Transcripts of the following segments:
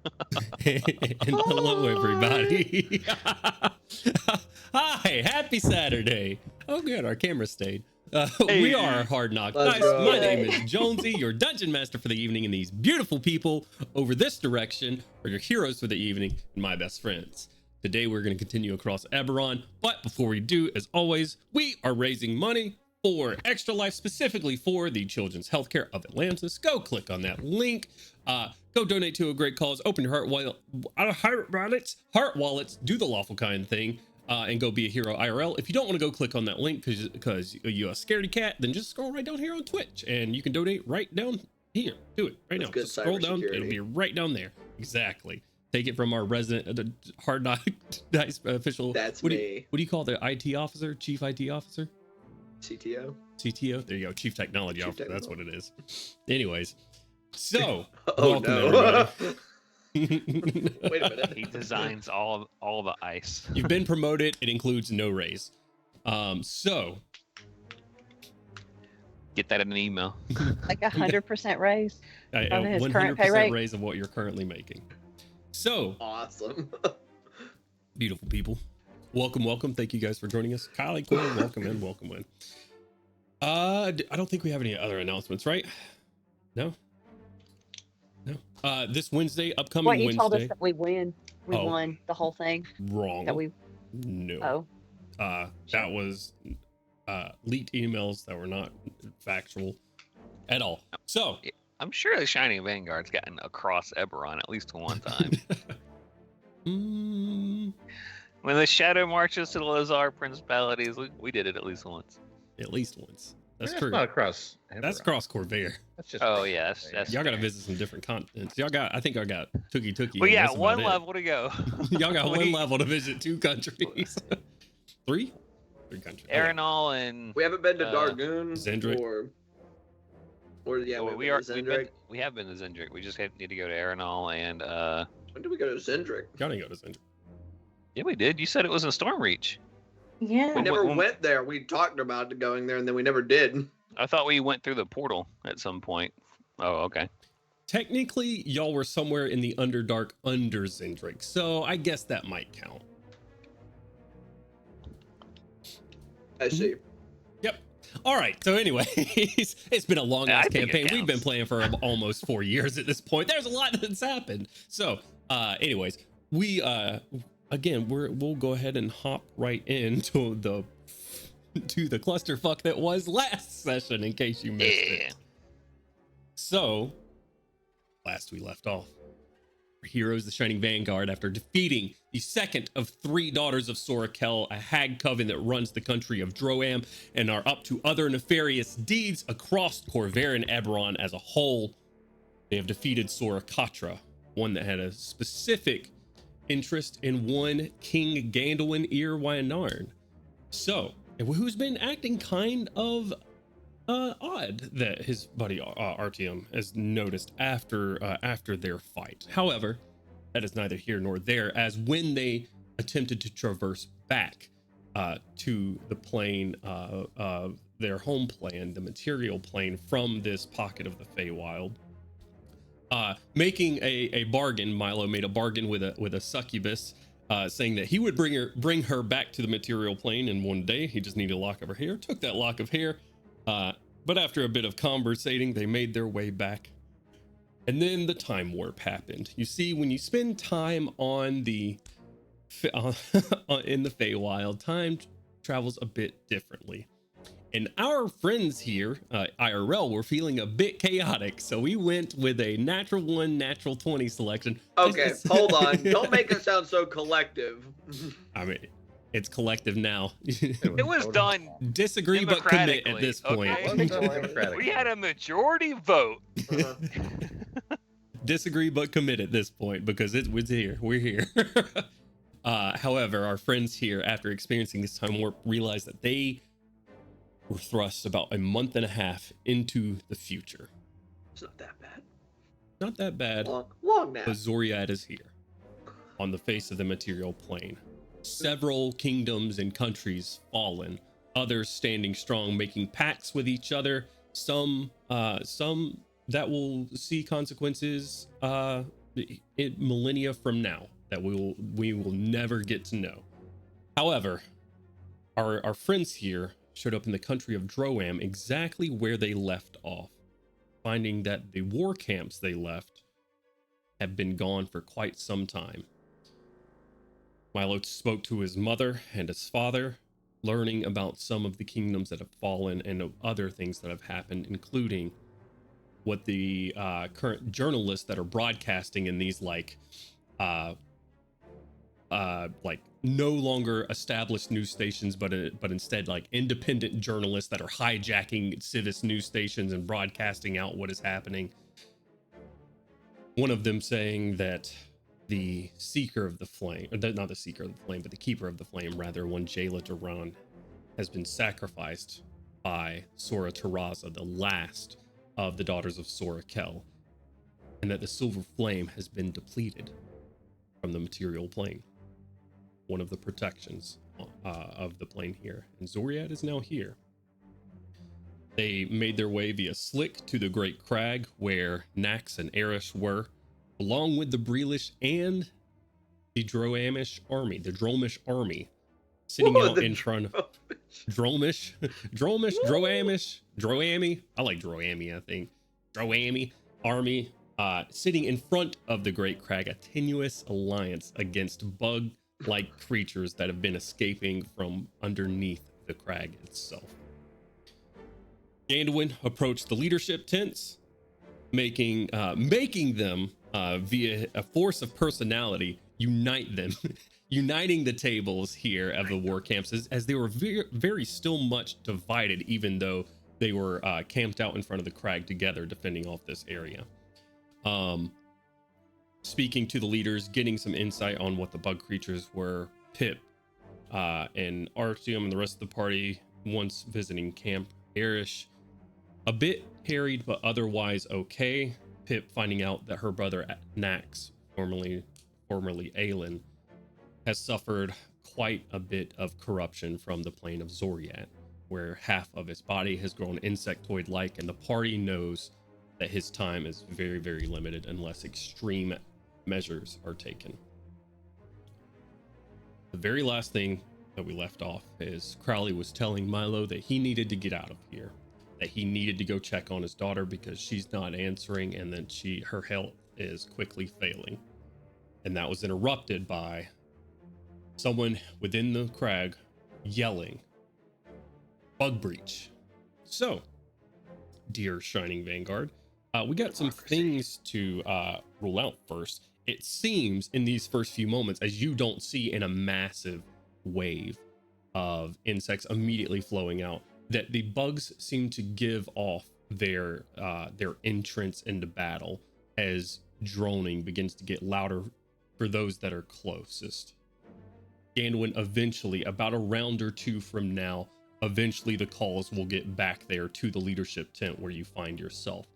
And hello, everybody. Hi, happy Saturday. Oh, good, our camera stayed. We Hey. are Hard Knock Let's Dice. go. My name is Jonesy, your dungeon master for the evening, and these beautiful people over this direction are your heroes for the evening and my best friends. Today, we're going to continue across Eberron, but before we do, as always, we are raising money for Extra Life, specifically for the Children's Healthcare of Atlantis. Go click on that link. Go donate to a great cause. Open your heart wallets. Do the lawful kind thing, and go be a hero IRL. If you don't want to go click on that link because you're a scaredy cat, then just scroll right down here on Twitch, and you can donate right down here. Do it right now. Just scroll down. It'll be right down there. Exactly. Take it from our resident Hard Knock Dice official. That's what me. What do you call the IT officer? Chief IT officer? CTO. CTO. There you go. Chief Technology Chief Officer. That's what Technology. it is. Anyways, so Oh welcome no. everybody. Wait a minute. He designs all the ice. You've been promoted. It includes no raise. So Get that in an email. Like 100% raise. a On his current pay 100% rate? raise of what you're currently making. So Awesome. beautiful people, welcome. Thank you guys for joining us. Kylie, Quinn, welcome in. I don't think we have any other announcements, right? No. This Wednesday, upcoming What, you told us Wednesday. that we win. We Oh. won the whole thing. Wrong. That we. No. Oh, That was leaked emails that were not factual at all. So I'm sure the Shining Vanguard's gotten across Eberron at least one time. When the Shadow marches to the Lazar Principalities, we did it at least once. At least once. That's That's true. not across. That's Eberron. across Corvair. That's just. Oh, yeah, that's Y'all gotta visit some different continents. I think I got Tookie. Well, and yeah, that's one about it. level to go. Y'all got one We- level to visit 2 countries. 3 countries. Okay. Arenal and We haven't been to Uh, Dargoon Zendrick. or yeah, well, we we Zendrick. have been to Zendrick. We just need to go to Arenal and When did we go to Zendrick? Y'all didn't go to Zendrick. yeah, we did. You said it was in Stormreach. yeah. We never when- went there. We talked about going there, and then we never did. I thought we went through the portal at some point. Oh, okay. Technically, y'all were somewhere in the Underdark under Zendrick, so I guess that might count. I see. Yep. All right. So, anyways, it's been a long Yeah, I ass think it campaign. We've been counts. playing for almost 4 years at this point. There's a lot that's happened. So, anyways, we we'll go ahead and hop right into the clusterfuck that was last session, in case you missed Yeah. it. So, last we left off, our heroes, the Shining Vanguard, after defeating the second of 3 daughters of Sorakel, a hag coven that runs the country of Droam, and are up to other nefarious deeds across Corvair and Eberron as a whole. They have defeated Sorakatra, one that had a specific interest in one King Gandalwin Irwinarn. So, who's been acting kind of odd, that his buddy Artyom has noticed after their fight. However, that is neither here nor there, as when they attempted to traverse back to the plane, their home plane, the material plane from this pocket of the Feywild, making a bargain. Milo made a bargain with a succubus, saying that he would bring her back to the material plane in one day. He just needed a lock of her hair. Took that lock of hair, but after a bit of conversating, they made their way back. And then the time warp happened. You see, when you spend time on the in the Feywild, time travels a bit differently. And our friends here, IRL, were feeling a bit chaotic, so we went with a natural 1, natural 20 selection. Okay, This is- hold on. Don't make it sound so collective. I mean, it's collective now. It was done Disagree but commit at this point. democratically, Well, it's democratic. We had a majority vote. Uh, Disagree but commit at this point, because it was here. We're here. However, our friends here, after experiencing this time warp, realized that they were thrust about a month and a half into the future. it's not that bad. Not that bad, Long now. but Zoriad is here on the face of the material plane. Several kingdoms and countries fallen, others standing strong, making pacts with each other. Some that will see consequences millennia from now that we will never get to know. However, our friends here showed up in the country of Droam exactly where they left off, finding that the war camps they left have been gone for quite some time. Milo spoke to his mother and his father, learning about some of the kingdoms that have fallen and other things that have happened, including what the current journalists that are broadcasting in these like no longer established news stations, but instead like independent journalists that are hijacking Civis news stations and broadcasting out what is happening. One of them saying that the Seeker of the Flame, or not the Seeker of the Flame, but the Keeper of the Flame, rather, one Jayla Duran, has been sacrificed by Sora Terraza, the last of the daughters of Sora Kel, and that the Silver Flame has been depleted from the material plane, one of the protections of the plane here. And Zoriat is now here. They made their way via Slick to the Great Crag, where Nax and Erish were, along with the Breelish and the Droamish army, sitting out in front of Droamish, Droami. I like Droami, I think. Droami army, sitting in front of the Great Crag, a tenuous alliance against bug-like creatures that have been escaping from underneath the crag itself. Gandwin approached the leadership tents, making them via a force of personality unite them, uniting the tables here of the war camps as they were very, very still much divided, even though they were camped out in front of the crag together, defending off this area. Speaking to the leaders, getting some insight on what the bug creatures were. Pip and Artyom and the rest of the party once visiting Camp Erish. A bit harried, but otherwise okay. Pip finding out that her brother Nax, formerly Aelin, has suffered quite a bit of corruption from the plane of Zoriat, where half of his body has grown insectoid-like, and the party knows that his time is very, very limited unless extreme measures are taken. The very last thing that we left off is Crowley was telling Milo that he needed to get out of here, that he needed to go check on his daughter because she's not answering, and then her health is quickly failing. And that was interrupted by someone within the crag yelling, "Bug breach." So, dear Shining Vanguard, we got some things to rule out first. It seems in these first few moments, as you don't see in a massive wave of insects immediately flowing out, that the bugs seem to give off their entrance into battle as droning begins to get louder for those that are closest. Gandwin eventually, about a round or two from now, eventually the calls will get back there to the leadership tent where you find yourself.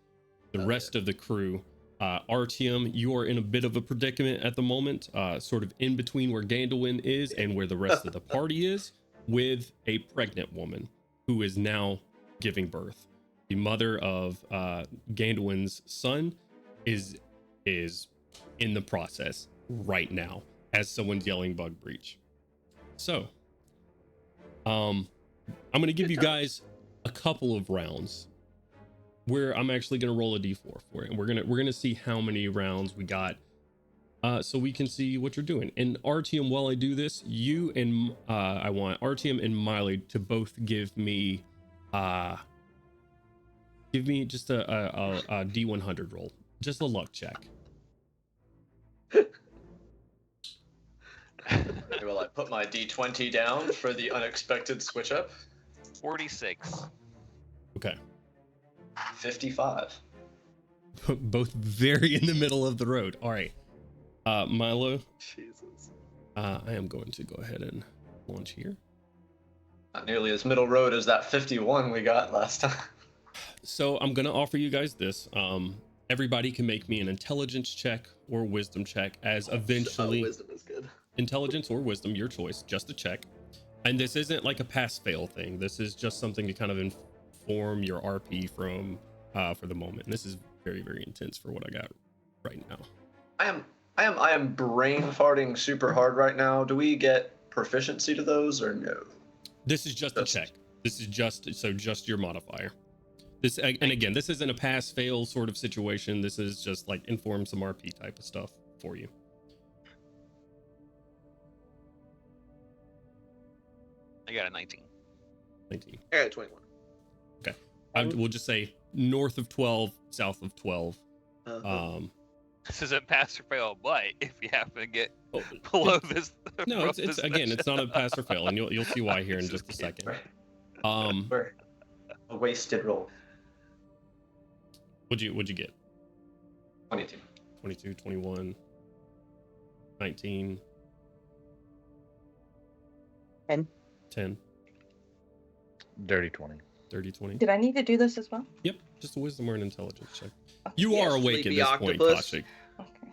The rest of the crew, Artyom, you are in a bit of a predicament at the moment, sort of in between where Gandwin is and where the rest of the party is, with a pregnant woman who is now giving birth. The mother of Gandwin's son is in the process right now as someone's yelling bug breach. So, I'm going to give you guys a couple of rounds where I'm actually going to roll a d4 for it, and we're going to see how many rounds we got, so we can see what you're doing. And Artyom, while I do this, you and I want Artyom and Miley to both give me just a d100 roll, just a luck check. Will I put my d20 down for the unexpected switch up? 46. Okay. 55. Both very in the middle of the road. All right. Milo, Jesus. I am going to go ahead and launch here. Not nearly as middle road as that 51 we got last time. So I'm going to offer you guys this. Everybody can make me an intelligence check or wisdom check, as eventually Wisdom is good. intelligence or wisdom, your choice, just a check. And this isn't like a pass fail thing. This is just something to kind of inform your RP from for the moment. And this is very, very intense for what I got right now. I am brain farting super hard right now. Do we get proficiency to those or no? This is just a check. This is just your modifier. This, and again, this isn't a pass fail sort of situation. This is just like inform some RP type of stuff for you. I got a 19. 19. I got 21. We'll just say north of 12, south of 12. Uh-huh. This isn't pass or fail, but if you happen to get Oh, below this, no, below it's this again, it's not a pass or fail, and you'll see why here in just a second. We're a wasted roll. What'd you get? 22. 22, 21, 19, 10. 10, Dirty 20. 30, 20. Did I need to do this as well? Yep, just a wisdom or an intelligence check. Okay. You Yes, are awake at sleepy this point, octopus. Kashik. Okay.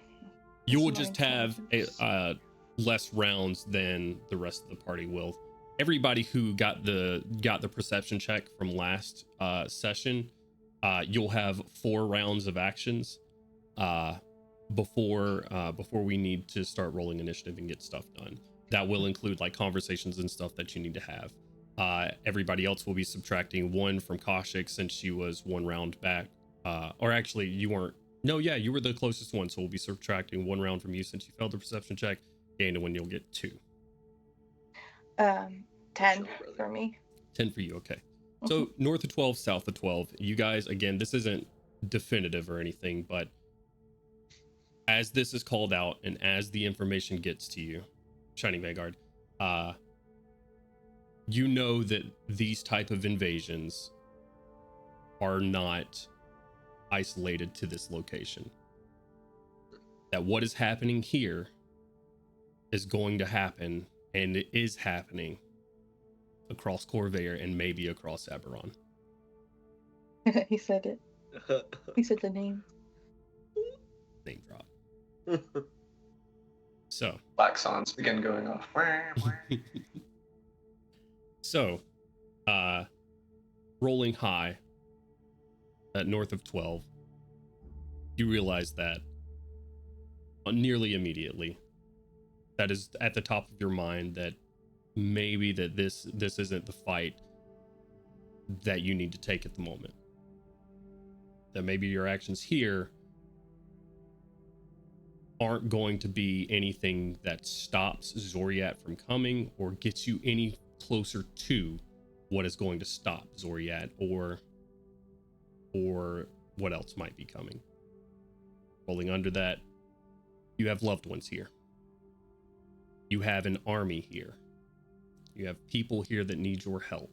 You will That's my just have intelligence. less rounds than the rest of the party will. Everybody who got the perception check from last session, you'll have 4 rounds of actions before we need to start rolling initiative and get stuff done. That will include like conversations and stuff that you need to have. Everybody else will be subtracting 1 from Kashik since she was 1 round back. Or actually, you weren't. No, yeah, you were the closest one, so we'll be subtracting 1 round from you since you failed the perception check. Gained one, you'll get 2. 10 for me. 10 for you, okay. So north of 12, south of 12. You guys, again, this isn't definitive or anything, but as this is called out and as the information gets to you, Shining Vanguard, you know that these type of invasions are not isolated to this location. That what is happening here is going to happen, and it is happening across Corvair and maybe across Eberron. He said it. He said the name. Name drop. So, Black songs begin going off. so, rolling high at north of 12, you realize that nearly immediately, that is at the top of your mind, that maybe that this isn't the fight that you need to take at the moment. That maybe your actions here aren't going to be anything that stops Zoriat from coming or gets you any closer to what is going to stop Zoriat or what else might be coming. Rolling under that, you have loved ones here. You have an army here. You have people here that need your help.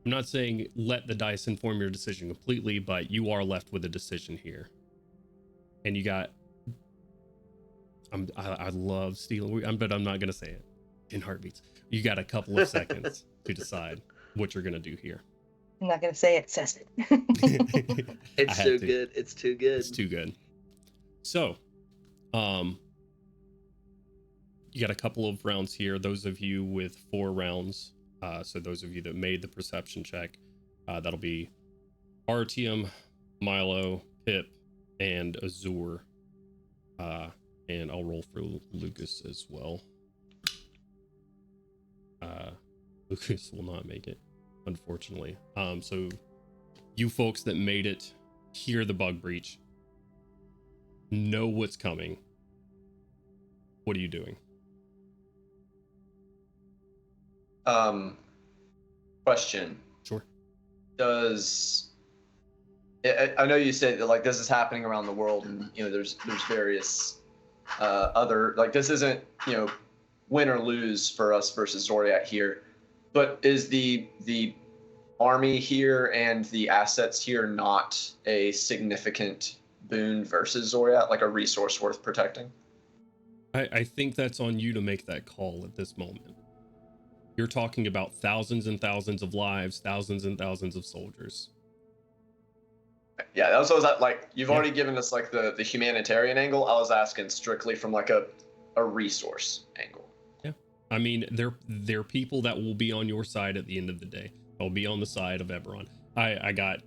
I'm not saying let the dice inform your decision completely, but you are left with a decision here. And you got... I love stealing, but I'm not going to say it in heartbeats. You got a couple of seconds to decide what you're going to do here. I'm not going to say it, says it. It's I too have to. good. It's too good. It's too good. So, you got a couple of rounds here. Those of you with 4 rounds, so those of you that made the perception check, that'll be Artium, Milo, Pip, and Azur. And I'll roll for Lucas as well. Lucas will not make it, unfortunately. So you folks that made it, hear the bug breach, know what's coming. What are you doing? Question. Sure. I know you said that like this is happening around the world, and there's various other, like, this isn't win or lose for us versus Zoriat here, but is the army here and the assets here not a significant boon versus Zoriat, like a resource worth protecting? I think that's on you to make that call at this moment. You're talking about thousands and thousands of lives, thousands and thousands of soldiers. Yeah, that was that, like, you've already given us like the humanitarian angle. I was asking strictly from like a resource angle. Yeah, I mean, they're people that will be on your side at the end of the day. They'll be on the side of Eberron. I got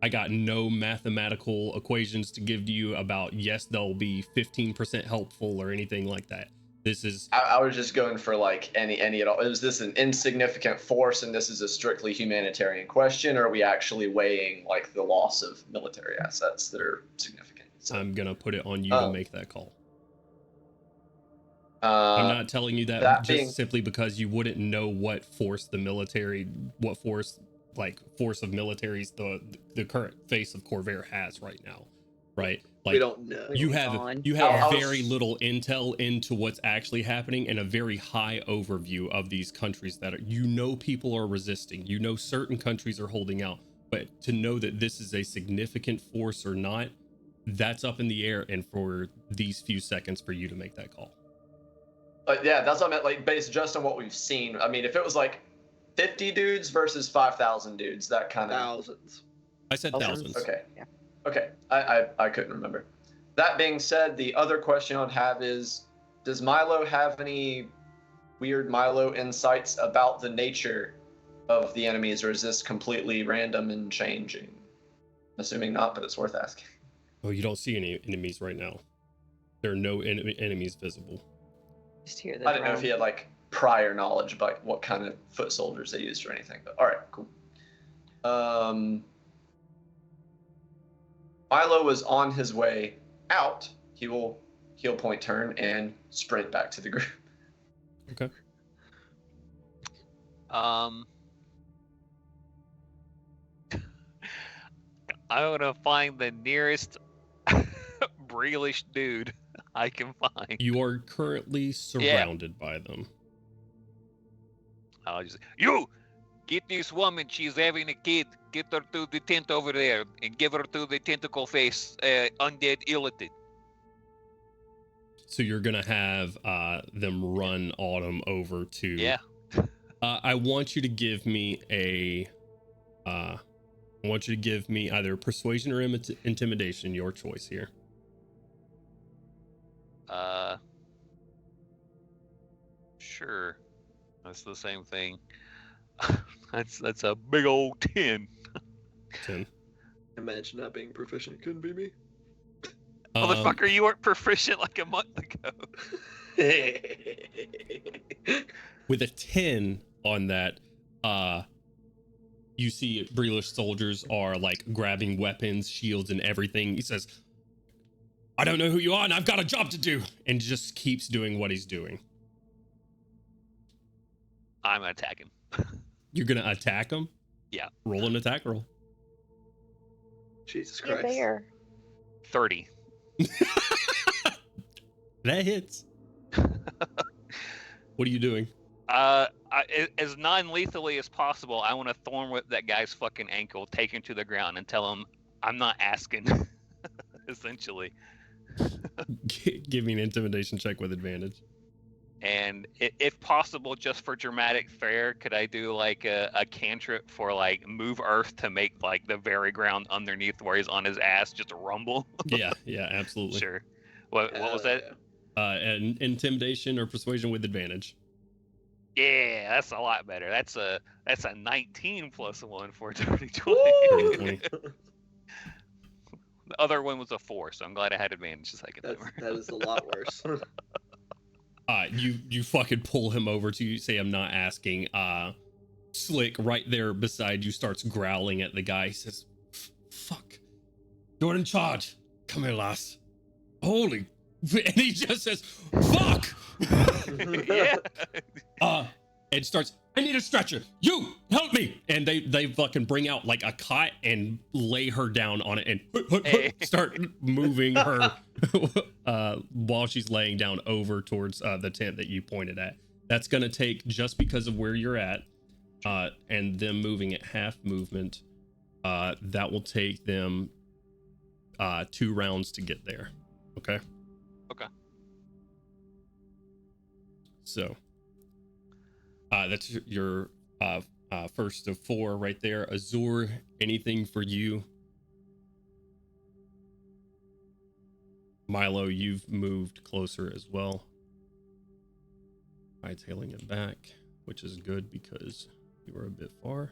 I got no mathematical equations to give to you about, yes, they'll be 15% helpful or anything like that. This is, I was just going for like any at all. Is this an insignificant force and this is a strictly humanitarian question, or are we actually weighing like the loss of military assets that are significant? So, I'm going to put it on you to make that call. I'm I'm not telling you that just simply because you wouldn't know what force of militaries the current face of Corvair has right now, right? Like, We don't know. you have I was- very little intel into what's actually happening and a very high overview of these countries that are, people are resisting, certain countries are holding out, but to know that this is a significant force or not, that's up in the air, and for these few seconds for you to make that call. Yeah, that's what I meant, like, based just on what we've seen. I mean, if it was like 50 dudes versus 5,000 dudes, that kind of... Thousands. I said thousands. Okay. Yeah. Okay. I couldn't remember. That being said, the other question I'd have is, does Milo have any weird Milo insights about the nature of the enemies, or is this completely random and changing? Assuming not, but it's worth asking. Oh, you don't see any enemies right now. There are no enemies visible. Just hear the I didn't know if he had like prior knowledge about what kind of foot soldiers they used or anything, but all right, cool. Milo was on his way out. He'll point turn and sprint back to the group. Okay. I'm gonna find the nearest Breelish dude I can find. You are currently surrounded by them. I'll just get this woman. She's having a kid. Get her to the tent over there and give her to the tentacle face undead Illithid. So you're gonna have them run Autumn over to. Yeah. I want you to give me either persuasion or intimidation. Your choice here. Sure. That's the same thing. that's a big old 10. 10. Imagine not being proficient. Couldn't be me. Motherfucker, you weren't proficient like a month ago. With a 10 on that, you see Breelish soldiers are like grabbing weapons, shields, and everything. He says, I don't know who you are, and I've got a job to do, and just keeps doing what he's doing. I'm gonna attack him. You're gonna attack him? Yeah. Roll an attack roll. Jesus You're Christ. there. 30. That hits. What are you doing? As non-lethally as possible, I want to thorn whip that guy's fucking ankle, take him to the ground, and tell him I'm not asking. Essentially. Give me an intimidation check with advantage. And if possible, just for dramatic flair, could I do like a cantrip for like move earth to make like the very ground underneath where he's on his ass just rumble? Yeah, absolutely. Sure. What was that? An intimidation or persuasion with advantage. Yeah, that's a lot better. That's a 19 plus 1 for 20. 20. The other one was a 4, so I'm glad I had advantage the second time. That is a lot worse. You fucking pull him over to you, say I'm not asking. Slick right there beside you starts growling at the guy. He says, fuck, you're in charge. Come here, lass. Holy. And he just says, fuck. Yeah. And starts, I need a stretcher. You help me. And they fucking bring out like a cot and lay her down on it and start moving her while she's laying down over towards the tent that you pointed at. That's going to take, just because of where you're at, and them moving at half movement, that will take them 2 rounds to get there. Okay? Okay. So that's your first of 4 right there. Azur, anything for you? Milo, you've moved closer as well. Hightailing it back, which is good because you were a bit far.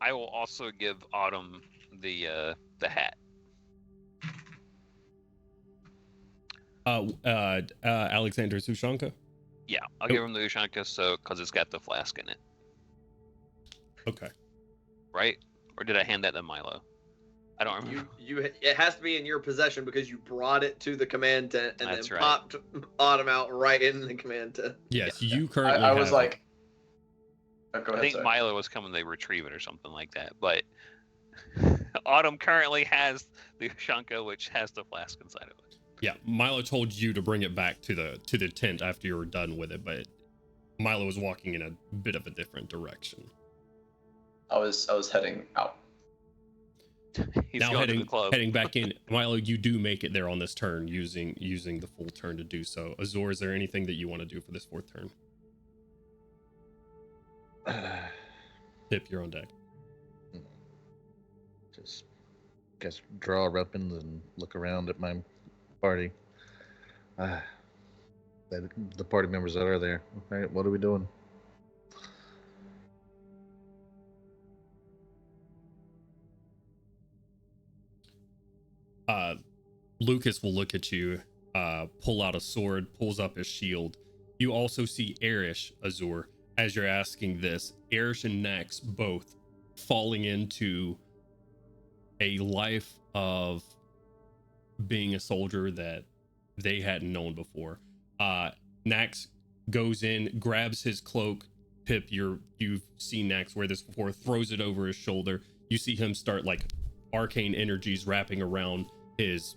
I will also give Autumn the hat. Alexander Sushanka. Yeah, I'll give him the Ushanka because it's got the flask in it, Okay. right? Or did I hand that to Milo? I don't remember. It has to be in your possession because you brought it to the command tent and That's then right. popped Autumn out right in the command tent. Yes, you currently. I was have like, oh, go I ahead, think sorry. Milo was coming to retrieve it or something like that. But Autumn currently has the Ushanka, which has the flask inside of it. Yeah, Milo told you to bring it back to the tent after you were done with it, but Milo was walking in a bit of a different direction. I was heading out. He's Now going to the club. heading back in. Milo, you do make it there on this turn using the full turn to do so. Azor, is there anything that you want to do for this fourth turn? Pip, you're on deck. Just guess draw weapons and look around at my party. The party members that are there. Okay, what are we doing? Lucas will look at you, pull out a sword, pulls up his shield. You also see Erish, Azor, as you're asking this. Erish and Nax both falling into a life of being a soldier that they hadn't known before. Nax goes in, grabs his cloak. Pip, you've seen Nax wear this before, throws it over his shoulder. You see him start like arcane energies wrapping around his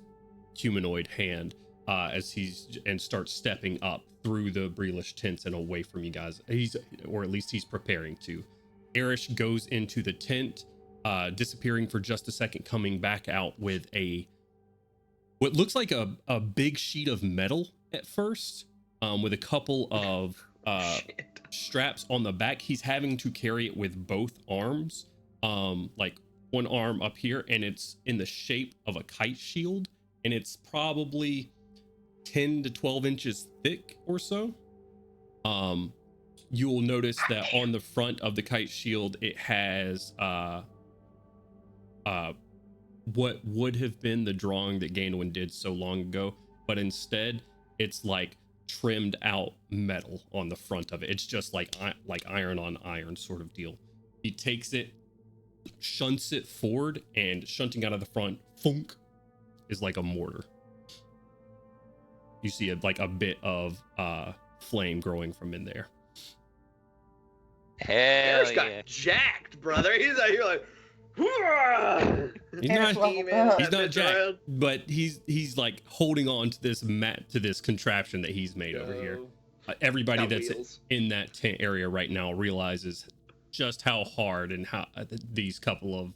humanoid hand and starts stepping up through the Breelish tents and away from you guys. Or at least he's preparing to. Erish goes into the tent, disappearing for just a second, coming back out with what looks like a big sheet of metal at first, with a couple of straps on the back. He's having to carry it with both arms, like one arm up here, and it's in the shape of a kite shield, and it's probably 10 to 12 inches thick or so. You will notice that on the front of the kite shield, it has what would have been the drawing that Gainwin did so long ago, but instead it's like trimmed out metal on the front of it. It's just like iron on iron sort of deal. He takes it, shunts it forward, and shunting out of the front, funk, is like a mortar. You see a bit of flame growing from in there. Hell Eric's yeah. got jacked, brother. He's out here like, He's Eric's not, leveled up. he's not bitch jacked, around. but he's like holding on to this contraption that he's made over here. Everybody got that's wheels. in that tent area right now realizes just how hard and how these couple of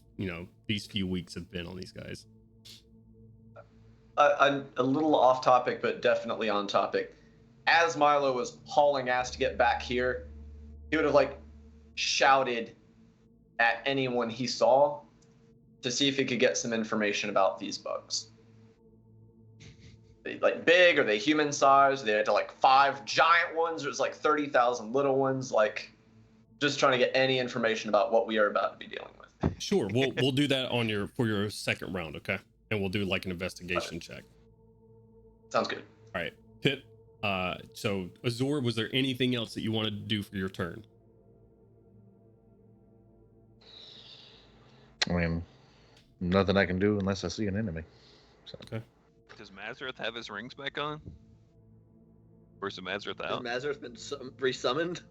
these few weeks have been on these guys. I'm a little off topic, but definitely on topic. As Milo was hauling ass to get back here, he would have like shouted at anyone he saw to see if he could get some information about these bugs. They like big? Are they human sized? They had like 5 giant ones, or it's like 30,000 little ones. Like, just trying to get any information about what we are about to be dealing with. Sure, we'll do that for your second round, okay? And we'll do like an investigation check. Sounds good. All right, Pip. So Azor, was there anything else that you wanted to do for your turn? I mean, nothing I can do unless I see an enemy. So. Okay. Does Mazareth have his rings back on? Or is Mazareth Has out? Mazareth been resummoned?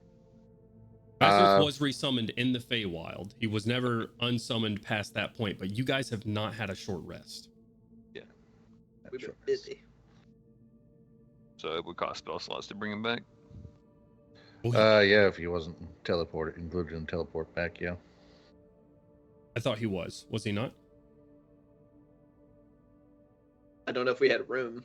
Mazareth was resummoned in the Feywild. He was never unsummoned past that point, but you guys have not had a short rest. We've been busy. So it would cost spell slots to bring him back. Yeah, if he wasn't included in teleport back, yeah. I thought he was. Was he not? I don't know if we had room.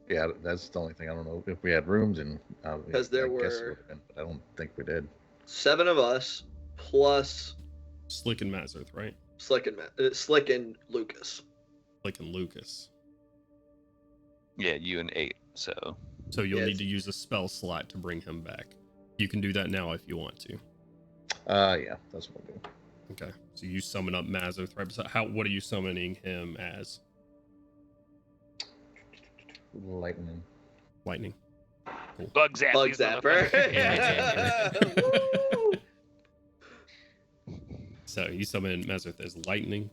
Yeah, that's the only thing. I don't know if we had rooms, and Because there I guess it were- would've been, but I don't think we did. 7 of us plus Slick and Mazareth, right? Slick and Lucas. Slick and Lucas. Yeah, you and 8. So So you'll Yes. need to use a spell slot to bring him back. You can do that now if you want to. Yeah, that's what we'll do. Okay, so you summon up Mazzoth, right? So what are you summoning him as? Lightning. Lightning. Cool. Bug zap. Bug these zapper. motherfuckers. Woo! So you summon Mazzoth as lightning.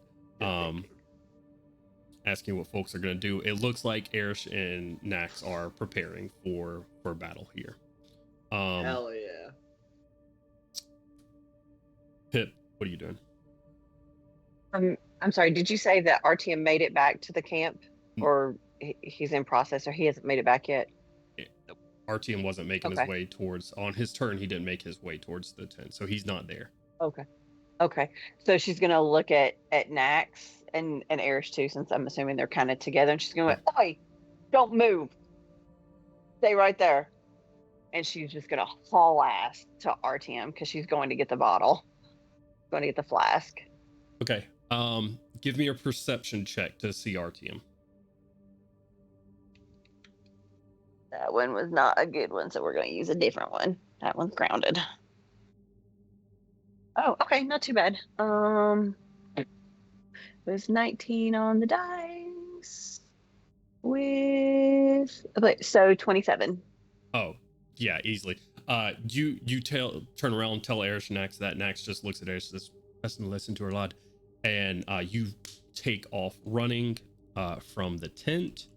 Asking what folks are going to do. It looks like Erish and Nax are preparing for battle here. Hell yeah. Pip, what are you doing? I'm sorry, did you say that Artyom made it back to the camp? Or he's in process, or he hasn't made it back yet? Artyom wasn't making Okay. his way towards, on his turn, he didn't make his way towards the tent, so he's not there. Okay. So she's gonna look at Nax and Erish too, since I'm assuming they're kind of together, and she's gonna go, "Oi, don't move. Stay right there." And she's just gonna haul ass to Artyom because she's going to get the bottle, going to get the flask. Okay. Give me a perception check to see Artyom. That one was not a good one, so we're going to use a different one. That one's grounded. Oh, okay, not too bad. It was 19 on the dice with, so 27. Oh, yeah, easily. You turn around and tell Erish and Nax that. Nax just looks at Erish, says, listen to her lad, and you take off running from the tent.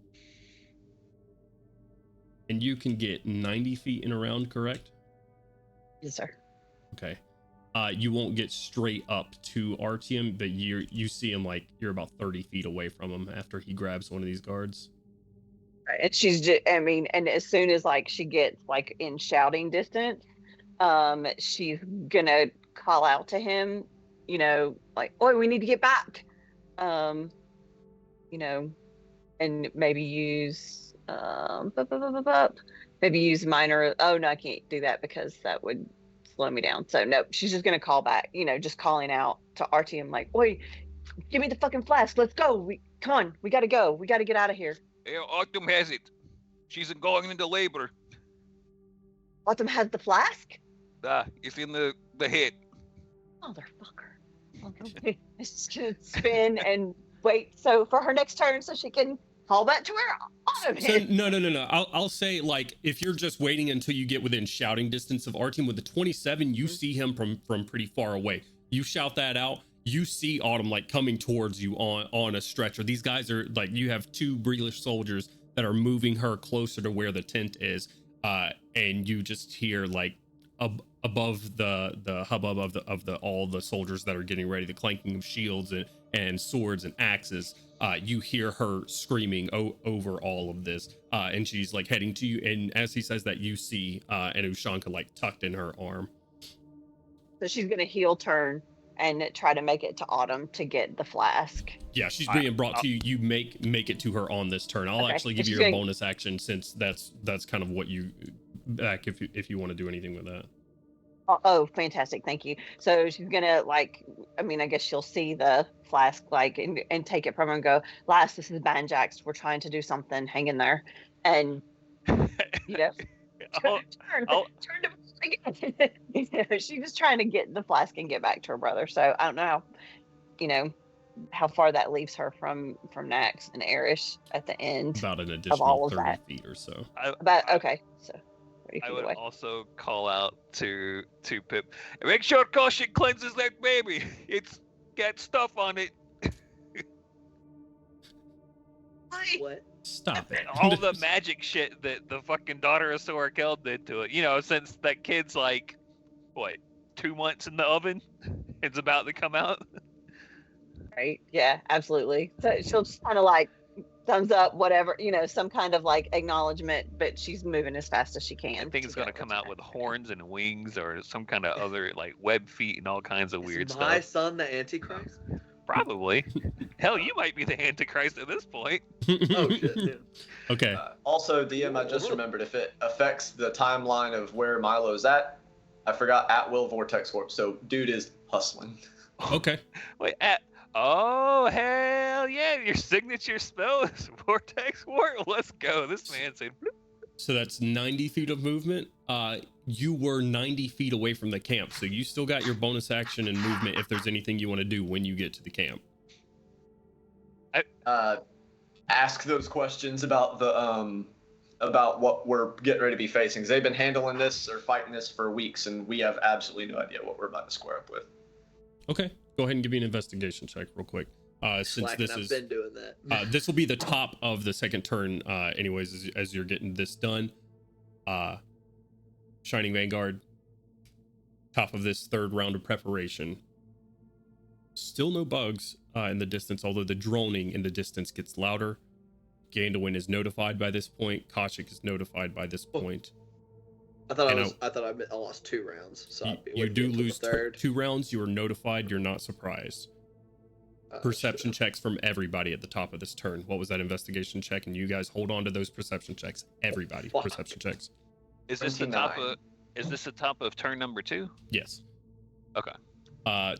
And you can get 90 feet in a round, correct? Yes, sir. Okay. You won't get straight up to Artyom, but you see him like you're about 30 feet away from him after he grabs one of these guards. Right. And she's just, and as soon as like she gets like in shouting distance, she's gonna call out to him, like, "Oi, we need to get back," and maybe use maybe use minor. Oh no, I can't do that because that would slow me down. So no, she's just gonna call back, just calling out to Artyom like, "Oi, give me the fucking flask. Let's go. Come on, we gotta go. We gotta get out of here." Yeah, Artyom has it. She's going into labor. Artyom has the flask? It's in the head. Motherfucker. Okay. She's gonna spin and wait for her next turn so she can call back to her Autumn. So no. I'll say, like, if you're just waiting until you get within shouting distance of Artyom with the 27, you see him from pretty far away. You shout that out. You see Autumn like coming towards you on a stretcher. These guys are like, you have two Breelish soldiers that are moving her closer to where the tent is, and you just hear like above the hubbub of all the soldiers that are getting ready, the clanking of shields and swords and axes. You hear her screaming over all of this, and she's like heading to you. And as he says that, you see an Ushanka like tucked in her arm. So she's gonna heel turn and try to make it to Autumn to get the flask. Yeah, she's being brought to you. You make it to her on this turn. I'll actually give you your bonus action, since that's kind of what you back if you want to do anything with that. Oh, fantastic. Thank you. So she's gonna I guess she'll see the flask and take it from her and go, "Lass, this is Banjax. We're trying to do something. Hang in there." And turn to she's just trying to get the flask and get back to her brother. So I don't know how far that leaves her from Nax and Erish at the end. About an of all additional of 30 that. feet or so. Okay, so 30 feet I would away. also call out to Pip, "Make sure caution cleanses that baby. It's got stuff on it." What? Stop it. All the magic shit that the fucking daughter of Sorakel did to it. Since that kid's like, what, 2 months in the oven? It's about to come out. Right? Yeah, absolutely. So she'll just kind of like thumbs up, whatever, some kind of like acknowledgement, but she's moving as fast as she can. I think it's going to come out with horns and wings or some kind of other like web feet and all kinds of weird Is my stuff. son the Antichrist? Probably. Hell, you might be the Antichrist at this point. Oh shit. Yeah. Okay. Also, DM, I just remembered, if it affects the timeline of where Milo's at, I forgot at will vortex warp. So dude is hustling. Okay. Wait, oh hell yeah! Your signature spell is Vortex Warp. Let's go. This man said. Bloop. So that's 90 feet of movement. You were 90 feet away from the camp, so you still got your bonus action and movement if there's anything you want to do when you get to the camp. Ask those questions about the about what we're getting ready to be facing. 'Cause they've been handling this or fighting this for weeks, and we have absolutely no idea what we're about to square up with. Okay, go ahead and give me an investigation check real quick. Since Slacking, this I've is been doing that. this will be the top of the second turn, anyways, as you're getting this done. Shining Vanguard, top of this third round of preparation. Still no bugs in the distance, although the droning in the distance gets louder. Gandalwin is notified by this point. Koshik is notified by this point. I thought I lost 2 rounds. So You do lose two rounds. You are notified. You're not surprised. Perception checks from everybody at the top of this turn. What was that investigation check? And you guys hold on to those perception checks. Everybody, perception checks. Is this the top of? Is this the top of turn number 2? Yes. Okay.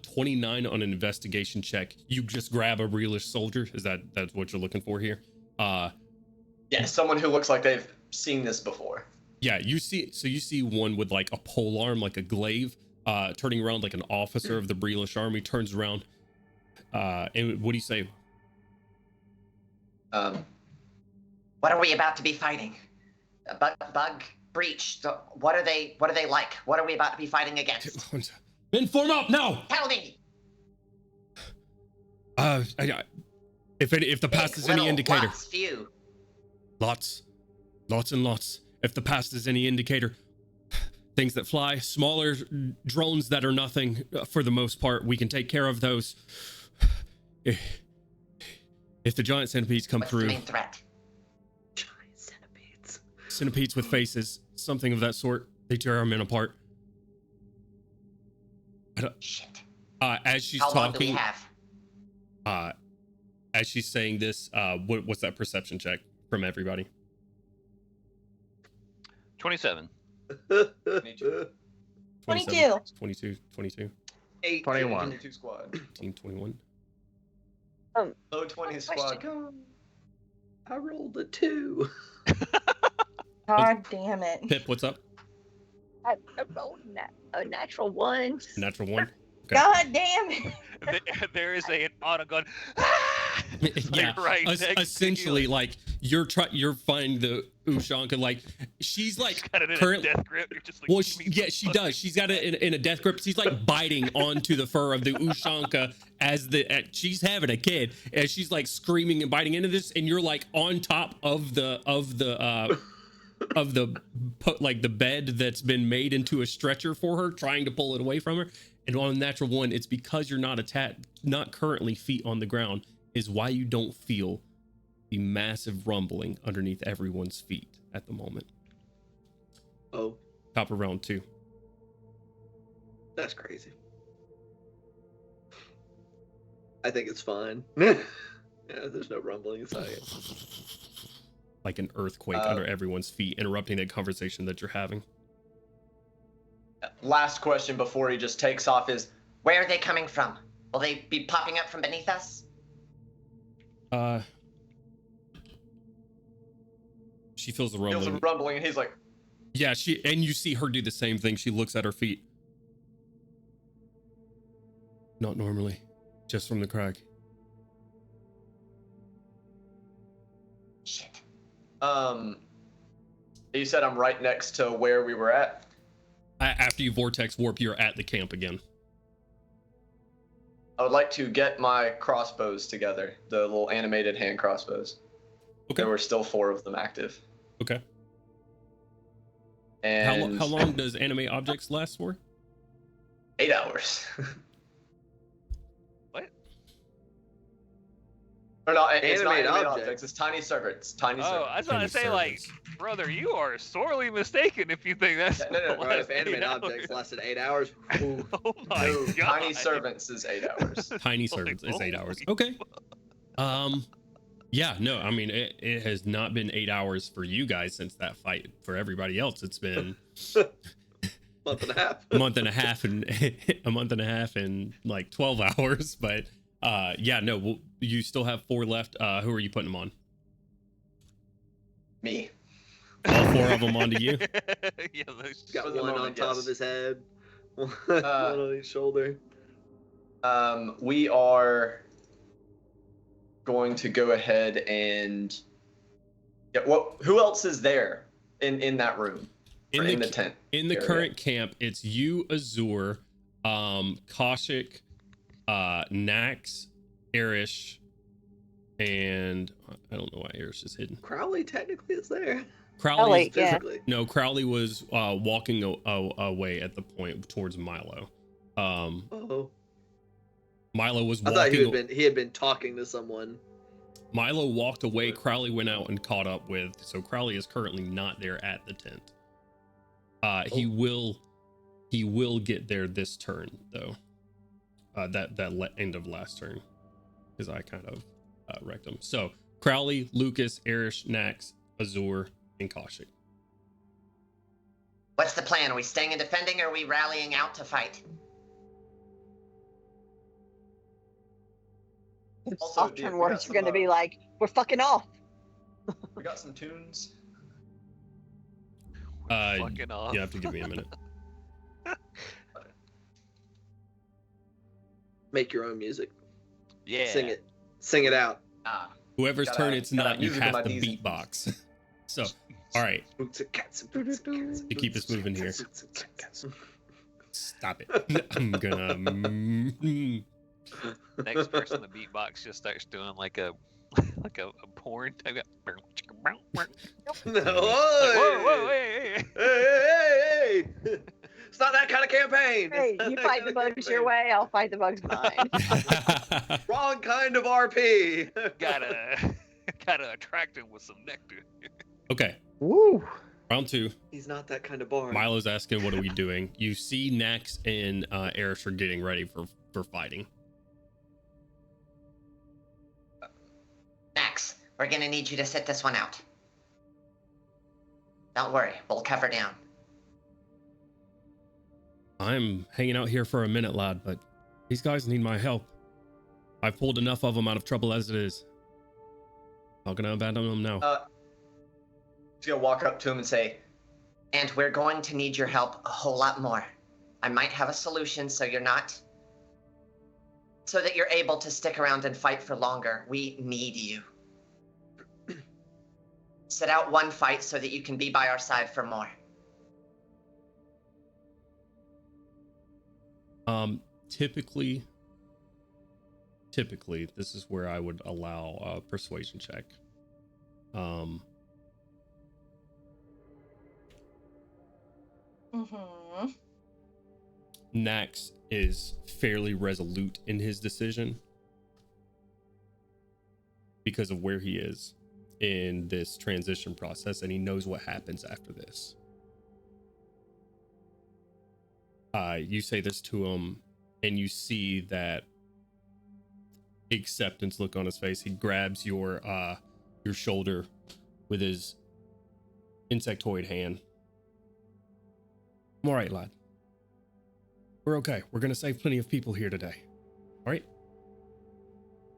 29 on an investigation check. You just grab a realish soldier. That's what you're looking for here? Yeah, someone who looks like they've seen this before. Yeah, you see one with like a pole arm, like a glaive, turning around like an officer of the Breelish army, turns around. And what do you say? What are we about to be fighting? Bug breach. What are they like? What are we about to be fighting against? Men, form up now! Tell me. If the past is any indicator. Lots, few. Lots and lots. If the past is any indicator, things that fly, smaller drones that are nothing for the most part, we can take care of those. If the giant centipedes come through. What's the main threat? Giant centipedes. Centipedes with faces, something of that sort. They tear our men apart. Shit. As she's How long talking, do we have? As she's saying this, what's that perception check from everybody? 27. 22. 22. 18. 21. 22 squad. 18, 21. Low 20 squad. I rolled a 2. God damn it. Pip, what's up? I rolled a natural 1. Natural 1. Okay. God damn it. There is an auto gun. Yeah, right next to you. essentially, like you're finding the Ushanka, like she's like Got it in currently. a death grip. You're just like, Well, "Give me she some does. She's got it in a death grip. She's like biting onto the fur of the Ushanka as she's having a kid, and she's like screaming and biting into this, and you're like on top of the like the bed that's been made into a stretcher for her, trying to pull it away from her. And on a natural 1, it's because you're not currently feet on the ground, is why you don't feel the massive rumbling underneath everyone's feet at the moment. Oh, Top of round 2. that's crazy. I think it's fine. Yeah, there's no rumbling inside it. Like an earthquake under everyone's feet, interrupting that conversation that you're having. Last question before he just takes off is, Where are they coming from? Will they be popping up from beneath us? She feels the feels rumbling. a rumbling, and he's like, Yeah, and you see her do the same thing. She looks at her feet. Not normally, just from the crack. Shit. you said I'm right next to where we were at? After you vortex warp, you're at the camp again. I would like to get my crossbows together, the little animated hand crossbows. Okay. There were still 4 of them active. Okay. And How long does animate objects last for? 8 hours. What? Or no, it's not Animate animate objects. objects. It's tiny servants. Tiny Oh, servants. I was about to say, like, brother, you are sorely mistaken if you think that's No. Bro, if animate objects lasted 8 hours, ooh. Oh my No, god. tiny servants is 8 hours. Tiny Like, servants is 8 hours. holy Okay. Yeah, no, I mean, it has not been 8 hours for you guys since that fight. For everybody else, it's been Month and a half. a month and a half and like 12 hours. But yeah, no, you still have 4 left. Who are you putting them on? Me. All 4 of them onto you. Yeah, those Got For the one on moment, top yes. of his head, one on each shoulder. We are going to go ahead and who else is there in that room? Or in the tent? In the area? current camp, it's you, Azur, Kaushik, Nax, Erish, and I don't know why Erish is hidden. Crowley technically is there. Crowley, yeah. Physically. no, Crowley was walking away at the point towards Milo. Oh. Milo was I thought walking. he had been talking to someone. Milo walked away. Crowley went out and caught up with. So Crowley is currently not there at the tent. He will get there this turn though. End of last turn, because I kind of wrecked him. So Crowley, Lucas, Erish, Nax, Azur, and Kaushik. What's the plan? Are we staying and defending, or are we rallying out to fight? Also, Off dude, turn we got words are some, going to be like, we're fucking off. We got some tunes. fucking off. You have to give me a minute. Make your own music. Yeah. Sing it out. Whoever's Gotta- turn it's gotta not, you music in have my to D's. beatbox. So, all right, to keep us moving here. Stop it. I'm gonna. Next person to beatbox just starts doing like a porn type. No, Whoa, whoa, hey, hey. It's not that kind of campaign. Hey, It's not you that fight kind the of bugs your campaign. way, I'll fight the bugs mine. Wrong kind of RP. gotta attract him with some nectar. Okay, Woo! round 2. He's not that kind of bar. Milo's asking, "What are we doing?" You see, Nax and Erish are getting ready for fighting. Max, we're gonna need you to sit this one out. Don't worry, we'll cover down. I'm hanging out here for a minute, lad, but these guys need my help. I've pulled enough of them out of trouble as it is. Not gonna abandon them now. Just gonna walk up to him and say, And we're going to need your help a whole lot more. I might have a solution so that you're able to stick around and fight for longer. We need you. Sit out one fight so that you can be by our side for more. Typically, this is where I would allow a persuasion check. Nax is fairly resolute in his decision because of where he is in this transition process, and he knows what happens after this. You say this to him, and you see that acceptance look on his face. He grabs your shoulder with his insectoid hand. I'm all right, lad. We're okay. We're gonna save plenty of people here today. All right?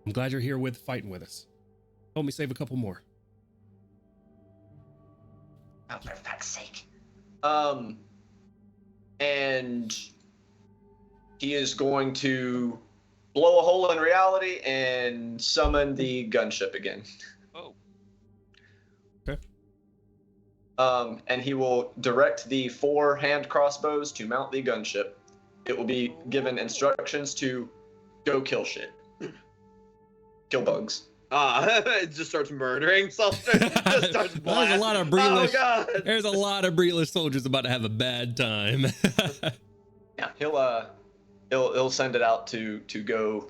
I'm glad you're here fighting with us. Help me save a couple more. Oh, for fuck's sake. and he is going to blow a hole in reality and summon the gunship again. Oh. Okay. And he will direct the 4 hand crossbows to mount the gunship. It will be given instructions to go kill shit. Kill bugs. It just starts murdering. Just starts There's a blasting. lot of Oh Breelish. god. There's a lot of Breelish soldiers about to have a bad time. Yeah, he'll send it out to go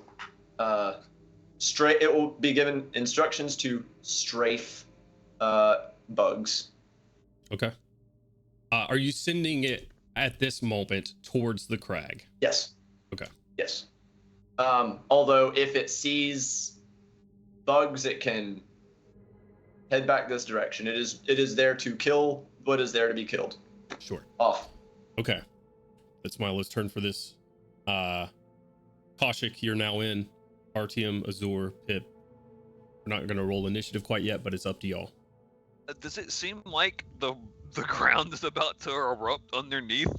straight. It will be given instructions to strafe bugs. Okay. Are you sending it at this moment towards the crag? Yes. Okay. Yes. Although if it sees bugs, it can head back this direction. It is there to kill what is there to be killed. Sure. Off. Okay. It's Milo's turn for this. Kaushik, you're now in. Artyom, Azur, Pip. We're not going to roll initiative quite yet, but it's up to y'all. Does it seem like the ground is about to erupt underneath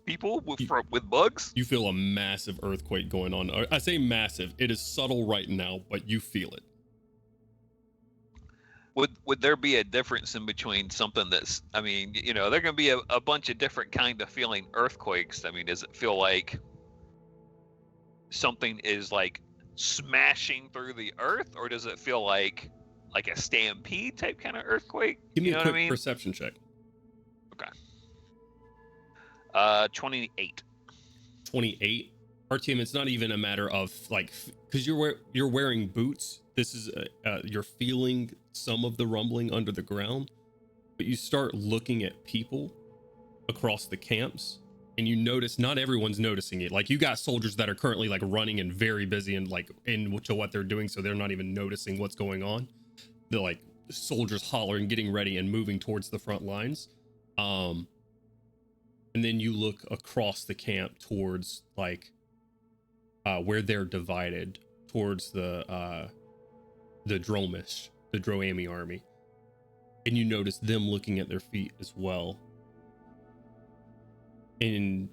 people with bugs? You feel a massive earthquake going on. I say massive. It is subtle right now, but you feel it. Would there be a difference in between something that's, I mean, you know, there are going to be a bunch of different kind of feeling earthquakes. I mean, does it feel like something is like smashing through the earth, or does it feel like a stampede type kind of earthquake? Give me You know a what quick I mean? perception check. 28. 28. RTM, it's not even a matter of like, because you're wearing boots. This is you're feeling some of the rumbling under the ground, but you start looking at people across the camps, and you notice not everyone's noticing it. Like, you got soldiers that are currently like running and very busy and like into what they're doing, so they're not even noticing what's going on. They're like soldiers hollering, getting ready, and moving towards the front lines. And then you look across the camp towards like where they're divided towards the Droami army, and you notice them looking at their feet as well. And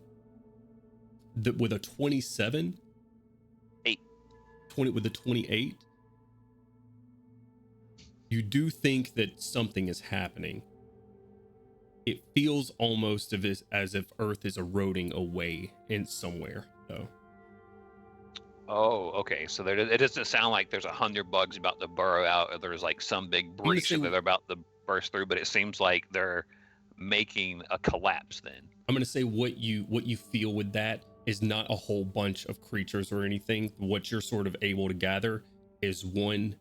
with a 27, 20 with a 28, you do think that something is happening. It feels almost as if Earth is eroding away in somewhere, though. Oh, okay. So it doesn't sound like there's 100 bugs about to burrow out, or there's like some big breach that they're about to burst through. But it seems like they're making a collapse. Then I'm gonna say what you feel with that is not a whole bunch of creatures or anything. What you're sort of able to gather is one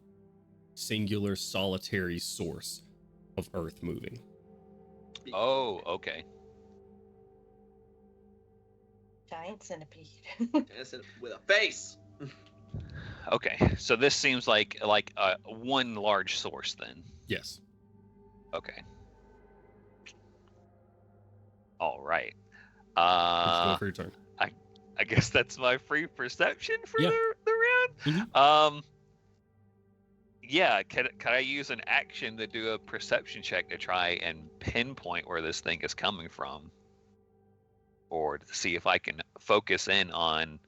singular, solitary source of Earth moving. Oh, okay. Giant centipede. Yes, with a face. Okay. So this seems like one large source then. Yes. Okay. All right. Let's go for your turn. I guess that's my free perception for Yeah. the round. Mhm. Yeah. Could I use an action to do a perception check to try and pinpoint where this thing is coming from, or to see if I can focus in on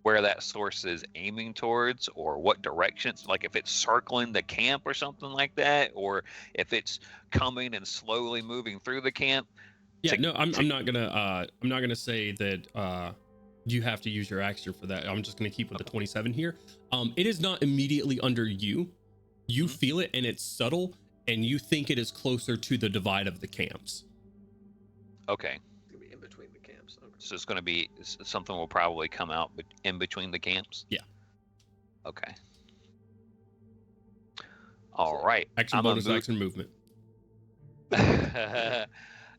where that source is aiming towards, or what directions, like if it's circling the camp or something like that, or if it's coming and slowly moving through the camp? Yeah, no, I'm not gonna say that you have to use your action for that. I'm just gonna keep with the 27 here. It is not immediately under you. You feel it, and it's subtle, and you think it is closer to the divide of the camps. Okay. It's gonna be in between the camps. Okay. So it's going to be something will probably come out in between the camps? Yeah. Okay. All right. Action, bonus, action, movement.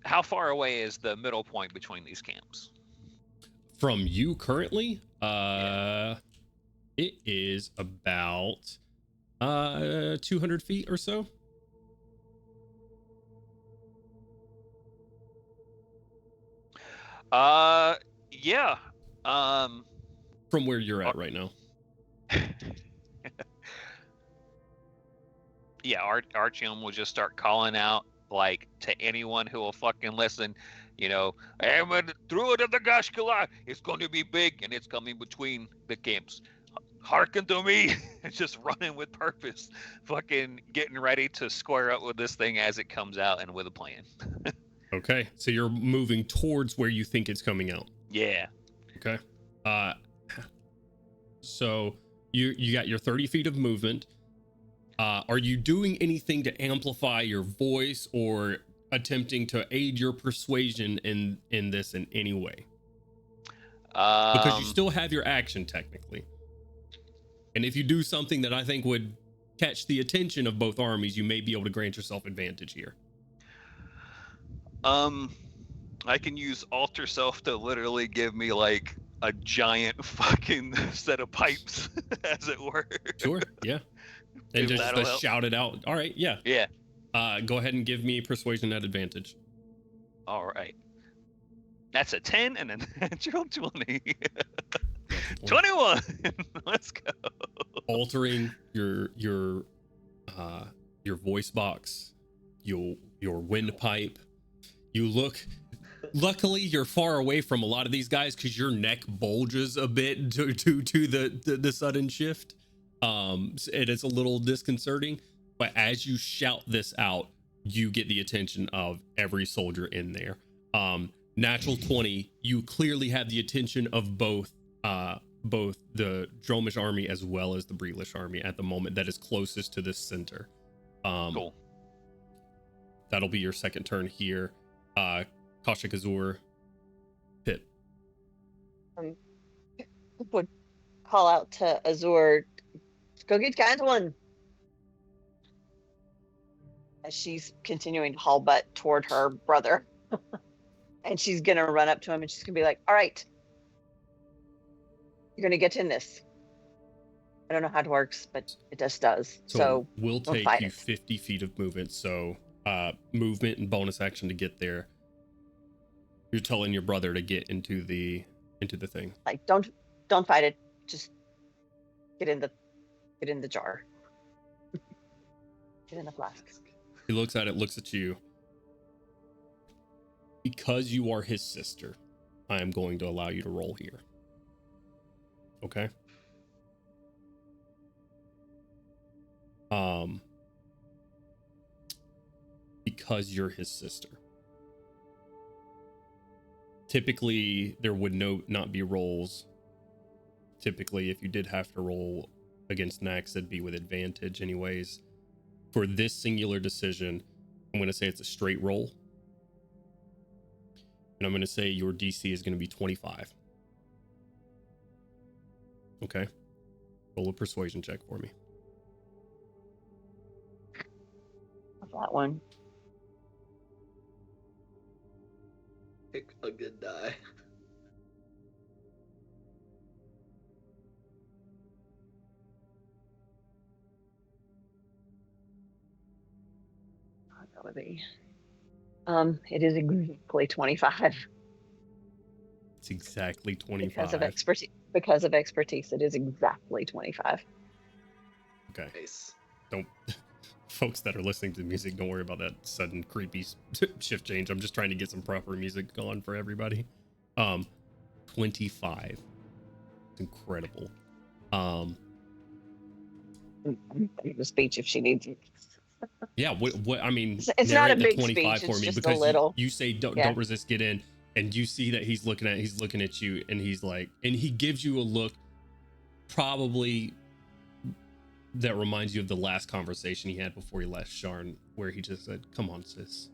How far away is the middle point between these camps? From you currently, it is about 200 feet or so. Yeah. From where you're at right now. Yeah, Artyom will just start calling out, like, to anyone who will fucking listen, you know, I'm through to the Gashkala. It's going to be big, and it's coming between the camps. Hearken to me. It's just running with purpose, fucking getting ready to square up with this thing as it comes out and with a plan. Okay, so you're moving towards where you think it's coming out. Yeah. Okay. So you got your 30 feet of movement. Are you doing anything to amplify your voice or attempting to aid your persuasion in this in any way? Because you still have your action technically. And if you do something that I think would catch the attention of both armies, you may be able to grant yourself advantage here. I can use alter self to literally give me like a giant fucking set of pipes, as it were. Sure, yeah. And If just that'll to help. shout it out. All right, yeah. Yeah. Go ahead and give me persuasion at advantage. All right. That's a 10 and a natural 20. 21. Let's go. Altering your voice box your windpipe. You look. Luckily, you're far away from a lot of these guys because your neck bulges a bit to the sudden shift. It is a little disconcerting, but as you shout this out, you get the attention of every soldier in there. Natural 20, you clearly have the attention of both the Dromish army as well as the Breelish army at the moment that is closest to this center. Cool. That'll be your second turn here. Kaushik, Azur, Pip. Would call out to Azur, go get Gandalin. As she's continuing to haul butt toward her brother. And she's going to run up to him and she's going to be like, all right, you're going to get in this. I don't know how it works, but it just does. So we'll take you 50 feet of movement. So movement and bonus action to get there. You're telling your brother to get into the thing. Like, don't fight it. Just get in the jar. Get in the flask. He looks at it, looks at you. Because you are his sister, I am going to allow you to roll here. Okay? Because you're his sister. Typically, there would not be rolls. Typically, if you did have to roll against Nax, it'd be with advantage anyways. For this singular decision, I'm going to say it's a straight roll. And I'm going to say your DC is going to be 25. Okay. Roll a persuasion check for me. That one. Pick a good die. That would be. It is exactly 25. It's exactly 25. Because of expertise, it is exactly 25. Okay. Nice. Don't, folks that are listening to the music, don't worry about that sudden creepy shift change. I'm just trying to get some proper music going for everybody. 25. It's incredible. The speech if she needs it. Yeah, what I mean, it's not a the big 25 speech, for it's me just a because little. you say don't resist, get in, and you see that he's looking at you, and he's like, and he gives you a look, probably that reminds you of the last conversation he had before he left Sharn, where he just said, "Come on, sis."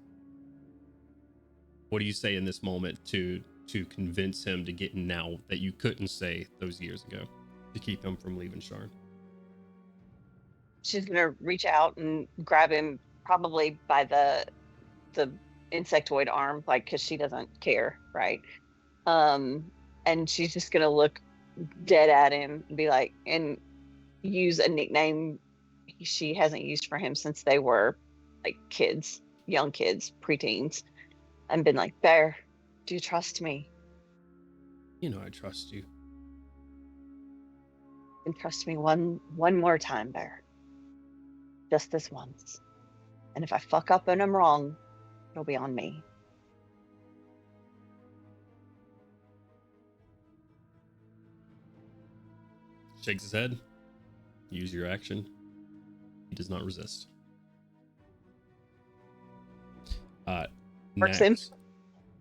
What do you say in this moment to convince him to get in now that you couldn't say those years ago to keep him from leaving Sharn? She's gonna reach out and grab him, probably by the insectoid arm, like, because she doesn't care, right? And she's just gonna look dead at him and be like, and use a nickname she hasn't used for him since they were like kids, young kids, preteens, and been like, Bear, do you trust me? You know I trust you. And trust me one more time, Bear. Just this once. And if I fuck up and I'm wrong, it'll be on me. Shakes his head. Use your action. He does not resist. Works him.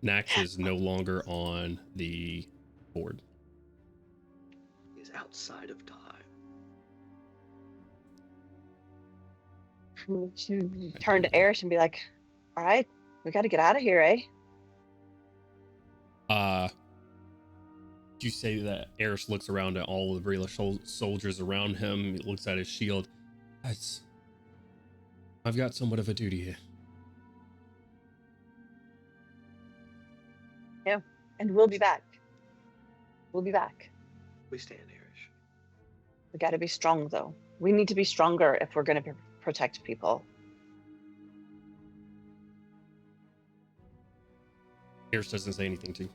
Nax is no longer on the board. He's outside of time. She turn to Erish and be like, all right, we got to get out of here, eh? You say that Erish looks around at all of the Breelish soldiers around him. He looks at his shield. I've got somewhat of a duty here. Yeah, and we'll be back. We'll be back. We stand, Erish. We got to be strong, though. We need to be stronger if we're going to protect people. Erish doesn't say anything to you.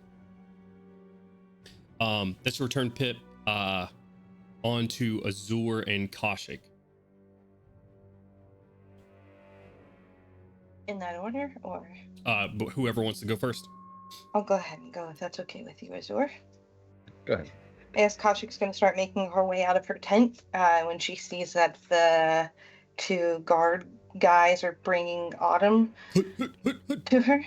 Let's return Pip onto Azur and Kaushik. in that order, or But whoever wants to go first. I'll go ahead and go if that's okay with you, Azor. Go ahead. I guess Kashik's going to start making her way out of her tent when she sees that the 2 guard guys are bringing Autumn to her.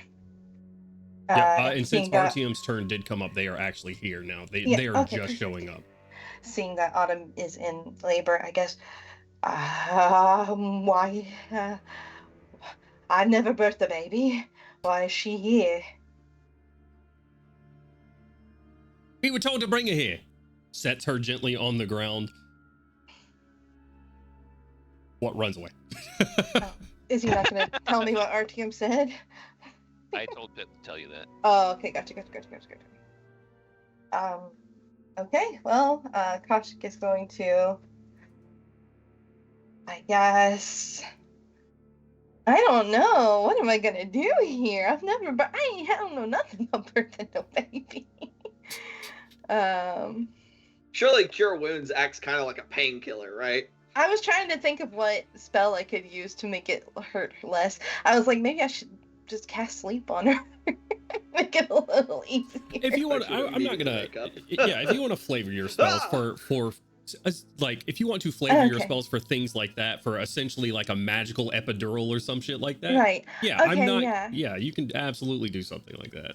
And since seeing that- Artyom's turn did come up, they are actually here now. They are okay, just perfect. showing up. Seeing that Autumn is in labor, I guess. Why? I've never birthed a baby. Why is she here? We were told to bring her here. Sets her gently on the ground. What runs away? Is he not going to tell me what Artyom said? I told Pip to tell you that. Oh, okay, gotcha. Okay, well, Kashik is going to, I guess, I don't know. What am I gonna do here? I don't know nothing about birthing no baby. Surely Cure Wounds acts kind of like a painkiller, right? I was trying to think of what spell I could use to make it hurt less. I was like, maybe I should just cast sleep on her. Make it a little easier. If you want, I'm not gonna. Yeah, if you want to flavor your spells for like, if you want to flavor your spells for things like that, for essentially like a magical epidural or some shit like that. Right. Yeah, Okay, I'm not. yeah. Yeah, you can absolutely do something like that.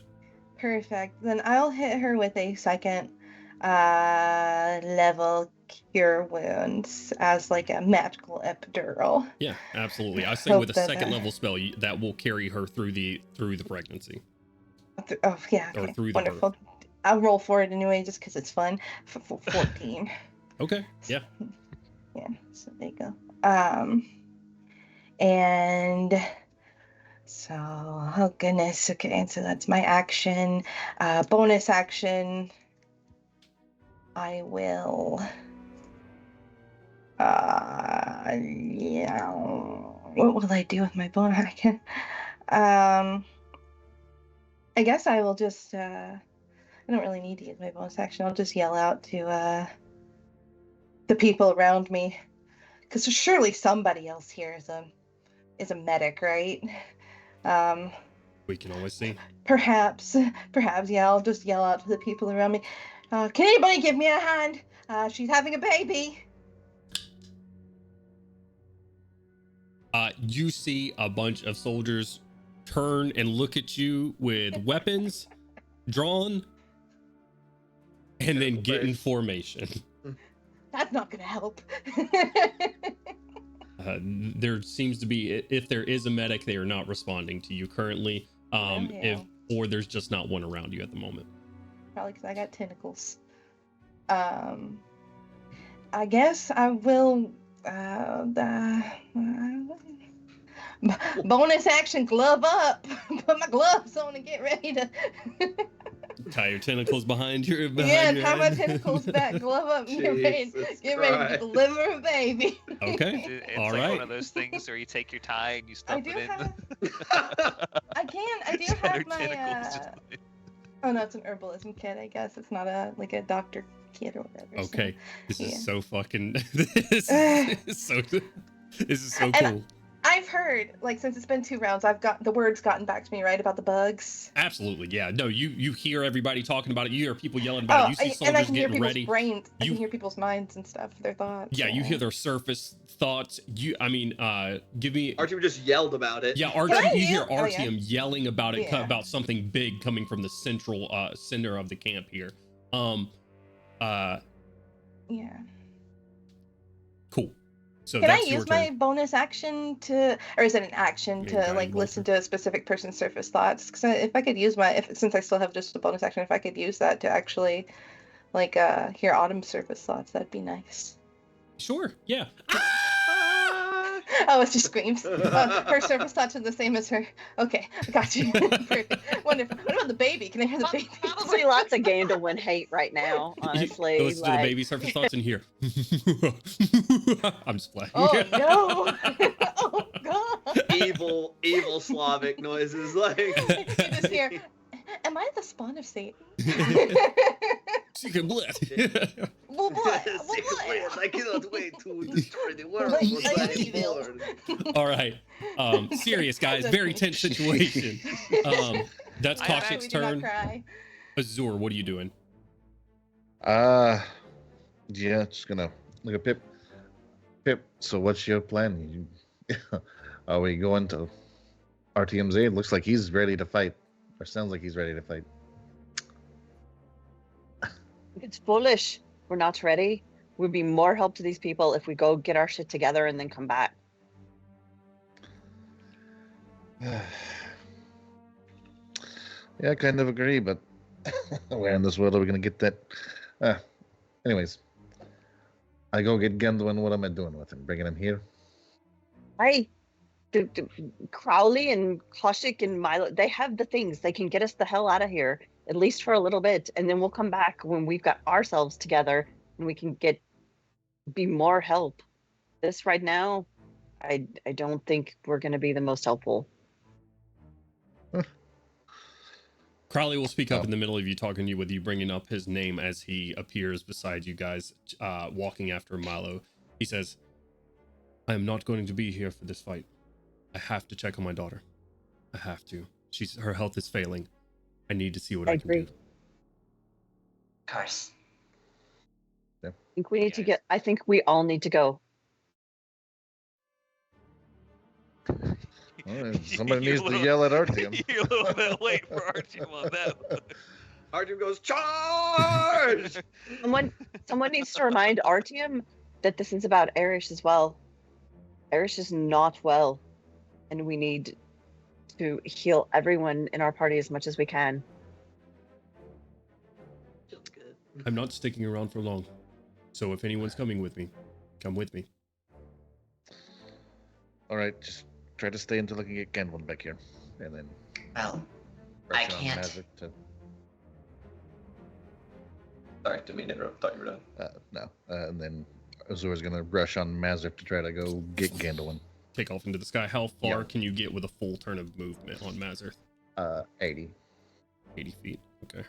Perfect. Then I'll hit her with a second level Cure Wounds as like a magical epidural. Yeah, absolutely. I say Hope with a that, second level spell that will carry her through the pregnancy. Oh yeah. Or Okay. through the Wonderful. I'll roll for it anyway, just because it's fun. 14. Okay. Yeah. Yeah. So there you go. And so, oh goodness. Okay, so that's my action. Bonus action. I will. Yeah. What will I do with my bonus action? I guess I will just. I don't really need to use my bonus action. I'll just yell out to the people around me, because surely somebody else here is a medic, right? We can always see. Perhaps, yeah. I'll just yell out to the people around me. Can anybody give me a hand? She's having a baby. You see a bunch of soldiers turn and look at you with weapons drawn, and then get in formation. That's not gonna help. There seems to be, if there is a medic, they are not responding to you currently. Or there's just not one around you at the moment. Probably because I got tentacles. I guess I will. Bonus action, glove up. Put my gloves on and get ready to. Tie your tentacles behind your. Yeah, your tie my head. tentacles back, glove up, and get ready to Christ. deliver a baby. Okay. It's All like right. one of those things where you take your tie and you stuff I do it in. have. I do Just got her have my. tentacles just- Oh no, it's an herbalism kit. I guess it's not a doctor kit or whatever. so- Okay. This yeah. is so fucking. This is so And cool. I've heard, like, since it's been 2 rounds, the word's gotten back to me, right, about the bugs. Absolutely, yeah. No, you hear everybody talking about it. You hear people yelling about it. You see and I soldiers can hear getting people's ready. brains. I You- can hear people's minds and stuff, their thoughts. Yeah, you hear their surface thoughts. Give me. Artyom just yelled about it. Yeah, Can I Artyom. You hear yell? Oh, yeah. Artyom yelling about it, Yeah. about something big coming from the central center of the camp here. Yeah. Cool. So Can I that's your use my turn. bonus action to, or is it an action Yeah, to, guiding like, bolt listen to a specific person's surface thoughts? Because if I could use since I still have just a bonus action, if I could use that to actually, like, hear Autumn's surface thoughts, that'd be nice. Sure. Yeah. Oh, it's just screams. Her surface thoughts are the same as her. Okay, I got you. Perfect. Wonderful. What about the baby? Can I hear the baby? Honestly, lots of game to win hate right now. Honestly, Listen to the baby surface thoughts in here. I'm just playing. Oh no! Oh god! evil Slavic noises like. You just hear. Am I the spawn of Satan? She can bless. What Well, what? Well, Secret plan. what? I cannot wait to destroy the world. Like, once like I am evil. born. All right. Serious guys, very tense situation. That's I Kaushik's We do not turn. cry. Azur, what are you doing? Yeah, just gonna look at Pip. Pip, so what's your plan? Are we going to RTMZ? It looks like he's ready to fight, or sounds like he's ready to fight. It's foolish. We're not ready. We'd be more help to these people if we go get our shit together and then come back. Yeah, I kind of agree, but where in this world are we gonna get that? Anyways, I go get Gundwin. What am I doing with him? Bringing him here? Crowley and Kaushik and Milo, they have the things. They can get us the hell out of here, at least for a little bit, and then we'll come back when we've got ourselves together and we can be more help. This right now, I don't think we're going to be the most helpful. Crowley will speak up in the middle of you talking to you with you bringing up his name as he appears beside you guys, walking after Milo. He says, I am not going to be here for this fight. I have to check on my daughter. I have to. Her health is failing. I need to see what I can agree. do. Of course. I think we need to I think we all need to go. Somebody needs to yell at Artyom. You're a little bit late for Artyom on that one. Artyom goes, charge! Someone needs to remind Artyom that this is about Erish as well. Erish is not well, and we need to heal everyone in our party as much as we can. Feels good. I'm not sticking around for long. So if anyone's coming with me, come with me. All right, just try to stay until I can get Gundwin back here, and then. Well, pressure I on can't. Mazur to- Sorry, didn't mean to interrupt. Thought you were done. No, and then Azur's gonna rush on Mazur to try to go get Gundwin. Take off into the sky. How far Yeah. can you get with a full turn of movement on Mazur? 80. 80 feet. Okay.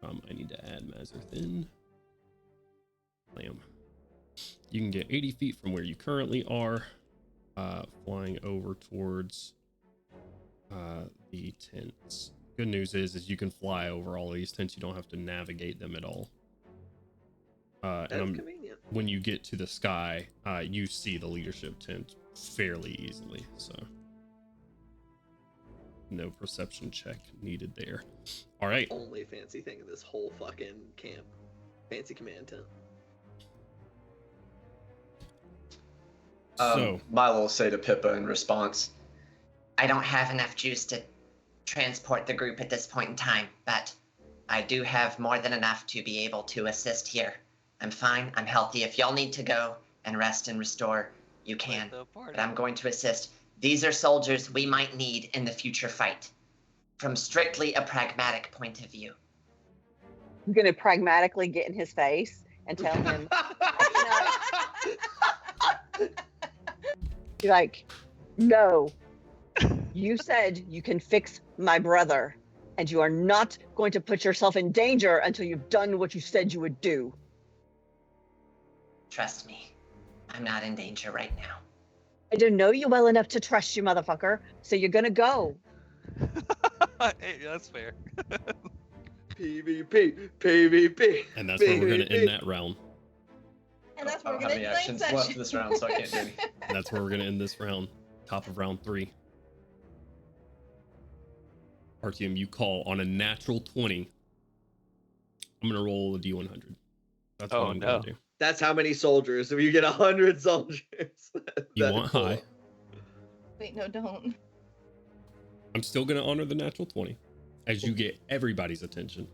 I need to add Mazur in. Blam. You can get 80 feet from where you currently are, flying over towards the tents. Good news is you can fly over all these tents. You don't have to navigate them at all. That's And convenient. when you get to the sky, you see the leadership tent fairly easily. So no perception check needed there. All right. Only fancy thing in this whole fucking camp. Fancy command tent. So Milo will say to Pippa in response, I don't have enough juice to transport the group at this point in time, but I do have more than enough to be able to assist here. I'm fine. I'm healthy. If y'all need to go and rest and restore, you can. But I'm going to assist. These are soldiers we might need in the future fight. From strictly a pragmatic point of view. I'm gonna pragmatically get in his face and tell him, be like, no, you said you can fix my brother, and you are not going to put yourself in danger until you've done what you said you would do. Trust me, I'm not in danger right now. I don't know you well enough to trust you, motherfucker, so you're gonna go. Hey, that's fair. PvP, PvP. and that's where we're going to end that round. And that's I where don't we're have gonna any end the actions session. left this round, so I can't do any. And that's where we're going to end this round. Top of round 3. Artyom, you call on a natural 20. I'm going to roll a D100. That's what Oh, I'm no. going to do. That's how many soldiers. If you get 100 soldiers. You That's want cool. high. Wait, no, don't. I'm still going to honor the natural 20 as you get everybody's attention.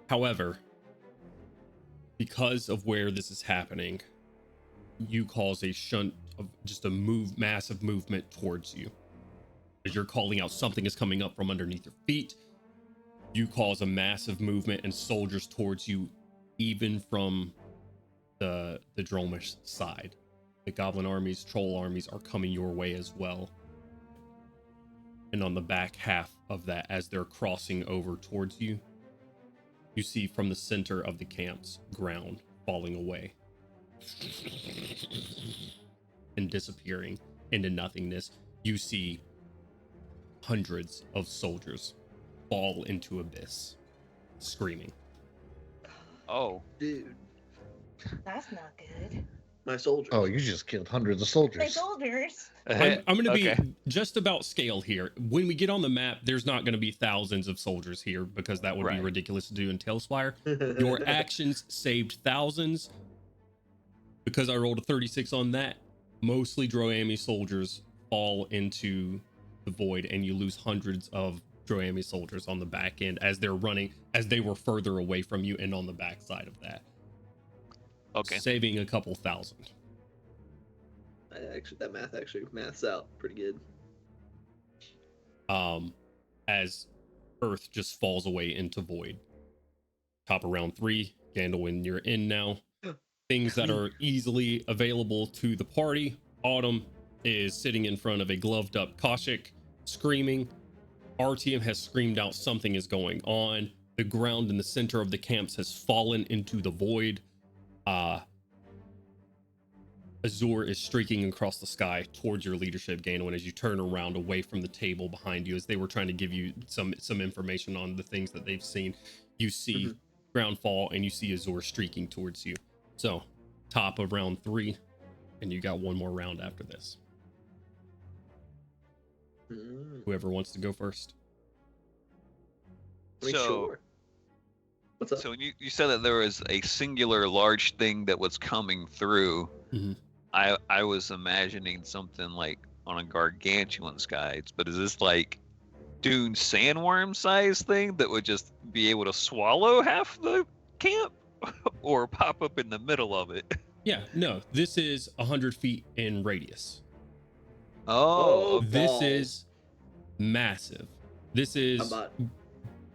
However, because of where this is happening, you cause a shunt of just a massive movement towards you. As you're calling out, something is coming up from underneath your feet. You cause a massive movement and soldiers towards you, even from the Dromish side. The goblin armies, troll armies are coming your way as well. And on the back half of that, as they're crossing over towards you, you see from the center of the camp's ground falling away and disappearing into nothingness. You see hundreds of soldiers fall into abyss, screaming. Oh, Dude, That's not good. my soldiers. Oh, you just killed hundreds of My soldiers. soldiers. I'm going to Okay. be just about scale here. When we get on the map, there's not going to be thousands of soldiers here because that would be Right. ridiculous to do in Tailspire. Your actions saved thousands. Because I rolled a 36 on that, mostly Droami soldiers fall into the void, and you lose hundreds of Droami soldiers on the back end as they're running, as they were further away from you and on the backside of that. Okay. Saving a couple thousand. That math actually maths out pretty good. As Earth just falls away into void. Top of round 3, Gandalf, you're in now. Things that are easily available to the party. Autumn is sitting in front of a gloved up Koshik, screaming. Artyom has screamed out something is going on. The ground in the center of the camps has fallen into the void. Azur is streaking across the sky towards your leadership, Gandalf, as you turn around away from the table behind you, as they were trying to give you some information on the things that they've seen. You see ground fall, and you see Azur streaking towards you. So, top of round 3, and you got one more round after this. Whoever wants to go first. I mean, So- sure. What's up? So when you said that there was a singular large thing that was coming through, Mhm. I was imagining something like on a gargantuan skies, but is this like dune sandworm size thing that would just be able to swallow half the camp or pop up in the middle of it? Yeah, no, this is 100 feet in radius. Oh, This balls. is massive. This is I'm about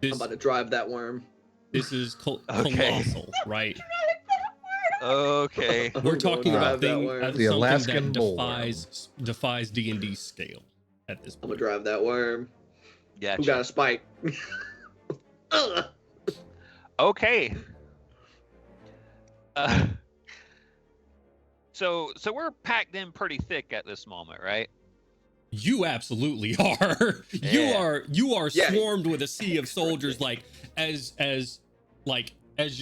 this, to drive that worm. this is Okay. colossal, right? okay. We're talking about Drive that thing, worm. The Alaskan something that bullworm. defies D&D scale at this I'm gonna point. drive that worm. Gotcha. Who got a spike? Ugh. Okay. So we're packed in pretty thick at this moment, right? You absolutely are. Yeah. You are Yeah. swarmed with a sea of soldiers. Like as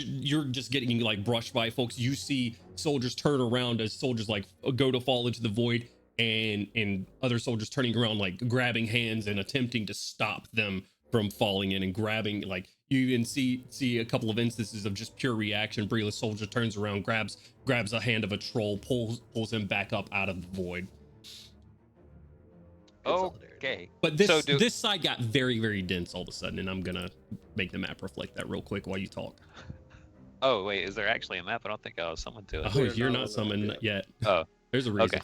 you're just getting like brushed by folks, you see soldiers turn around as soldiers like go to fall into the void, and other soldiers turning around like grabbing hands and attempting to stop them from falling in and grabbing. Like you even see a couple of instances of just pure reaction. Breeless soldier turns around, grabs a hand of a troll, pulls him back up out of the void. Okay. But this So this side got very, very dense all of a sudden, and I'm gonna make the map reflect that real quick while you talk. Oh wait, is there actually a map? I don't think I was summoned to it. Oh, We're you're not not on summoned that yet. Oh, There's a reason.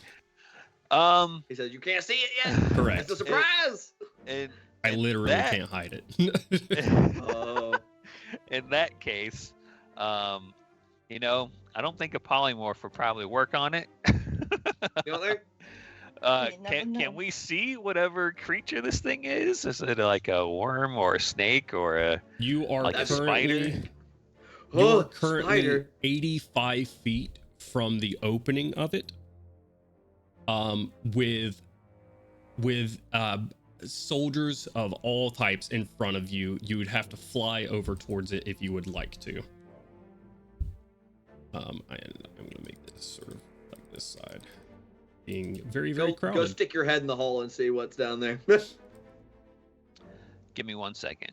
okay. He says you can't see it yet. Correct. It's a surprise. In, I in literally that- can't hide it. Oh, in that case, I don't think a polymorph would probably work on it. you know there? You never Can know. we see whatever creature this thing is? Is it like a worm or a snake or a You are like a currently spider? you're Oh, currently spider. 85 feet from the opening of it. With soldiers of all types in front of you. You would have to fly over towards it if you would like to. I'm gonna make this sort of like this side, being very, very Go crowded. stick your head in the hole and see what's down there. Give me 1 second.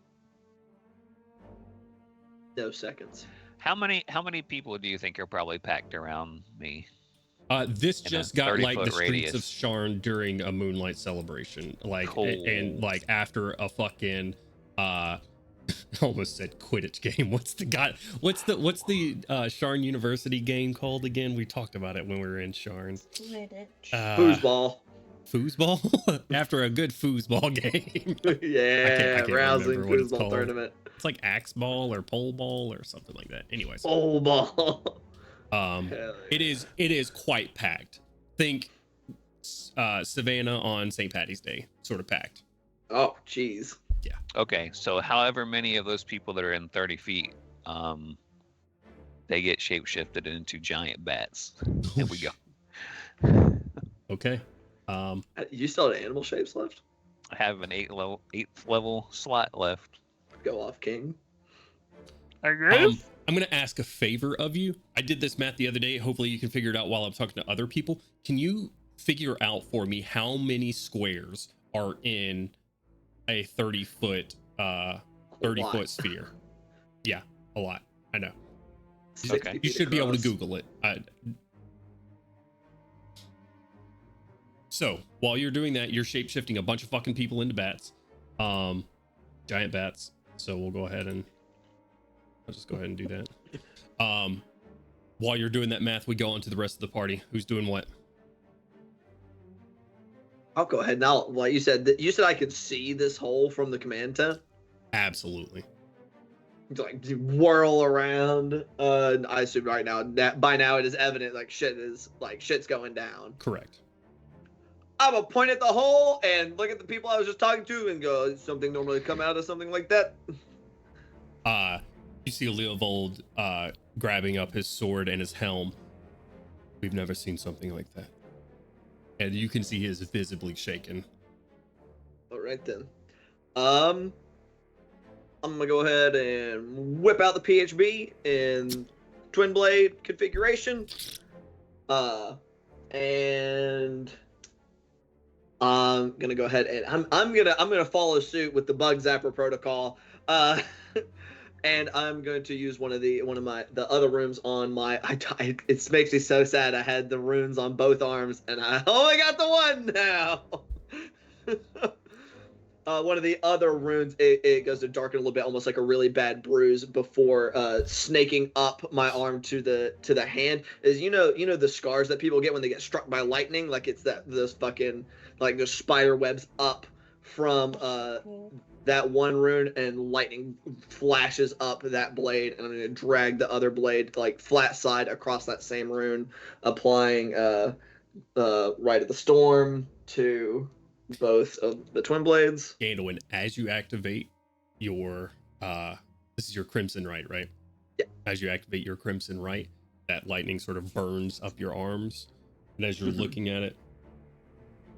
No seconds. How many people do you think are probably packed around me? This in a just got like the 30-foot streets of radius. Sharn during a moonlight celebration, like Cool. and like after a fucking I almost said Quidditch game. What's the Sharn University game called again? We talked about it when we were in Sharn. Quidditch. Foosball. Foosball. After a good foosball game. Yeah, I can't rousing remember what it's foosball called. tournament. It's like axe ball or pole ball or something like that. Anyways, Bowl ball. Hell it yeah. is quite packed. Think Savannah on St. Patty's Day, sort of packed. Oh, jeez. Okay, so however many of those people that are in 30 feet they get shapeshifted into giant bats. And we go. Okay. You still have animal shapes left? I have an 8th level slot left. Go off, King. I guess. I'm going to ask a favor of you. I did this math the other day. Hopefully you can figure it out while I'm talking to other people. Can you figure out for me how many squares are in a 30-foot sphere? Yeah, a lot. I know. Okay. You should be able to Google it. So while you're doing that, you're shape-shifting a bunch of fucking people into bats. Giant bats. So we'll go ahead and I'll just go ahead and do that. While you're doing that math, we go on to the rest of the party. Who's doing what? I'll go ahead now. Like you said, I could see this hole from the command tent. Absolutely. Like whirl around. I assume right now that by now it is evident shit's going down. Correct. I'm gonna point at the hole and look at the people I was just talking to and go, "Does something normally come out of something like that?" You see Leovold grabbing up his sword and his helm. We've never seen something like that. And you can see he is visibly shaken. All right then. I'm gonna go ahead and whip out the PHB in twin blade configuration. And I'm gonna go ahead and I'm gonna follow suit with the bug zapper protocol. And I'm going to use one of the other runes on my. It makes me so sad. I had the runes on both arms, and I only got the one now. One of the other runes, it goes to darken a little bit, almost like a really bad bruise before snaking up my arm to the hand. Is you know the scars that people get when they get struck by lightning, like it's those fucking like those spider webs up from that one rune, and lightning flashes up that blade, and I'm going to drag the other blade like flat side across that same rune, applying Rite of the Storm to both of the twin blades. Gandalf, as you activate your this is your Crimson Rite, right? Yeah. As you activate your Crimson Rite, that lightning sort of burns up your arms, and as you're looking at it,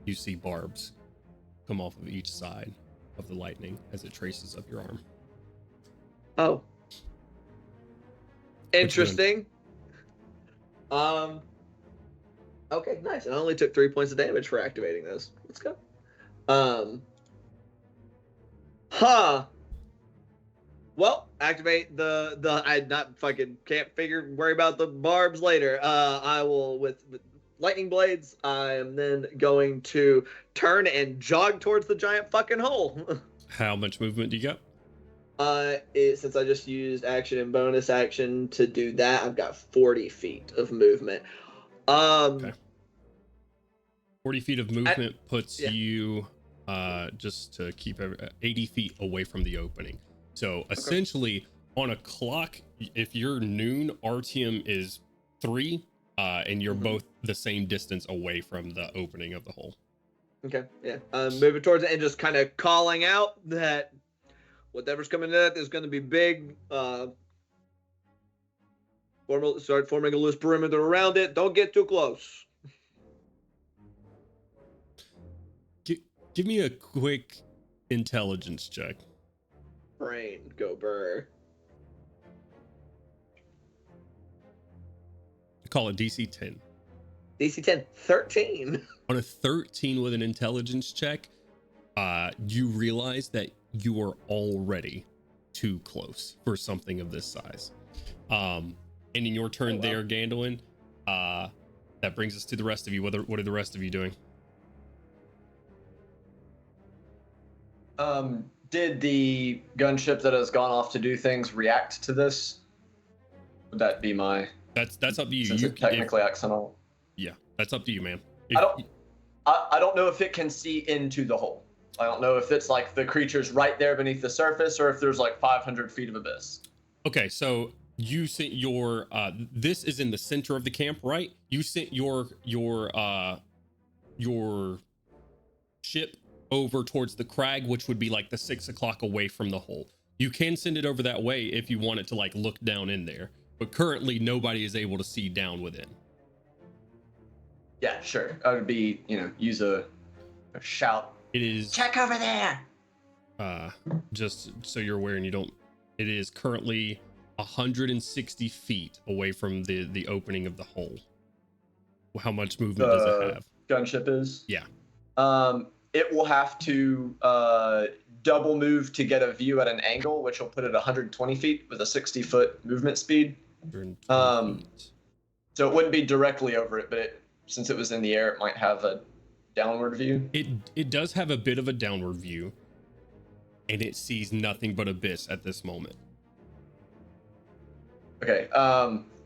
you see barbs come off of each side of the lightning as it traces up your arm. Oh. Interesting. Okay, nice. I only took 3 points of damage for activating those. Let's go. Well, activate the I not fucking can't worry about the barbs later. I will with lightning blades. I am then going to turn and jog towards the giant fucking hole. How much movement do you got? Since I just used action and bonus action to do that, I've got 40 feet of movement. Okay. 40 feet of movement puts you just to keep 80 feet away from the opening. So essentially on a clock, if you're noon, Artyom is 3, and you're both the same distance away from the opening of the hole. Okay, yeah. Moving towards it and just kind of calling out that whatever's coming in is going to be big. Start forming a loose perimeter around it. Don't get too close. Give me a quick intelligence check. Brain, go burr. Call it DC 10. DC 10, 13. On a 13 with an intelligence check, you realize that you are already too close for something of this size. And in your turn there, Gandalf, that brings us to the rest of you. What are the rest of you doing? Did the gunship that has gone off to do things react to this? Would that be my... That's up to you. Since it technically acts on all. Yeah, that's up to you, man. I don't know if it can see into the hole. I don't know if it's like the creature's right there beneath the surface, or if there's like 500 feet of abyss. Okay, so you sent your this is in the center of the camp, right? You sent your ship over towards the crag, which would be like the 6 o'clock away from the hole. You can send it over that way if you want it to like look down in there, but currently nobody is able to see down within. Yeah, sure. I would be, use a shout. It is Check over there. just so you're aware and you don't, it is currently 160 feet away from the opening of the hole. How much movement does it have? Gunship is? Yeah. It will have to double move to get a view at an angle, which will put it 120 feet with a 60-foot movement speed. 120 feet. So it wouldn't be directly over it, but since it was in the air, it might have a downward view. It does have a bit of a downward view, and it sees nothing but abyss at this moment. Okay.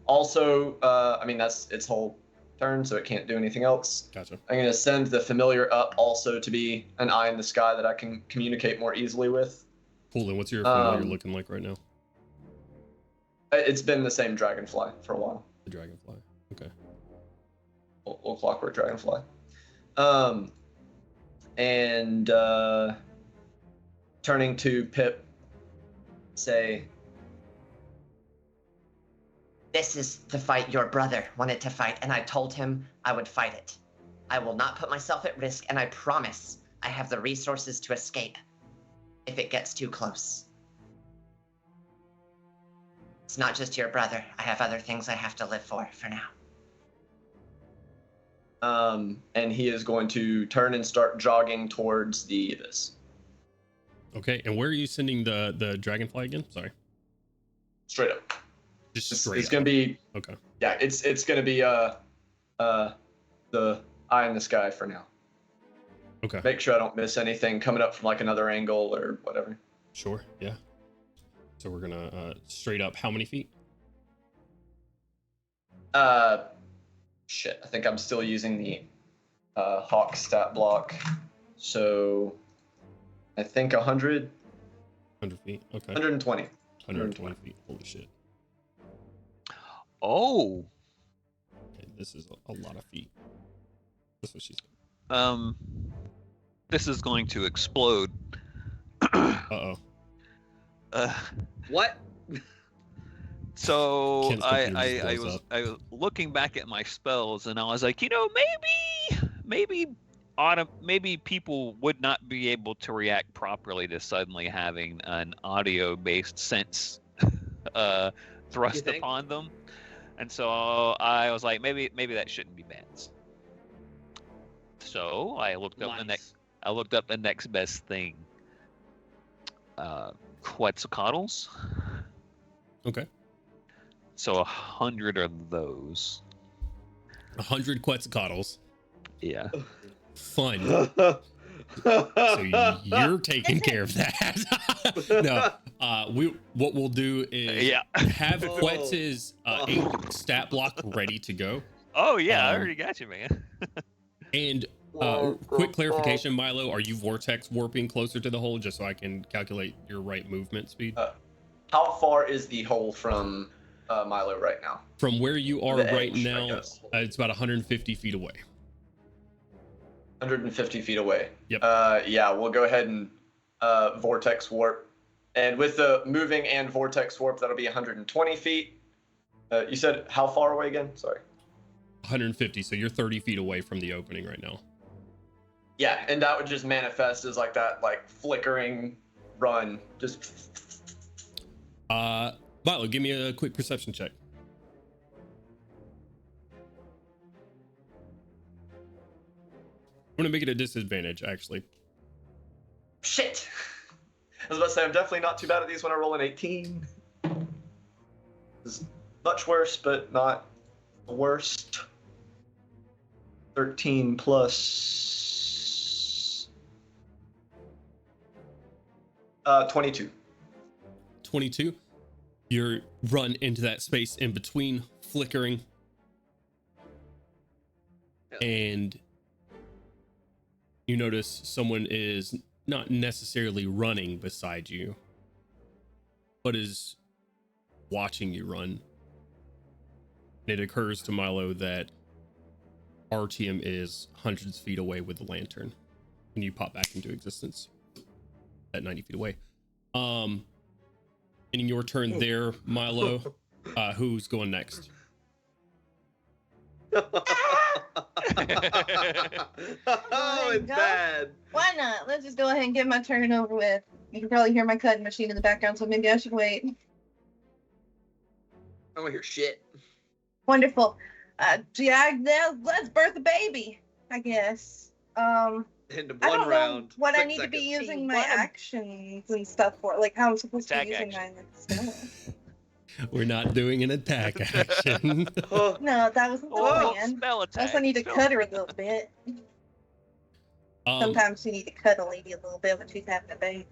Also, that's its whole turn, so it can't do anything else. Gotcha. I'm going to send the familiar up also to be an eye in the sky that I can communicate more easily with. Cool. And what's your familiar looking like right now? It's been the same dragonfly for a while. The dragonfly. Okay. Little clockwork dragonfly. And turning to Pip, say, This is the fight your brother wanted to fight, and I told him I would fight it. I will not put myself at risk, and I promise I have the resources to escape if it gets too close. It's not just your brother. I have other things I have to live for now. and he is going to turn and start jogging towards the abyss. Okay, and where are you sending the dragonfly again? Sorry. Straight up. Just It's straight up. gonna be Okay. yeah, it's gonna be the eye in the sky for now. Okay. Make sure I don't miss anything coming up from like another angle or whatever. Sure. Yeah. So we're gonna straight up. How many feet? Shit. I think I'm still using the Hawk stat block. So I think 100, 100 feet. Okay. 120. 120 feet. Holy shit. Oh, Okay, this is a lot of feet. That's what she said. this is going to explode. Uh-oh. What? So Ken's computer just I blows was up. I was looking back at my spells and I was like, maybe people would not be able to react properly to suddenly having an audio-based sense thrust think? upon them, and so I was like, maybe that shouldn't be bad. So I looked up the next best thing. Quetzalcoatl's. Okay. So 100 of those. 100 Quetzalcoatls. Yeah. Fun. So you're taking care of that. No. What we'll do is Yeah. have Quetz's 8 stat block ready to go. Oh yeah, I Um, already got you, man. And quick clarification, Milo, are you vortex warping closer to the hole just so I can calculate your right movement speed? How far is the hole from Milo right now? From where you are The right edge, I now, guess. it's about 150 feet away. 150 feet away. Yep. Yeah, we'll go ahead and vortex warp. And with the moving and vortex warp, that'll be 120 feet. You said how far away again? Sorry. 150, so you're 30 feet away from the opening right now. Yeah, and that would just manifest as like that flickering run. Just Milo, give me a quick perception check. I'm gonna make it a disadvantage, actually. shit. I was about to say I'm definitely not too bad at these when I roll an 18. It's much worse, but not the worst. 13 plus 22. 22. You run into that space in between, flickering, and you notice someone is not necessarily running beside you, but is watching you run. And it occurs to Milo that Artyom is hundreds of feet away with the lantern, and you pop back into existence at 90 feet away. Ending your turn there, Milo. Who's going next? Oh, it's go. bad. Why not? Let's just go ahead and get my turn over with. You can probably hear my cutting machine in the background, so maybe I should wait. I don't hear shit. Wonderful. Let's birth a baby, I guess. Into I one don't round. know what I 6 need to be seconds. using my One- actions and stuff for. Like how I'm supposed to Attack be using action. my spell. We're not doing an attack action. Oh, No, that wasn't the Oh, plan. spell attack. Plus, I need to spell cut her a little bit. Sometimes you need to cut a lady a little bit when she's having a baby.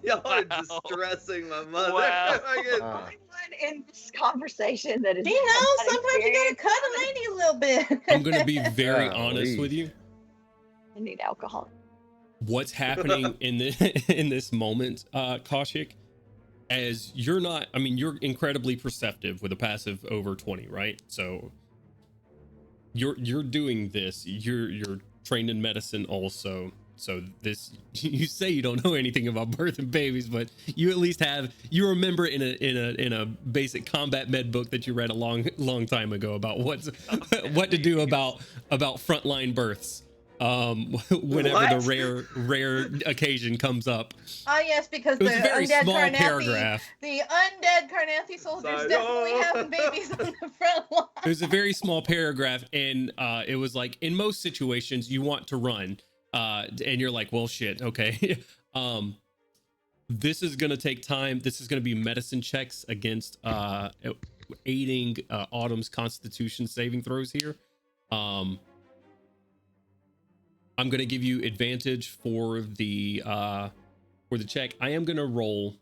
y'all are Wow. distressing my mother. Wow. I get- Ah. Anyone in this conversation that is You know, not sometimes you gotta experienced, cut a lady a little bit. I'm gonna be very honest Golly. with you. I need alcohol. What's happening in this moment, Kaushik, as you're not, I mean, you're incredibly perceptive with a passive over 20, right? So you're doing this. You're trained in medicine also. So this, you say you don't know anything about birthing babies, but you at least you remember in a basic combat med book that you read a long time ago about what to do about frontline births. Whenever What? the rare occasion comes up. Oh yes, because It was a very undead small Carnathi, paragraph. the undead Carnathi soldiers Sorry. definitely having babies on the front line. It was a very small paragraph, and it was like, in most situations you want to run, and you're like, well, shit, okay. This is gonna take time. This is gonna be medicine checks against aiding Autumn's Constitution saving throws here. I'm gonna give you advantage for the check. I am gonna roll.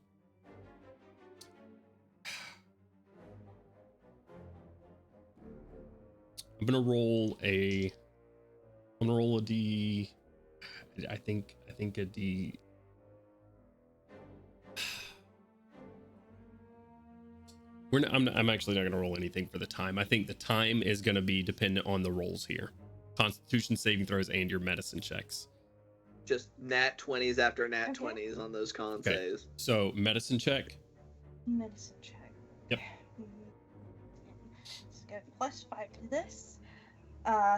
I'm gonna roll a D. I think a D. I'm actually not gonna roll anything for the time. I think the time is gonna be dependent on the rolls here. Constitution saving throws and your medicine checks. Just nat 20s after nat Okay. 20s on those con Okay. saves. So medicine check. Medicine check. Yep. Let's go +5 to this.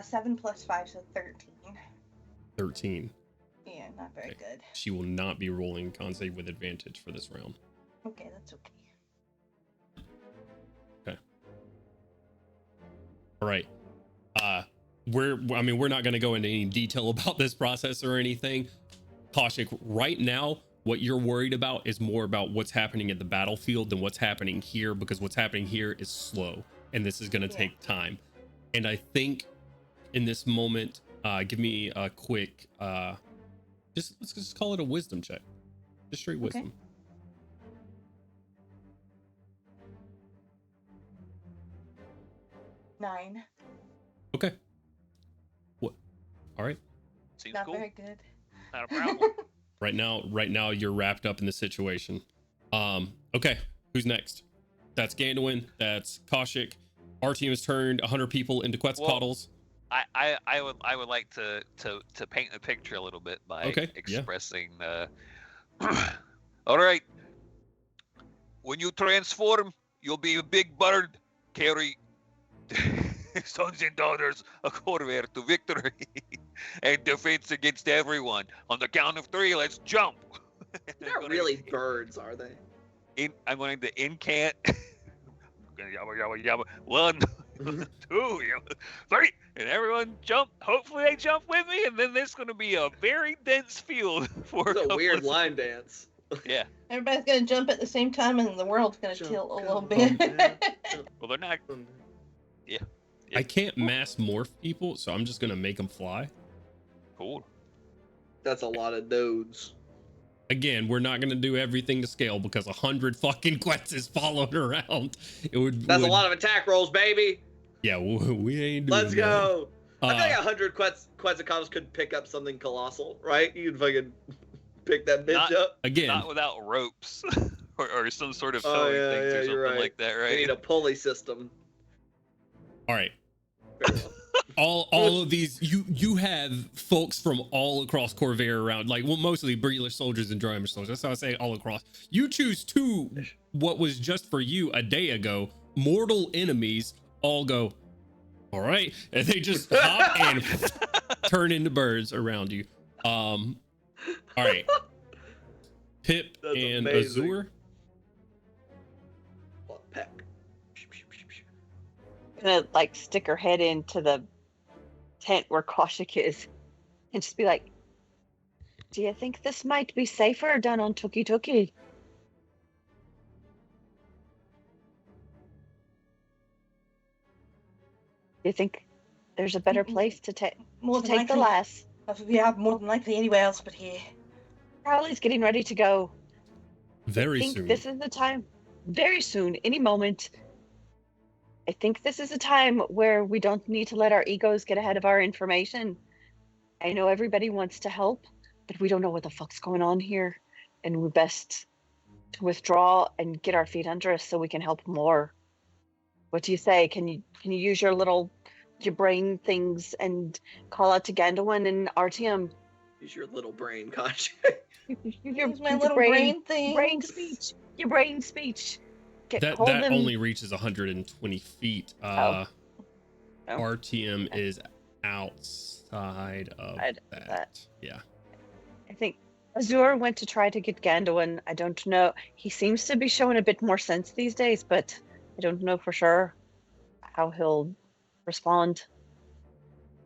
7 + 5, so 13. 13. Yeah, not very Okay. good. She will not be rolling con save with advantage for this round. Okay, that's okay. All right. We're not going to go into any detail about this process or anything. Kaushik, right now, what you're worried about is more about what's happening at the battlefield than what's happening here, because what's happening here is slow, and this is going to take time. And I think in this moment, give me a quick, let's just call it a wisdom check. Just straight wisdom. 9. Okay. What? All right. Seems Not cool. very good. Not a problem. Right now you're wrapped up in the situation. Okay, who's next? That's Gandalin, that's Kaushik. Our team has turned 100 people into Quetzalcoatls. I would like to paint the picture a little bit by Okay, yeah. expressing all right. When you transform, you'll be a big bird. Carry sons and daughters of Corvair to victory and defense against everyone. On the count of 3, let's jump. They're not really birds, are they? I'm going to incant. Yabba, yabba. 1, 2, 3, and everyone jump. Hopefully they jump with me, and then there's going to be a very dense field for It's a couple weird of- line dance. Yeah. Everybody's gonna jump at the same time, and the world's gonna Jump, tilt a go, little bit. Well, they're not. I can't mass morph people, so I'm just gonna make them fly. Cool. That's a lot of nodes. Again, we're not gonna do everything to scale because 100 fucking Quetzes is following around. That's a lot of attack rolls, baby. Yeah, we ain't doing Let's that. go. I feel like Uh, 100 Quetzalcoatls could pick up something colossal, right? You'd fucking pick that bitch Not- up. again, Not without ropes or some sort of Oh, towing yeah, things yeah, or you're something right. like that, We right? need a pulley system. all right. Very well. all of these, you have folks from all across Corvair around, like, well, mostly Breeler soldiers and Drymer soldiers. That's how I say all across. You choose two, what was just for you a day ago, mortal enemies all go, all right, and they just hop and turn into birds around you. All right, Pip That's and amazing. Azur. Peck. Gonna like stick her head into the tent where Koshik is and just be like, do you think this might be safer down on Tuki Tuki? Do you think there's a better place to take More than the likely. lass? Yeah, more than likely anywhere else but here. Crowley's getting ready to go. Very I think soon. this is the time. Very soon, any moment. I think this is a time where we don't need to let our egos get ahead of our information. I know everybody wants to help, but we don't know what the fuck's going on here. And we're best to withdraw and get our feet under us so we can help more. What do you say? Can you use your brain things and call out to Gandalf and Artyom? Use your little brain, Kosh. Use my little brain thing. Brain speech. Your brain speech. That only reaches 120 feet. RTM is outside of that. Yeah. I think Azur went to try to get Gandalf. I don't know. He seems to be showing a bit more sense these days, but I don't know for sure how he'll respond.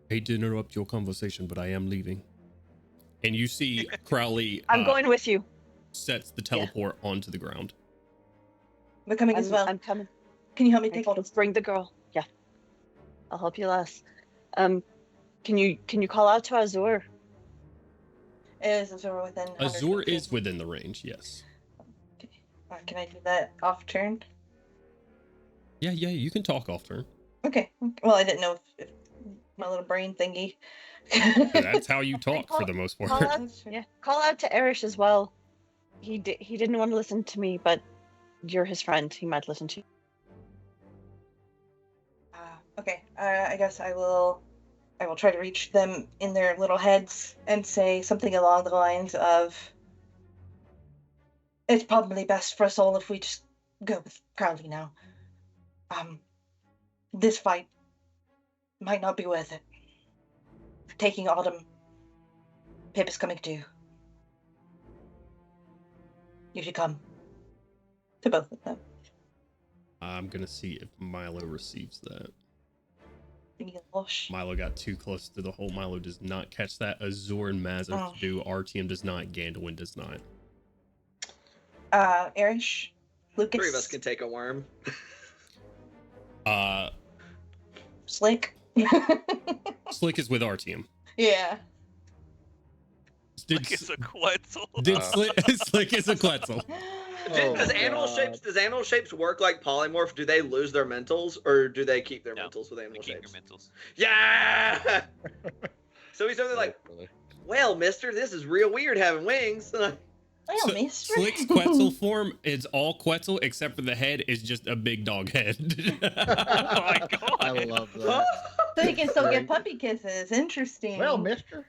Hate to interrupt your conversation, but I am leaving. And you see Crowley I'm going with you. sets the teleport onto the ground. We're coming as well. I'm coming. Can you help me take hold of? Let's bring the girl. Yeah. I'll help you, lass. Can you call out to Azur? Is Azur within? Azur is within the range, yes. Okay. Can I do that off turn? Yeah, you can talk off turn. Okay. Well, I didn't know if my little brain thingy. That's how you talk for the most part. Call out, call out to Erish as well. He didn't want to listen to me, but you're his friend. He might listen to you. Okay. I guess I will try to reach them in their little heads and say something along the lines of, "It's probably best for us all if we just go with Crowley now. This fight might not be worth it. Taking Autumn, Pip is coming too. You should come to both of them." I'm gonna see if Milo receives that. Gosh. Milo got too close to the hole. Milo does not catch that. Azur and Mazar do. RTM does not. Gandalf does not. Erish, Lucas. 3 of us can take a worm. Slick. Slick is with RTM. Yeah. Slick is a Quetzal. Slick is a Quetzal. Does animal shapes work like polymorph? Do they lose their mentals, or do they keep their mentals with animal shapes? Keep your mentals. Yeah. So he's something like, "Well, mister, this is real weird having wings." Well, mister. Slick's Quetzal form is all Quetzal except for the head is just a big dog head. Oh my god! I love that. So you can still get puppy kisses. Interesting. Well, mister.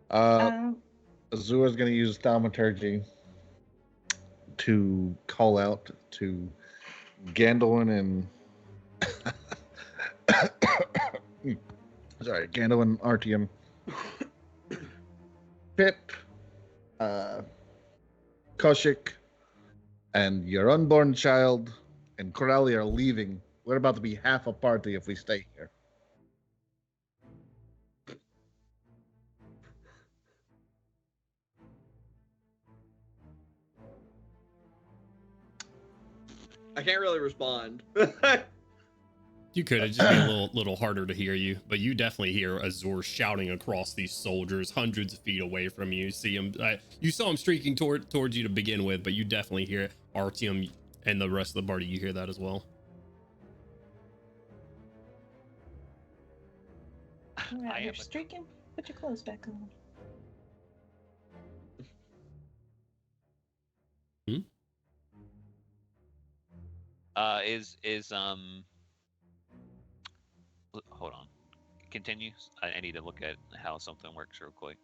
Azur is going to use Thaumaturgy to call out to Gandalf and Gandalf and Artyom. Pip, Koshik, and your unborn child and Corelli are leaving. We're about to be half a party if we stay here. I can't really respond. You could. It'd just be a little harder to hear you, but you definitely hear Azur shouting across these soldiers hundreds of feet away from you. See him. You saw him streaking towards you to begin with, but you definitely hear Artyom and the rest of the party. You hear that as well. You're streaking. Put your clothes back on. hold on. Continue. I need to look at how something works real quick.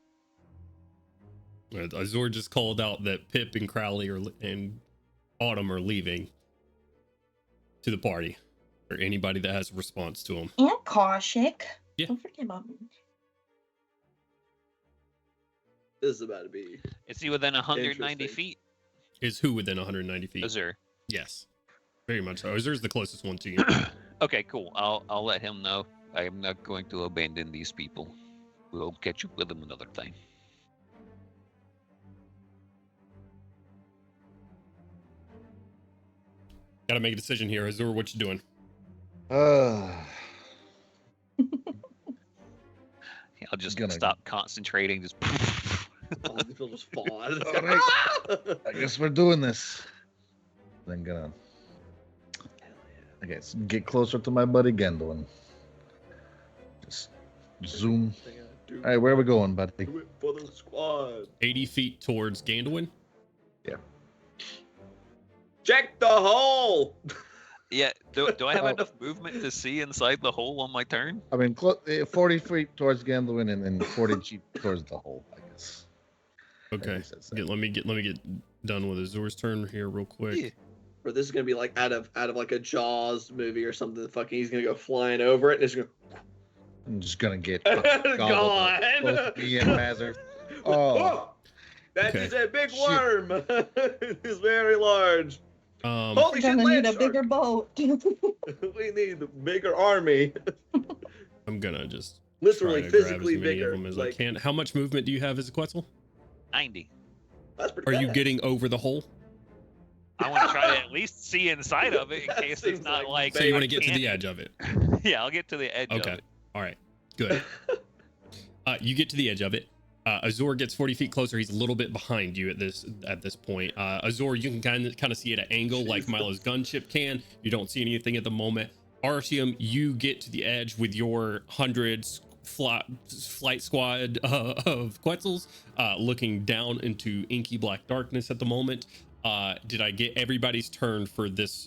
Azor just called out that Pip and Crowley and Autumn are leaving to the party, or anybody that has a response to them. And Kaushik. Yeah. Don't forget about me. This is about to be. Is he within 190 Interesting. feet? Is who within 190 feet? Azur. Yes, very much so. Azur's the closest one to you. Okay, cool. I'll let him know. I am not going to abandon these people. We'll catch up with them another time. Gotta make a decision here. Azur, what you doing? I'll just Gonna- stop concentrating. Just. Oh, he'll just fall out of All right. I guess we're doing this. Then gonna, I guess, get closer to my buddy Gandalf. Just zoom. All right, where are we going, buddy? Do it for the squad. 80 feet towards Gandalf. Check the hole. Yeah. Do I have Oh. enough movement to see inside the hole on my turn? I mean, 40 feet towards Gandalf and 40 feet towards the hole, I guess. I Okay. guess that's it. Let me get done with Azur's turn here real quick. Yeah. Or this is gonna be like out of like a Jaws movie or something. Fucking, he's gonna go flying over it and it's gonna. I'm just gonna get Gone. Both me and Mazzer. Oh. That Okay. is a big Shit. worm. It's very large. Holy We're shit, gonna land need a shark. bigger boat. We need a bigger army. I'm gonna just Literally, try to grab physically as many bigger. of them as Like, I can. How much movement do you have as a Quetzal? 90. that's pretty Are you bad. getting over the hole? I want to try to at least see inside of it in That case it's seems not like like. So you I want to get to the can't- edge of it. Yeah, I'll get to the edge of Okay. it. All right. Good. You get to the edge of it. Azor gets 40 feet closer. He's a little bit behind you at this point. Azor, you can kind of see at an angle like Milo's gunship can. You don't see anything at the moment. Artium, you get to the edge with your 100 flight squad of Quetzals, looking down into inky black darkness at the moment. Did I get everybody's turn for the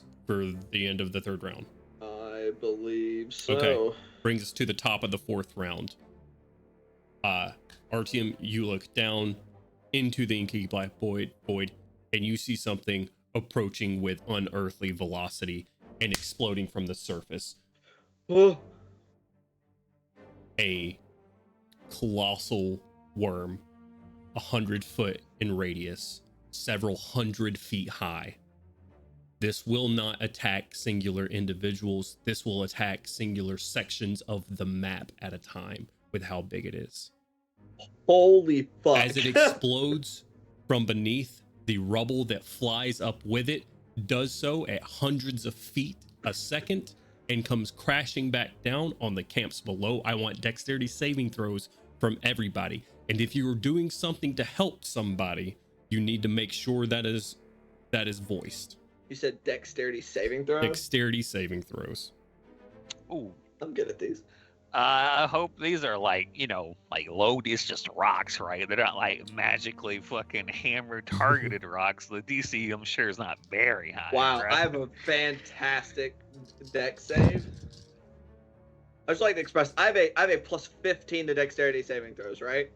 end of the third round? I believe so. Okay. Brings us to the top of the fourth round. Artium, you look down into the inky black void, and you see something approaching with unearthly velocity and exploding from the surface. Oh, A colossal worm, 100 foot in radius, several hundred feet high. This will not attack singular individuals. This will attack singular sections of the map at a time with how big it is. holy fuck. As it explodes from beneath, the rubble that flies up with it does so at hundreds of feet a second and comes crashing back down on the camps below. I want dexterity saving throws from everybody. And if you're doing something to help somebody, you need to make sure that is voiced. You said dexterity saving throw? Dexterity saving throws. Ooh. I'm good at these. I hope these are like low. It's just rocks, right? They're not like magically fucking hammer targeted rocks. The DC, I'm sure, is not very high. Wow, right? I have a fantastic dex save. I just like to express I have a plus 15 to dexterity saving throws, right?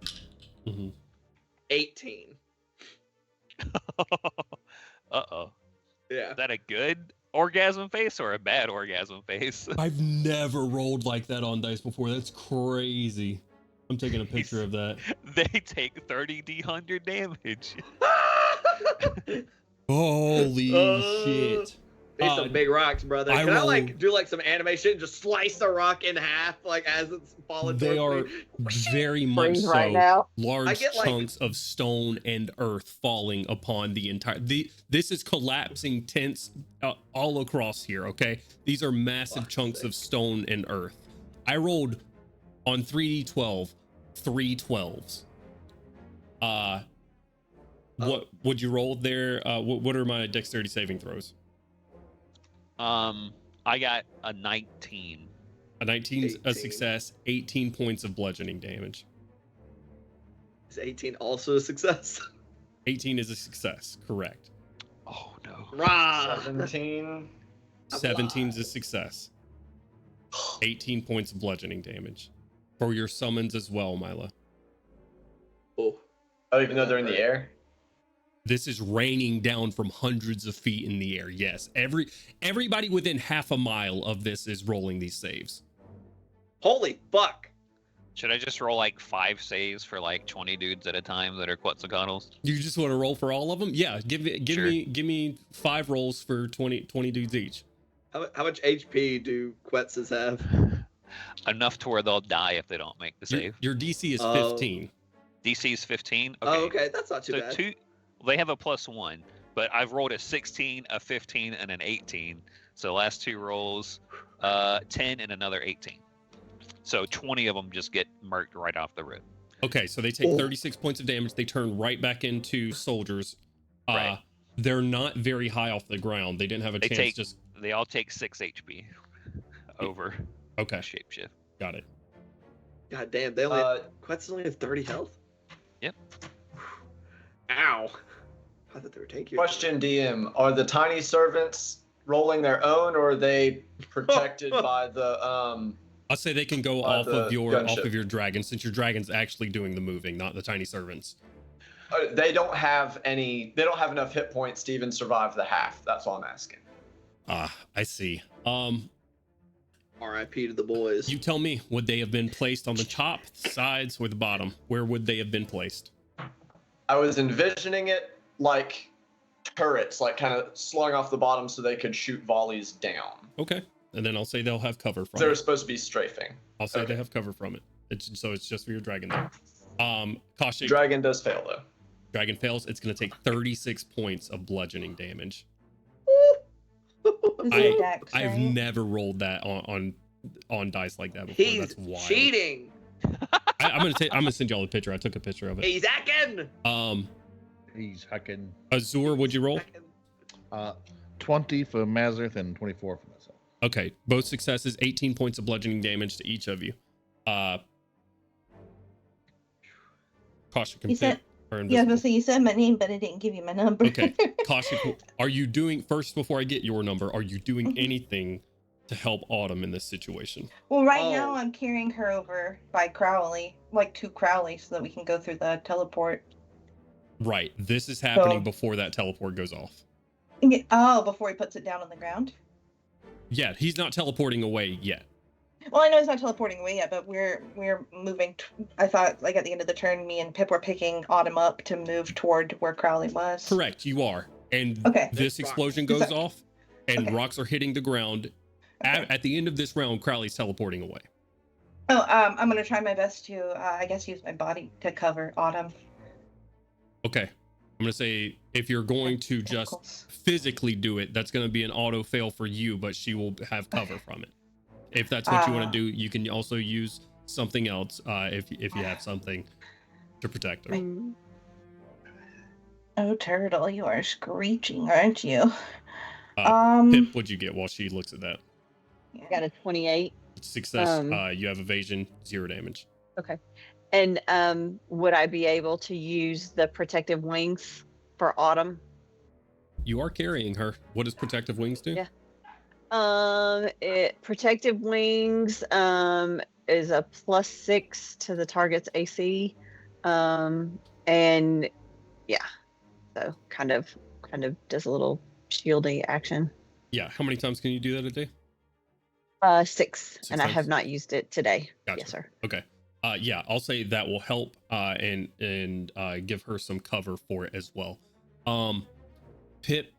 Mhm. 18. Uh-oh. Yeah. Is that a good orgasm face or a bad orgasm face? I've never rolled like that on dice before. That's crazy. I'm taking a picture of that. They take 30 d100 damage. Holy shit. These some big rocks, brother. I Can I rolled- like do like some animation and just slice the rock in half like as it's falling They are towards me? very much Freeze so right now. I large get, like- chunks of stone and earth falling upon the entire this is collapsing tents all across here. Okay, these are massive Fuck's chunks sake. of stone and earth. I rolled on 3d12 3 12s. What would you roll there? What are my dexterity saving throws? I got a 19. A 19 's a 18. success, 18 points of bludgeoning damage. Is 18 also a success? 18 is a success, correct. Oh no. Rah! 17. 17 is a success. 18 points of bludgeoning damage for your summons as well, Milo. Oh. Oh, even though they're in the air? This is raining down from hundreds of feet in the air. Yes, everybody within half a mile of this is rolling these saves. Holy fuck. Should I just roll like 5 saves for like 20 dudes at a time that are Quetzalcoatl's? You just want to roll for all of them? Yeah, give Sure. me 5 rolls for 20 dudes each. How much HP do Quetzes have? Enough to where they'll die if they don't make the save. Your DC is Oh. 15. DC is 15. Oh, okay, that's not too So bad. they have a +1, but I've rolled a 16, a 15, and an 18. So the last 2 rolls, 10 and another 18. So 20 of them just get murked right off the rip. Okay, so they take 36 points of damage. They turn right back into soldiers. Right. They're not very high off the ground. They didn't have a chance. They all take 6 HP over Okay, shapeshift. got it. God damn, they only Quetzes only have 30 health? Yep. Ow. I thought they were tankier. Question, DM: are the tiny servants rolling their own, or are they protected by the I'll say they can go By off the of your gunship. dragon, since your dragon's actually doing the moving, not the tiny servants. They don't have enough hit points to even survive the half. That's all I'm asking. I see. R.I.P. to the boys. You tell me, would they have been placed on the top, sides, or the bottom? Where would they have been placed? I was envisioning it like turrets, like kind of slung off the bottom so they could shoot volleys down. Okay, and then I'll say they'll have cover from They're it. supposed to be strafing. I'll say okay. they have cover from it. So it's just for your dragon there. Kaushik, Dragon does fail though. dragon fails. It's going to take 36 points of bludgeoning damage. Is it Dex, I've right? never rolled that on dice like that before. He's That's wild. cheating. I'm gonna send y'all a picture. I took a picture of it. He's hacking. He's hacking. Azur, would you roll? 20 for Mazarth and 24 for myself. Okay, both successes. 18 points of bludgeoning damage to each of you. Kaushik You and said, Pip are yeah, I was invisible. gonna say you said my name, but I didn't give you my number. Okay, Kaushik, are you doing first before I get your number? Are you doing anything to help Autumn in this situation? Well, right now Oh. I'm carrying her over by Crowley, like to Crowley, so that we can go through the teleport. Right. This is happening So- before that teleport goes off. Oh, before he puts it down on the ground. Yeah, he's not teleporting away yet. Well, I know he's not teleporting away yet, but we're moving. I thought, like at the end of the turn, me and Pip were picking Autumn up to move toward where Crowley was. Correct, you are. And Okay. this Rock. explosion goes Okay. off, and Okay. rocks are hitting the ground. Okay. At the end of this round, Crowley's teleporting away. Oh, I'm gonna try my best to, I guess, use my body to cover Autumn. Okay. I'm going to say if you're going to just Tentacles. physically do it, that's going to be an auto fail for you, but she will have cover from it. If that's what you want to do, you can also use something else if you have something to protect her. Mm. Oh, Turtle, you are screeching, aren't you? Pip, what'd you get while she looks at that? I got a 28. Success. You have evasion, 0 damage. Okay. And would I be able to use the protective wings for Autumn? You are carrying her. What does protective wings do? Yeah. Protective wings is a +6 to the target's AC. And yeah. So kind of does a little shieldy action. Yeah. How many times can you do that a day? 6, and I times? have not used it today. Gotcha. Yes, sir. Okay. Yeah, I'll say that will help and give her some cover for it as well. Pip,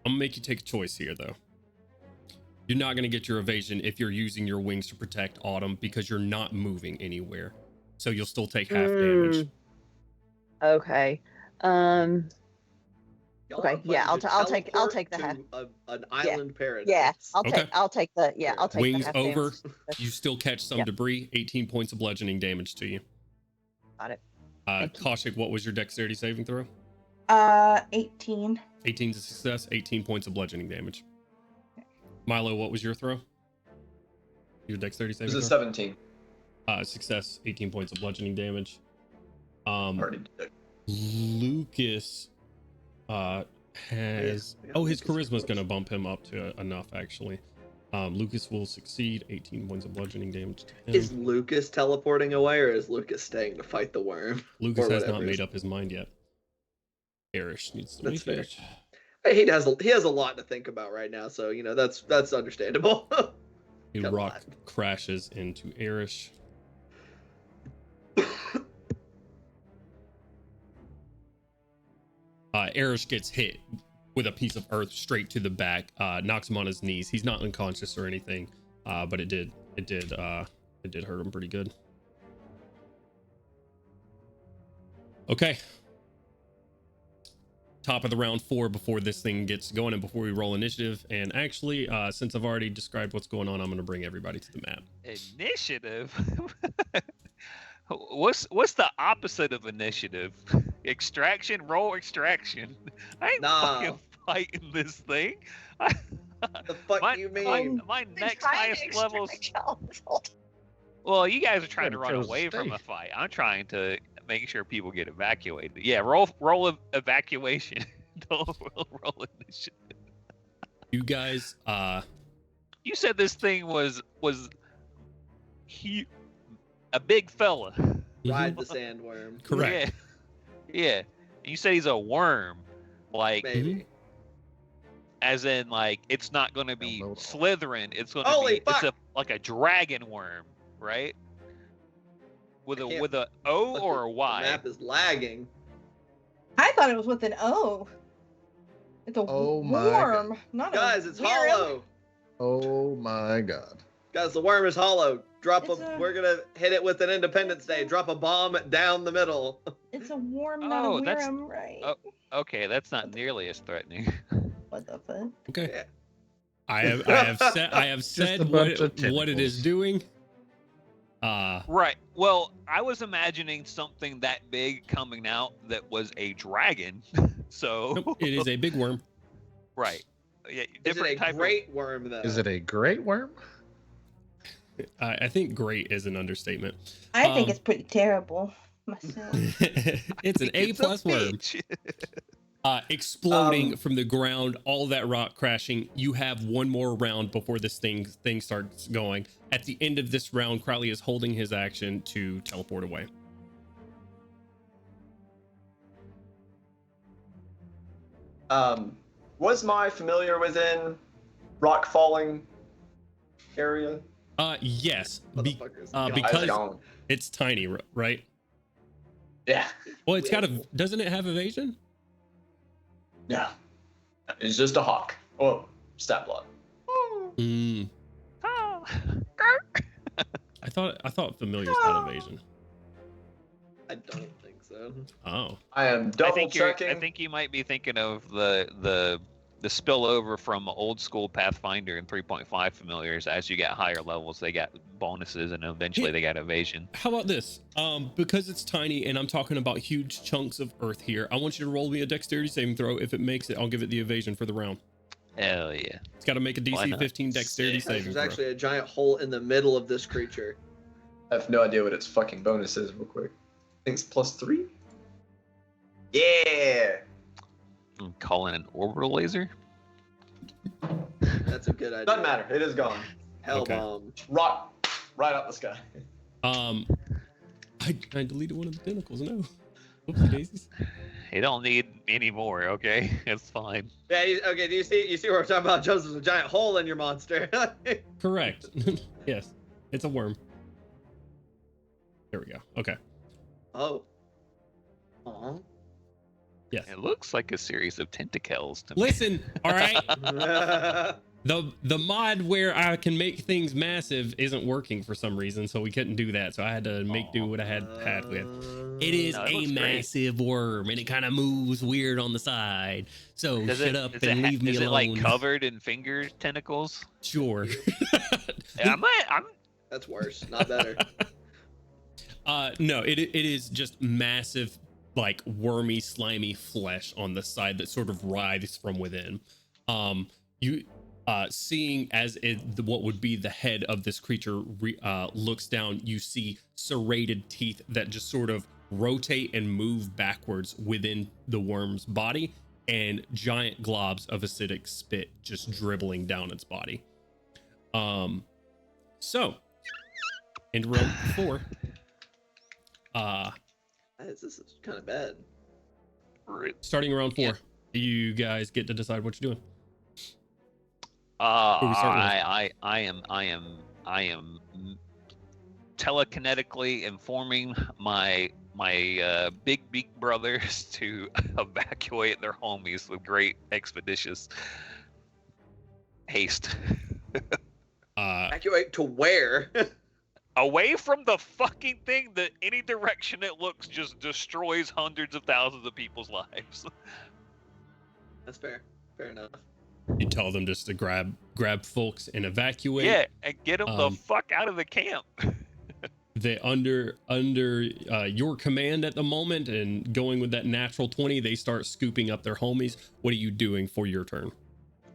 I'm gonna make you take a choice here though. You're not gonna get your evasion if you're using your wings to protect Autumn because you're not moving anywhere. So you'll still take half damage. Okay. Y'all Okay, are yeah, planning to I'll take teleport the to half. An island paradise. Yeah, I'll Okay. take the Wings half over. damage. You still catch some Yep. debris. 18 points of bludgeoning damage to you. Got it. Thank you. Kaushik, what was your dexterity saving throw? 18. 18 is a success. 18 points of bludgeoning damage. Milo, what was your throw? Your dexterity It saving was a throw? 17. Success, 18 points of bludgeoning damage. Already did it. Lucas has Yeah, his Lucas charisma's is gonna bump him up to enough actually. Lucas will succeed. 18 points of bludgeoning damage to him. Is Lucas teleporting away, or is Lucas staying to fight the worm? Lucas or has not whatever made is- up his mind yet. Erish needs to That's make fair. it. He has a lot to think about right now, so that's understandable. A Come rock on. crashes into Erish. Erish gets hit with a piece of earth straight to the back, knocks him on his knees. He's not unconscious or anything, but it did hurt him pretty good. Okay. Top of the round 4 before this thing gets going and before we roll initiative. And actually, since I've already described what's going on, I'm going to bring everybody to the map. Initiative? What's the opposite of initiative? Extraction? Roll extraction. I ain't Nah. fucking fighting this thing. The fuck my, you mean? My Been next trying to highest levels. extract y'all this whole time. Well, you guys are trying Yeah, to but run chose to away from stay. a fight. I'm trying to make sure people get evacuated. Yeah, roll evacuation. Don't roll initiative. You guys, You said this thing was a big fella. Ride the sandworm. correct. Yeah. Yeah. You said he's a worm. Like, Maybe. as in, like, it's not going to be know. Slytherin. It's going to Holy be, it's fuck. like a dragon worm, right? With I can't- a O Look, or a the Y. map is lagging. I thought it was with an O. It's a Oh my worm, not Guys, a it's worm. hollow. Oh my god. Guys, the worm is hollow. It's We're gonna hit it with an Independence Day. Drop a bomb down the middle. It's a worm, not Oh, a that's- worm, right? oh. Okay, that's not nearly as threatening. What the fuck? Okay. Yeah. I have said a bunch of what it is tentacles. doing. Right. Well, I was imagining something that big coming out that was a dragon. So Nope, it is a big worm. right. Yeah, Is it different a type great worm though? Is it a great worm? I think great is an understatement. I think Um, it's pretty terrible myself. It's an A plus worm. peach. Exploding from the ground, all that rock crashing. You have one more round before this thing starts going. At the end of this round, Crowley is holding his action to teleport away. Was my familiar within rock falling area? Yes, Motherfuckers. uh, God. because- Gone. it's tiny, right? Yeah. Well, it's got a. Doesn't it have evasion? Yeah. It's just a hawk. Oh, stat block. Mm, Oh. I thought familiars had evasion. I don't think so. Oh, I am I double think checking. you might be thinking of the spillover from old school Pathfinder and 3.5 familiars. As you get higher levels, they got bonuses, and eventually they got evasion. how about this? Because it's tiny and I'm talking about huge chunks of earth here, I want you to roll me a dexterity saving throw. If it makes it, I'll give it the evasion for the round. Hell yeah! It's got to make a Why DC not? 15 dexterity Sick. saving There's throw. actually a giant hole in the middle of this creature. I have no idea what its fucking bonus is, real quick. I think it's +3. Yeah. I'm calling an orbital laser. That's a good idea. Doesn't matter. It is gone. Hell Okay. bomb. Rock right out the sky. I deleted one of the tentacles. No. Whoopsie daisies. You don't need any more, okay? It's fine. Yeah. Okay. Do you see what we're talking about? Joseph's a giant hole in your monster. Correct. Yes, it's a worm. There we go. Okay. Oh. Aw. Yes. It looks like a series of tentacles to me. Listen. All right. The mod where I can make things massive isn't working for some reason, so we couldn't do that. So I had to make do what I had with. It is No, it a looks great. massive worm, and it kind of moves weird on the side. So shut up is and leave me is alone. it like covered in finger tentacles? Sure. I'm That's worse, not better. No, it is just massive, like wormy, slimy flesh on the side that sort of writhes from within. You seeing as what would be the head of this creature looks down, you see serrated teeth that just sort of rotate and move backwards within the worm's body, and giant globs of acidic spit just dribbling down its body. So in round 4, This is kind of bad. starting round 4, Yeah. you guys get to decide what you're doing. I am telekinetically informing my big beak brothers to evacuate their homies with great expeditious haste. Evacuate to where? Away from the fucking thing that any direction it looks just destroys hundreds of thousands of people's lives. That's fair. Fair enough. You tell them just to grab folks and evacuate. Yeah, and get them the Um, fuck out of the camp. They under your command at the moment, and going with that natural 20, they start scooping up their homies. What are you doing for your turn?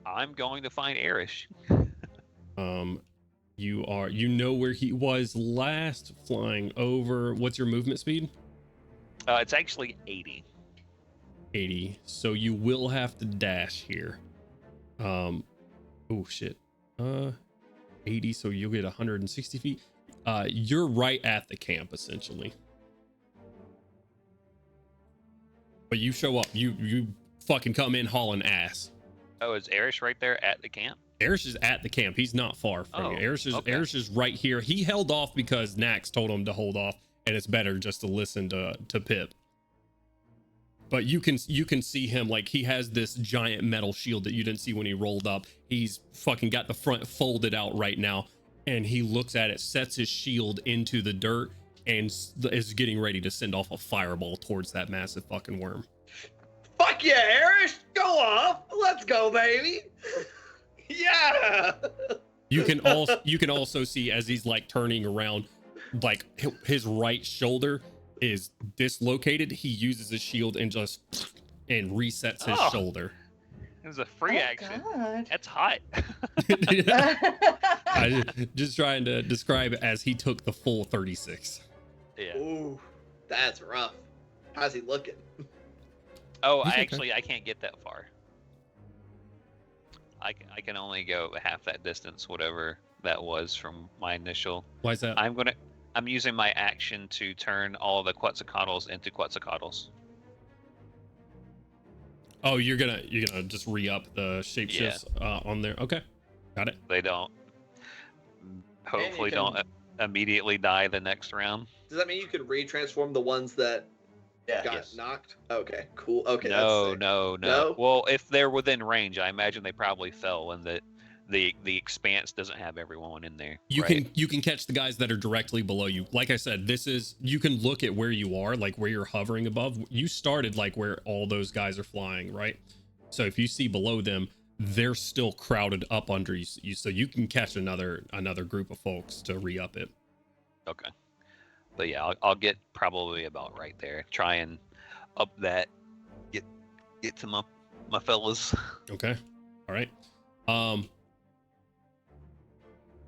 I'm going to find Erish. You know where he was last, flying over. What's your movement speed? It's actually 80. 80. So you will have to dash here. Oh shit. 80, so you'll get 160 feet. You're right at the camp essentially. But you show up, you fucking come in hauling ass. Oh, is Erish right there at the camp? Erish is at the camp. He's not far from you. Oh, Erish is right here. He held off because Nax told him to hold off, and it's better just to listen to Pip. But you can see him, like, he has this giant metal shield that you didn't see when he rolled up. He's fucking got the front folded out right now, and he looks at it, sets his shield into the dirt, and is getting ready to send off a fireball towards that massive fucking worm. Fuck yeah, Erish! Go off! Let's go, baby! Yeah! You can also see as he's like turning around, like his right shoulder is dislocated. He uses his shield and resets his shoulder. It was a free action. God. That's hot. I just trying to describe it as he took the full 36. Yeah. Ooh, that's rough. How's he looking? Oh, He's I okay. can't get that far. I can only go half that distance, whatever that was from my initial. Why is that? I'm using my action to turn all of the Quetzalcoatls into Quetzalcoatls. Oh, you're gonna just re-up the shapeshifts on there. Okay, got it. They don't. Hopefully, don't immediately die the next round. Does that mean you could re-transform the ones that got Yes. knocked? Okay, cool. Okay, No, that's sick. no. No? Well, if they're within range, I imagine they probably fell, and that the expanse doesn't have everyone in there. You right? can catch the guys that are directly below you. Like I said, you can look at where you are, like where you're hovering above. You started like where all those guys are flying, right? So if you see below them, they're still crowded up under you, so you can catch another group of folks to re-up it. Okay. But yeah, I'll get probably about right there. Try and up that. Get to my fellas. Okay. All right.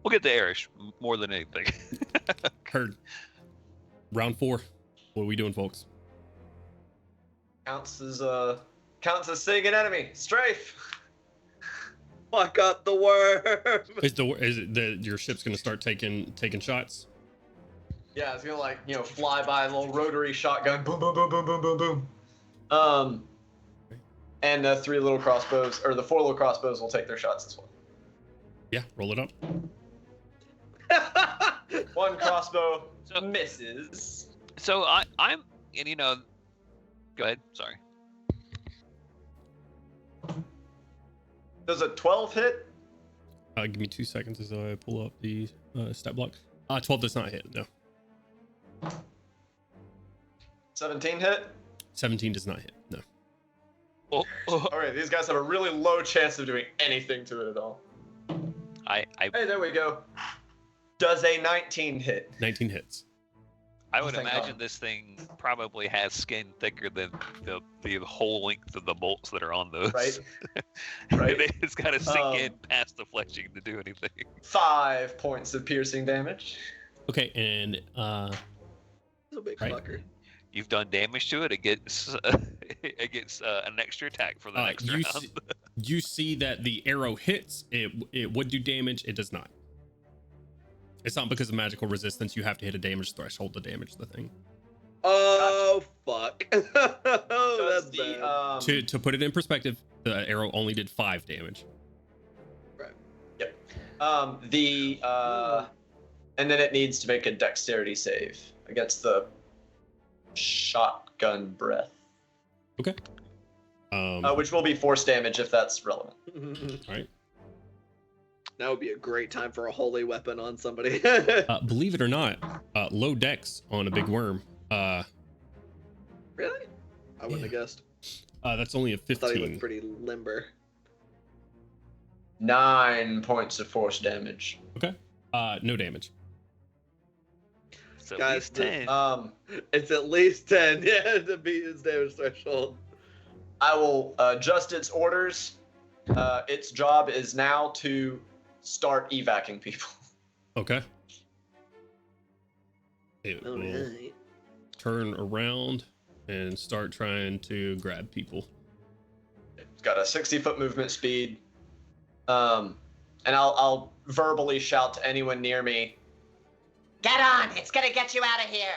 We'll get to Erish more than anything. Heard. Round 4. What are we doing, folks? Counts as seeing an enemy. Strafe. Fuck up the worm! Your ship's gonna start taking shots? Yeah, it's gonna fly by a little rotary shotgun. Boom, boom, boom, boom, boom, boom, boom. And the 4 little crossbows will take their shots as well. Yeah, roll it up. 1 crossbow So- misses. So I'm and go ahead. Sorry. Does a 12 hit? Give me 2 seconds as I pull up the stat block. 12 does not hit. No. 17 hit? 17 does not hit. No. Oh, All right, these guys have a really low chance of doing anything to it at all. I Hey, there we go. Does a 19 hit? 19 hits. I would thank imagine God. this thing probably has skin thicker than the whole length of the bolts that are on those. Right. Right. It's got to sink in past the fleshing to do anything. 5 points of piercing damage. Okay, and He's a big Right. fucker. You've done damage to it. It gets an extra attack for the next round. you see that the arrow hits. It would do damage. It does not. It's not because of magical resistance. You have to hit a damage threshold to damage the thing. Oh fuck! Oh, Does that's the bad. To put it in perspective, the arrow only did 5 damage. And then it needs to make a dexterity save against the shotgun breath, Okay. which will be force damage if that's relevant. All right. That would be a great time for a holy weapon on somebody. Believe it or not, low dex on a big worm. Really? I wouldn't have guessed. That's only a I thought he 15. looked pretty limber. 9 points of force damage. Okay. No damage. So at Guys, least 10. It's at least 10, yeah, to beat his damage threshold. I will adjust its orders. Its job is now to start evacing people. Okay. It will Alright. turn around and start trying to grab people. It's got a 60-foot movement speed. And I'll verbally shout to anyone near me. Get on! It's gonna get you out of here!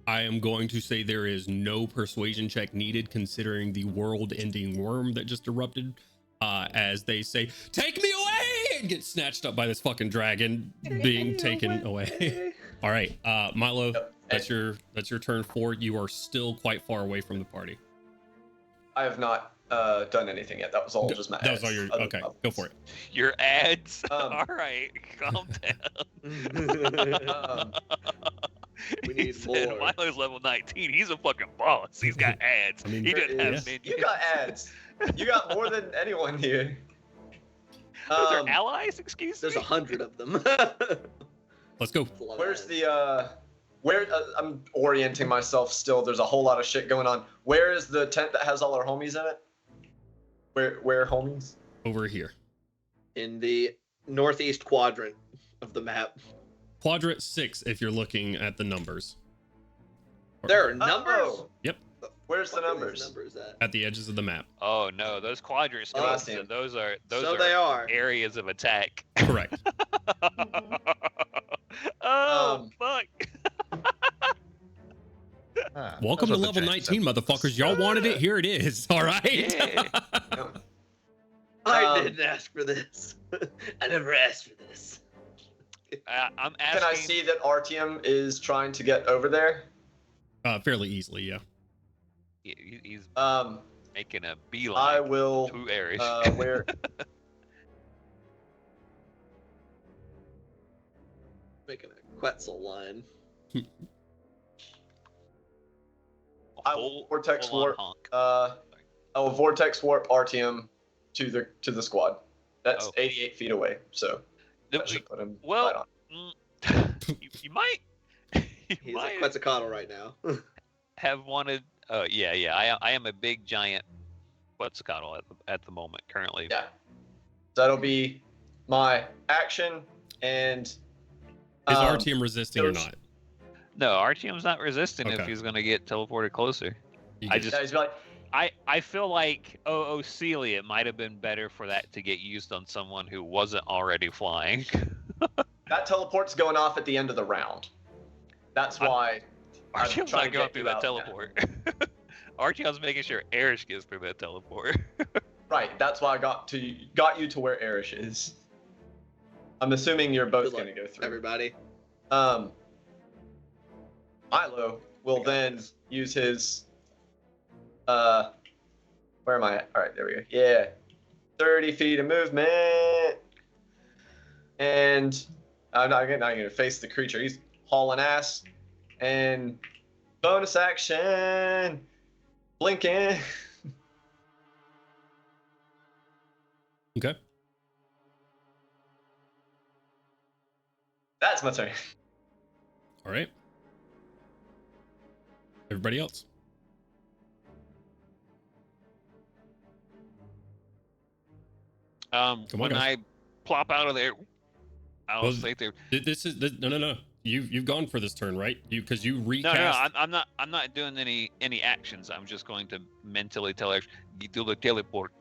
I am going to say there is no persuasion check needed considering the world-ending worm that just erupted. As they say, "Take me away!" and get snatched up by this fucking dragon being taken away. All right, Milo, Yep. that's your turn 4. You are still quite far away from the party. I have not done anything yet. That was all just my That was ads. all your Other okay. levels. Go for it. Your ads. Um, All right, calm down. Um, We He need said more. Milo's level 19. He's a fucking boss. He's got ads. I mean, he doesn't have yeah. minions. you got ads. You got more than anyone here. Those are allies. Excuse There's me. 100 of them. Let's go. That's a lot of Where's ads. the I'm orienting myself still. There's a whole lot of shit going on. Where is the tent that has all our homies in it? Where homies? Over here. In the northeast quadrant of the map? Quadrant 6 if you're looking at the numbers. There are numbers? Oh, Yep. where's the What are numbers? these numbers at? At the edges of the map. Oh no, those quadrants. Oh, I see 'em. those are So they are. areas of attack. Correct. Oh fuck. Welcome to level 19, motherfuckers. Y'all wanted it. Here it is. All right. Yeah. I didn't ask for this. I never asked for this. I'm Can I asking. see that Artyom is trying to get over there? Fairly easily, yeah. He's Um, making a beeline I will. to Erish. Where? Making a Quetzal line. I will vortex full-on warp. honk. I will vortex warp Artyom to the squad. That's Oh. 88 feet away, so that should put him Well, right on. you might. You He's might a Quetzalcoatl right now. have wanted. Oh yeah. I am a big giant Quetzalcoatl at the moment currently. Yeah. That'll be my action and. Is RTM resisting or there's- not? No, Artyom's not resisting if Okay. he's gonna get teleported closer. You I get- just- Yeah, he's like, I feel like Celia, it might have been better for that to get used on someone who wasn't already flying. that teleport's going off at the end of the round. That's why. I'm Artyom's trying not to going get through you that out now. teleport. Artyom's making sure Erish gets through that teleport. Right. That's why I got you to where Erish is. I'm assuming you're both Good luck, gonna go through. Everybody. Milo will got then this. use his. Where am I at? All right, there we go. Yeah, 30 feet of movement, and I'm not gonna face the creature. He's hauling ass, and bonus action, blinking. Okay. That's my turn. All right. Everybody else. Come on, When guys. I plop out of there, I'll Well, stay there. This is no. You've gone for this turn, right? Because you No, recast. I'm not doing any actions. I'm just going to mentally tell her do the teleport.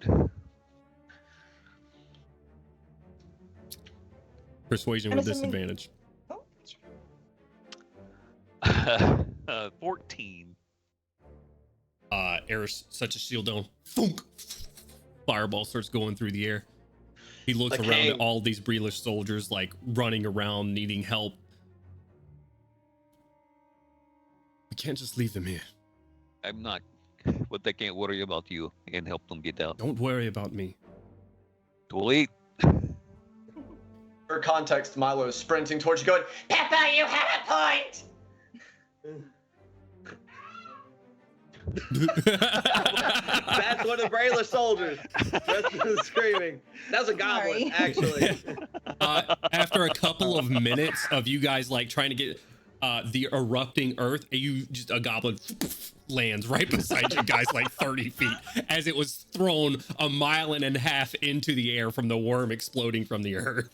Persuasion I'm with assuming- disadvantage. Oh, that's right. 14. Eris sets a shield down. Thunk! Fireball starts going through the air. He looks Like around Hang. at all these Breelish soldiers, like running around, needing help. We can't just leave them here. I'm not, but they can't worry about you and help them get out. Don't worry about me. Too late. For context, Milo is sprinting towards you, going, Peppa, you had a point! That's one of the Braylor soldiers. Just screaming. That was a goblin, Sorry. actually. After a couple of minutes of you guys like trying to get the erupting earth, a goblin lands right beside you guys, like 30 feet, as it was thrown 1.5 miles into the air from the worm exploding from the earth.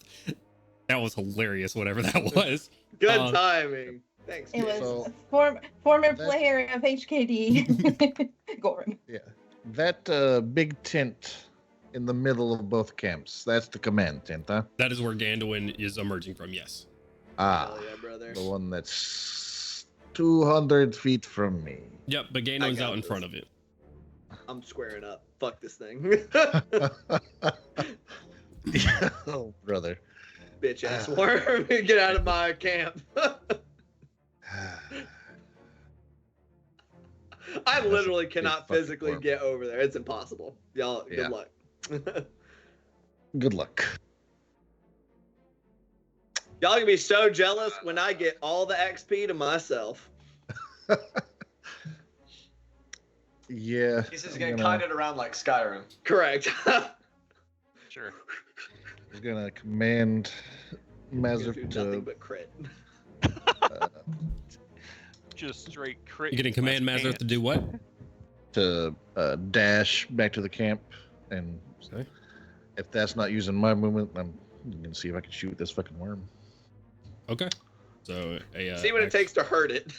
That was hilarious, whatever that was. Good timing. Thanks. It Nick. was So- former That- player of HKD. Gorham. Yeah. That big tent in the middle of both camps, that's the command tent, huh? That is where Gandalf is emerging from, yes. Ah, Hell yeah, brother. the one that's 200 feet from me. Yep, but I Gandalf's got out in this. front of it. I'm squaring up. Fuck this thing. Oh, brother. Bitch ass worm. Get out of my camp. I literally big cannot fucking physically worm. get over there. It's impossible. Y'all, Yeah. good luck. Good luck. Y'all gonna be so jealous when I get all the XP to myself. Yeah. he's just I'm gonna gonna- kite it around like Skyrim. Correct. Sure. I'm gonna command Do Mazur nothing to. but crit. Just straight crit. You're gonna command Mazarth to do what? Dash back to the camp, and Okay. if that's not using my movement, I'm gonna see if I can shoot this fucking worm. Okay. So See what it takes to hurt it.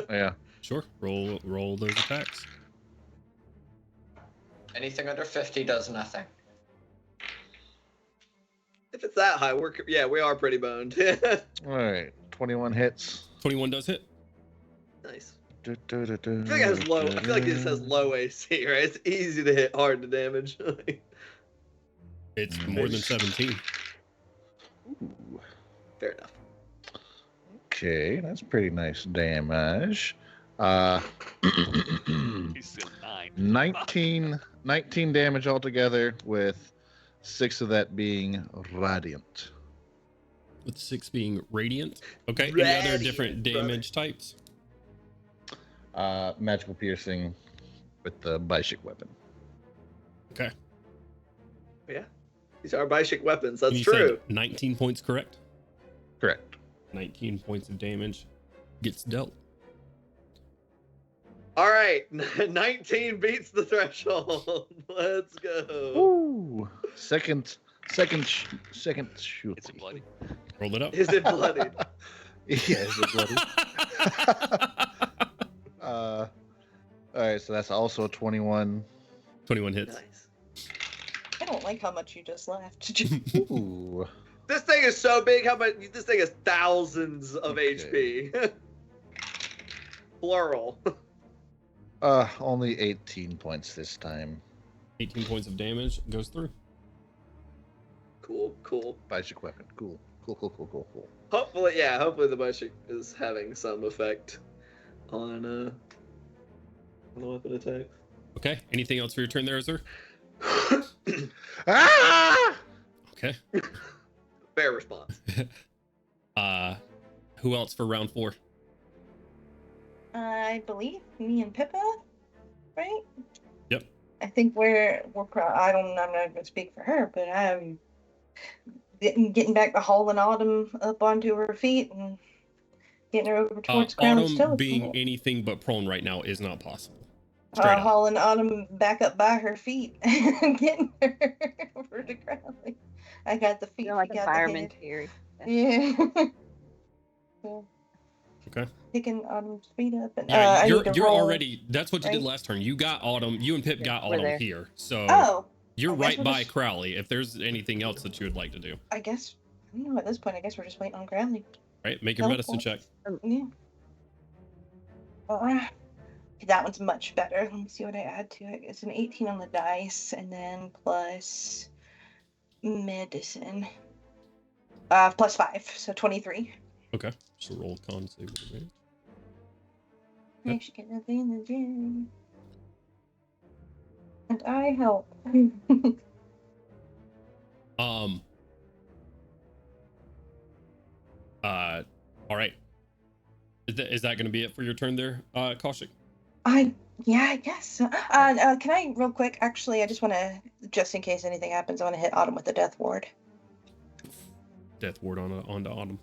Yeah. Sure. Roll those attacks. Anything under 50 does nothing. If it's that high, we are pretty boned. All right. 21 hits. 21 does hit. Nice. I I feel like this has low AC, right? It's easy to hit, hard to damage. It's more than 17. Ooh. Fair enough. Okay, that's pretty nice damage. He's still 9. 19 damage altogether, with 6 of that being radiant. With 6 being radiant. Okay. Any other Radiant, different brother. damage types? Magical piercing with the Bishik weapon. Okay. Yeah. These are Bishik weapons. That's You true. said 19 points, correct? Correct. 19 points of damage gets dealt. All right. 19 beats the threshold. Let's go. Ooh. Second shoot. It's bloody. Roll it up. Is it bloodied? Yeah, is it bloody? All right, so that's also a 21. 21 hits. Nice. I don't like how much you just laughed. Ooh. This thing is so big. How much? This thing has thousands of Okay. HP. Plural. Only 18 points this time. 18 points of damage goes through. Cool. Bishik weapon. Cool. Hopefully the Bishik is having some effect on the weapon attack. Okay. Anything else for your turn there, Azur? Ah! Okay. Fair response. Who else for round 4? I believe me and Pippa, right? Yep. I think we're I'm not going to speak for her, but I'm getting back the hauling Autumn up onto her feet and getting her over towards ground Autumn still. being anything but prone right now is not possible. Straight up. Hauling Autumn back up by her feet and getting her over the ground. I got the feet. You're like she a got the fireman head. theory. Yeah. Yeah. Okay. Picking Autumn's feet up. And, Yeah, I you're need to you're roll. already. That's what you did right? last turn. You got Autumn. You and Pip got we're Autumn there. here. So Oh, you're I guess right we'll by just- Crowley. If there's anything else that you would like to do. I guess I don't know. At this point, I guess we're just waiting on Granley. Right, make your medicine check. Yeah. That one's much better. Let me see what I add to it. It's an 18 on the dice, and then plus medicine. Plus 5, so 23. Okay, so roll con save with advantage. I should get nothing in the gym. And I help. All right. Is that going to be it for your turn there, Kaushik? Yeah, I guess. Can I real quick? Actually, I just want to, just in case anything happens, I want to hit Autumn with the Death Ward. Death Ward onto Autumn.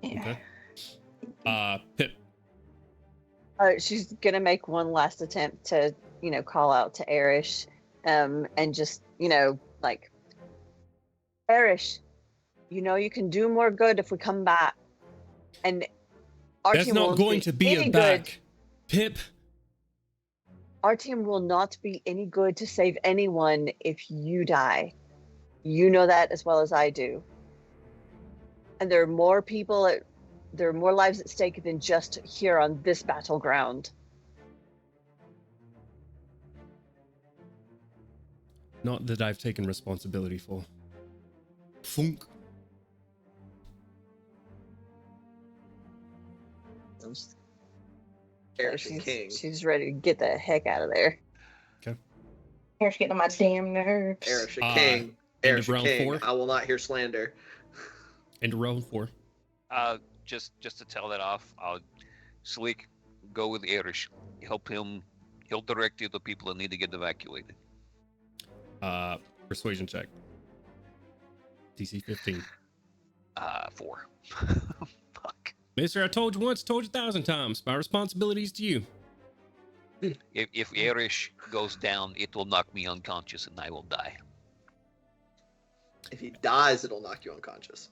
Yeah. Okay. Pip. She's gonna make one last attempt to, call out to Erish, and just, like, Erish, you can do more good if we come back. And our That's team not won't going to be any a back. Pip. Our team will not be any good to save anyone if you die. You know that as well as I do. And there are more lives at stake than just here on this battleground. Not that I've taken responsibility for. Funk. Erish King. She's ready to get the heck out of there. Okay. Erish getting on my damn nerves. Erish King. End of Erish round King. 4. I will not hear slander. Into round 4. Just to tell that off, Sleek, go with Erish. Help him. He'll direct you to people that need to get evacuated. Persuasion check. DC 15. 4. Fuck. Mister, I told you once, told you 1,000 times. My responsibility is to you. If Erish goes down, it will knock me unconscious and I will die. If he dies, it'll knock you unconscious.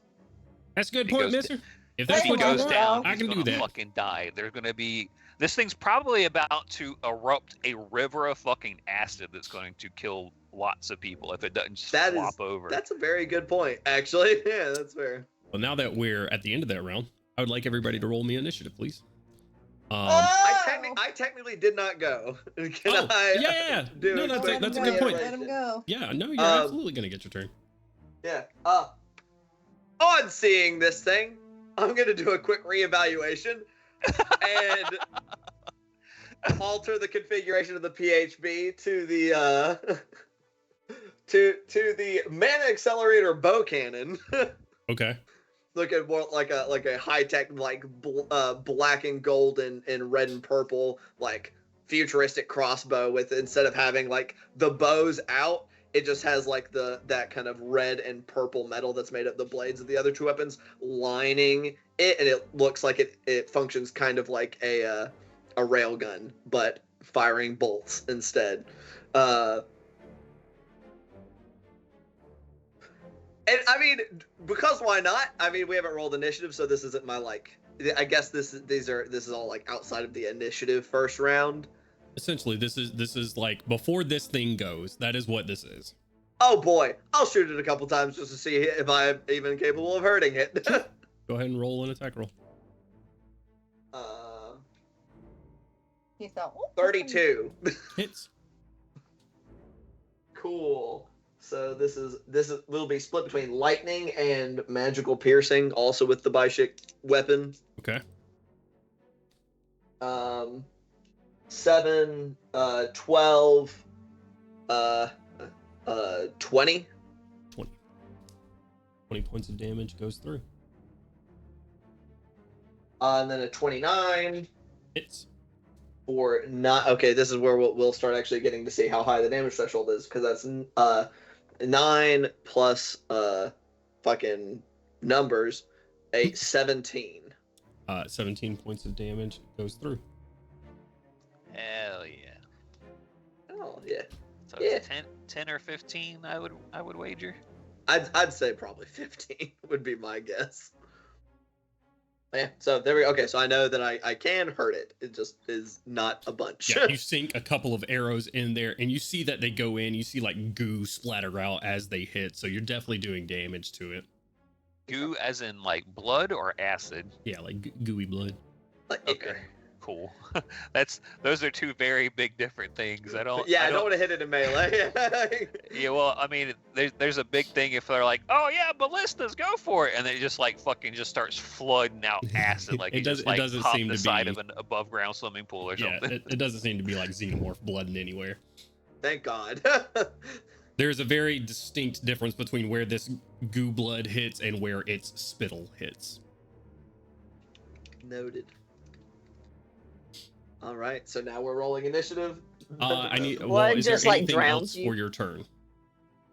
That's a good If he point, goes mister. If that's If he what you goes want, down, I he's can do gonna that. fucking die. There's gonna be. This thing's probably about to erupt a river of fucking acid that's going to kill lots of people if it doesn't just flop over. That's a very good point, actually. Yeah, that's fair. Well, now that we're at the end of that round, I would like everybody to roll me initiative, please. I technically did not go. Can I? Yeah. do No, a quick that's a good point. Let him go. Yeah, no, you're absolutely gonna get your turn. Yeah. On seeing this thing, I'm gonna do a quick reevaluation and alter the configuration of the PHB to the to the mana accelerator bow cannon. Okay. Looking more like a high tech black and gold and red and purple like futuristic crossbow with, instead of having like the bows out, it just has like that kind of red and purple metal that's made up the blades of the other two weapons lining it, and it looks like it functions kind of like a railgun but firing bolts instead. And I mean, because why not? I mean, we haven't rolled initiative, so this isn't my like. I guess this is all like outside of the initiative first round. Essentially, this is like before this thing goes. That is what this is. Oh boy, I'll shoot it a couple times just to see if I'm even capable of hurting it. Go ahead and roll an attack roll. He's not. 32. Hits. Cool. So this will be split between lightning and magical piercing, also with the Bishik weapon. Okay. 7, 12, 20. 20 points of damage goes through. And then a 29. Hits. For not okay. This is where we'll start actually getting to see how high the damage threshold is, because that's 9 plus fucking numbers, 17. 17 points of damage goes through. Hell yeah. Oh yeah. So Yeah. 10 or 15, I would wager. I'd say probably 15 would be my guess. Yeah, so there we go. Okay, so I know that I can hurt it. It just is not a bunch. Yeah, you sink a couple of arrows in there, and you see that they go in. You see like goo splatter out as they hit, so you're definitely doing damage to it. Goo as in like blood or acid? Yeah, like gooey blood. Like, Okay, cool. Those are two very big different things. I don't want to hit it in melee. Yeah, well, I mean, there's a big thing if they're like, oh yeah, ballistas, go for it, and then it just like fucking just starts flooding out acid, like It it just doesn't- like it doesn't popped seem the to side be- of an above ground swimming pool or Yeah, something. it doesn't seem to be like xenomorph blood in anywhere. Thank God. There's a very distinct difference between where this goo blood hits and where its spittle hits. Noted. All right, so now we're rolling initiative. I need. One Well, is there just, like, anything drowns else you. for your turn?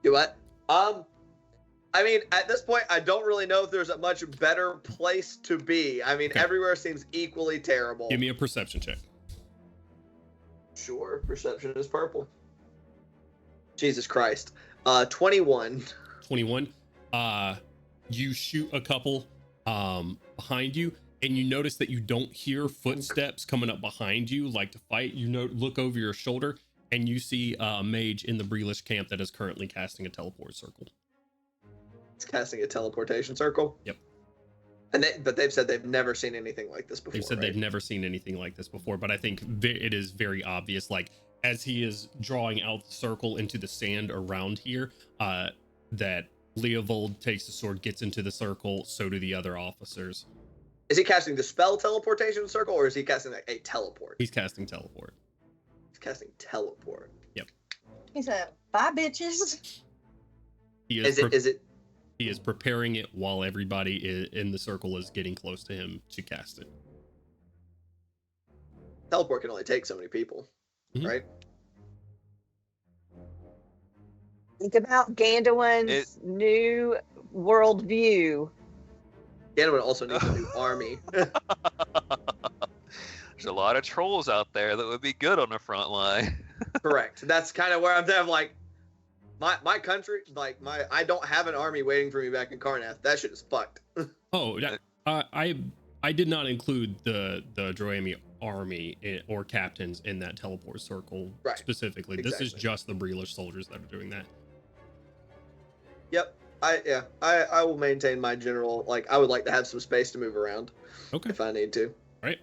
Do what? I mean, at this point, I don't really know if there's a much better place to be. I mean, Okay. everywhere seems equally terrible. Give me a perception check. Sure, perception is purple. Jesus Christ. 21. 21. You shoot a couple behind you, and you notice that you don't hear footsteps coming up behind you like to fight. You look over your shoulder, and you see a mage in the Breelish camp that is currently casting a teleport circle. It's casting a teleportation circle. Yep. But they've said they've never seen anything like this before. They've said right? they've never seen anything like this before, but I think it is very obvious, like as he is drawing out the circle into the sand around here, that Leovold takes the sword, gets into the circle, so do the other officers. Is he casting the spell teleportation circle, or is he casting like a teleport? He's casting teleport. He's casting teleport. He said, "Bye, bitches." He Is it? he is preparing it while everybody in the circle is getting close to him to cast it. Teleport can only take so many people, Mhm. right? Think about Gandalf's new world view. Gandalf also needs a new army. There's a lot of trolls out there that would be good on the front line. Correct. That's kind of where I'm there. Like, my country, like I don't have an army waiting for me back in Karnath. That shit is fucked. Oh, I did not include the Droami army or captains in that teleport circle Right. specifically. This is Exactly. just the Breelish soldiers that are doing that. Yep. I will maintain my general. Like, I would like to have some space to move around Okay. if I need to. Right.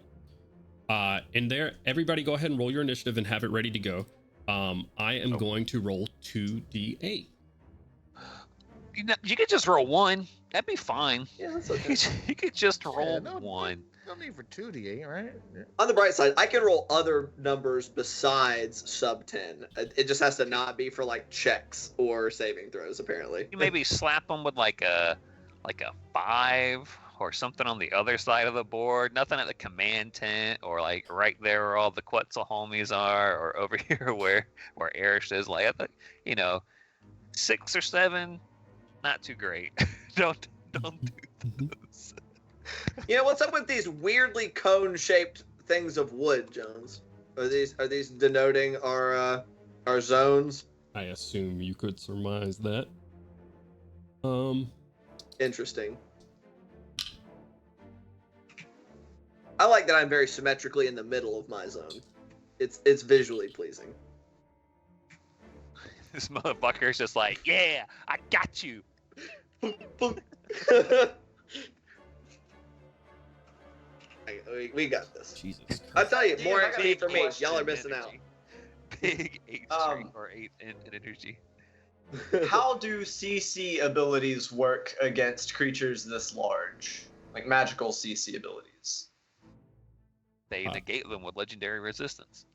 And there, everybody go ahead and roll your initiative and have it ready to go. I am going to roll 2d8. You could just roll one. That'd be fine. Yeah, that's You okay. you could just roll no- one. No need for 2d8, right? Yeah. On the bright side, I can roll other numbers besides sub 10. It just has to not be for like checks or saving throws, apparently. You maybe slap them with like a 5 or something on the other side of the board. Nothing at the command tent or like right there where all the Quetzal homies are, or over here where Erish is. Like, I think, 6 or 7, not too great. don't do those. What's up with these weirdly cone-shaped things of wood, Jones? Are these denoting our zones? I assume you could surmise that. Interesting. I like that I'm very symmetrically in the middle of my zone. It's visually pleasing. This motherfucker's just like, yeah, I got you. We got this. Jesus I Christ. tell you, more Yeah, I got XP for me. Big Y'all are eight missing out. energy. Big 8 or 8 in energy. How do CC abilities work against creatures this large? Like magical CC abilities? They negate them with legendary resistance.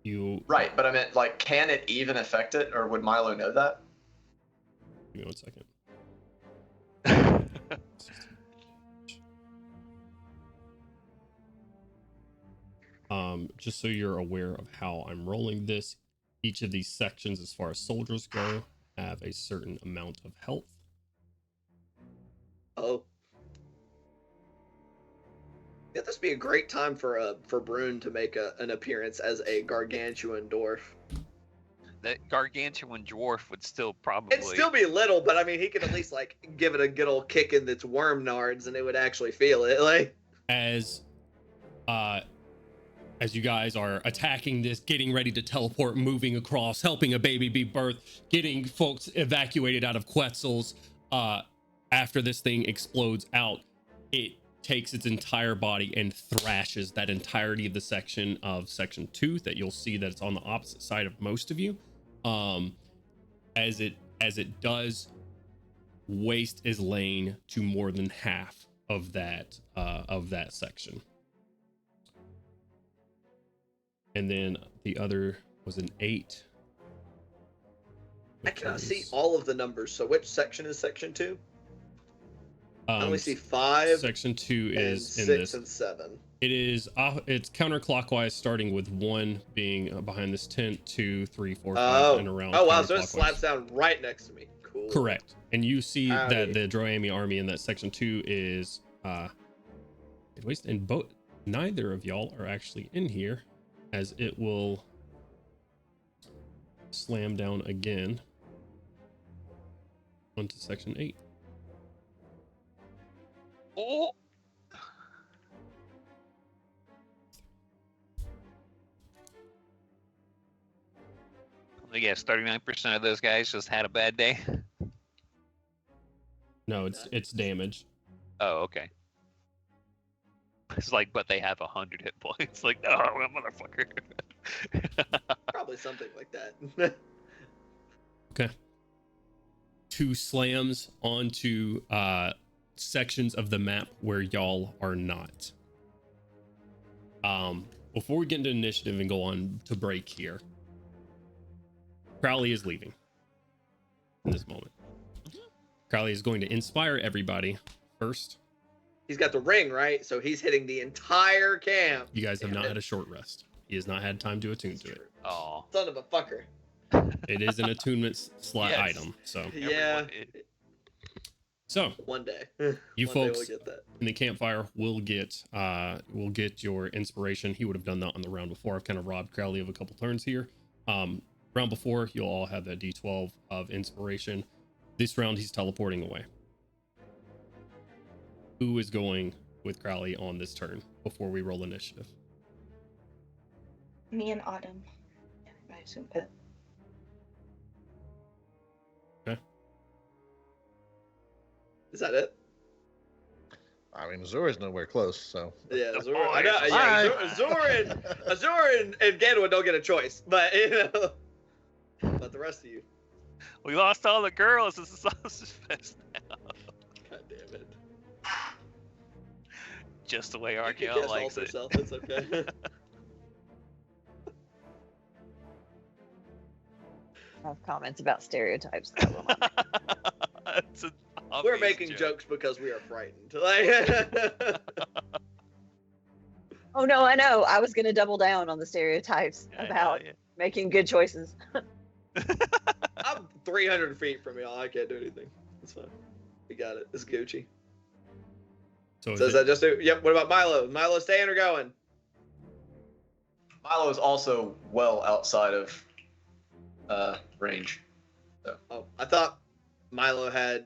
You Right, but I meant, like, can it even affect it, or would Milo know that? give me 1 second. Just so you're aware of how I'm rolling this, each of these sections, as far as soldiers go, have a certain amount of health. Oh. Yeah, this would be a great time for Brune to make an appearance as a gargantuan dwarf. That gargantuan dwarf would still probably. It'd still be little, but I mean, he could at least like give it a good old kick in its worm nards, and it would actually feel it. Like, As you guys are attacking this, getting ready to teleport, moving across, helping a baby be birthed, getting folks evacuated out of Quetzals, after this thing explodes out, it takes its entire body and thrashes that entirety of the section of section 2 that you'll see that it's on the opposite side of most of you. As it does, waste is laying to more than half of that section. And then the other was an 8. I cannot see all of the numbers. So which section is section 2? I only see 5. Section 2 is in 6 this. and 7. It is it's counterclockwise, starting with 1 being behind this tent, 2, 3, 4, 5, and around. Oh wow! So it counterclockwise. slaps down right next to me. Cool. Correct. And you see Howdy. that the Droami army in that section 2 is waste, and neither of y'all are actually in here, as it will slam down again onto section 8. Oh. I guess 39% of those guys just had a bad day. No, it's damage. Oh, okay. It's like, but they have 100 hit points. Like, no, motherfucker. Probably something like that. Okay. 2 slams onto sections of the map where y'all are not. Before we get into initiative and go on to break here, Crowley is leaving in this moment. Crowley is going to inspire everybody first. He's got the ring, right? So he's hitting the entire camp. You guys have not had a short rest. He has not had time to attune to it. Oh. Son of a fucker. It is an attunement slot Yes. item. So Yeah. So One day. you One day folks we'll get that. in the campfire will get your inspiration. He would have done that on the round before. I've kind of robbed Crowley of a couple turns here. Round before, you'll all have that D12 of inspiration. This round, he's teleporting away. Who is going with Crowley on this turn before we roll initiative? Me and Autumn. Yeah, I assume Pip. Okay. Is that it? I mean, Zora's nowhere close, so. Yeah, The Zora. I know, boys. yeah, Zora and Ganwa don't get a choice, but but the rest of you. We lost all the girls. This is sausage fest now. God damn it. Just the way You can RKL guess likes all it. yourself, it's okay. I have comments about stereotypes. That I will not make. It's an We're obvious making joke. jokes because we are frightened. Like, Oh no, I know. I was gonna double down on the stereotypes I know, about yeah. making good choices. I'm 300 feet from y'all. I can't do anything. It's fine. We got it. It's Gucci. So So is that just it? Yep. What about Milo? Milo staying or going? Milo is also well outside of range. Oh, I thought Milo had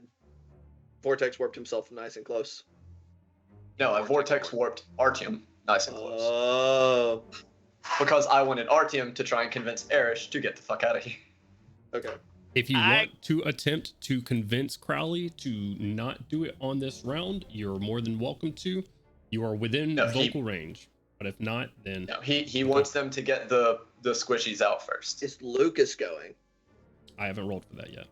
vortex warped himself nice and close. No, I vortex warped Artyom nice and close. Oh. Because I wanted Artyom to try and convince Erish to get the fuck out of here. Okay. if you I- want to attempt to convince Crowley to not do it on this round, you're more than welcome to. You are within No, vocal range. But if not, then No, he wants them to get the squishies out first. Is Lucas going? I haven't rolled for that yet.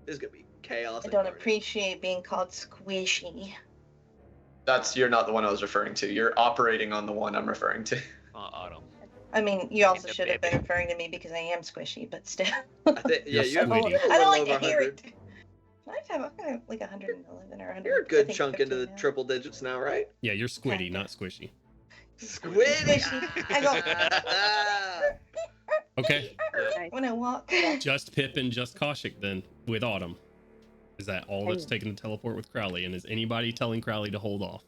This is gonna be chaos. I don't appreciate being called squishy. You're not the one I was referring to. You're operating on the one I'm referring to. Autumn. I mean, you also Kinda should have been baby. referring to me because I am squishy, but still. I think, yeah, You're you have squiddy. a I don't like little to over hear 100. it. I have like 111 or 100. You're a I good think chunk into the 15 now. triple digits now, right? Yeah, you're squiddy, not squishy. Squiddy. I Okay, when I walk. just Pip and just Kaushik then with Autumn. Is that all that's taken to teleport with Crowley? And is anybody telling Crowley to hold off?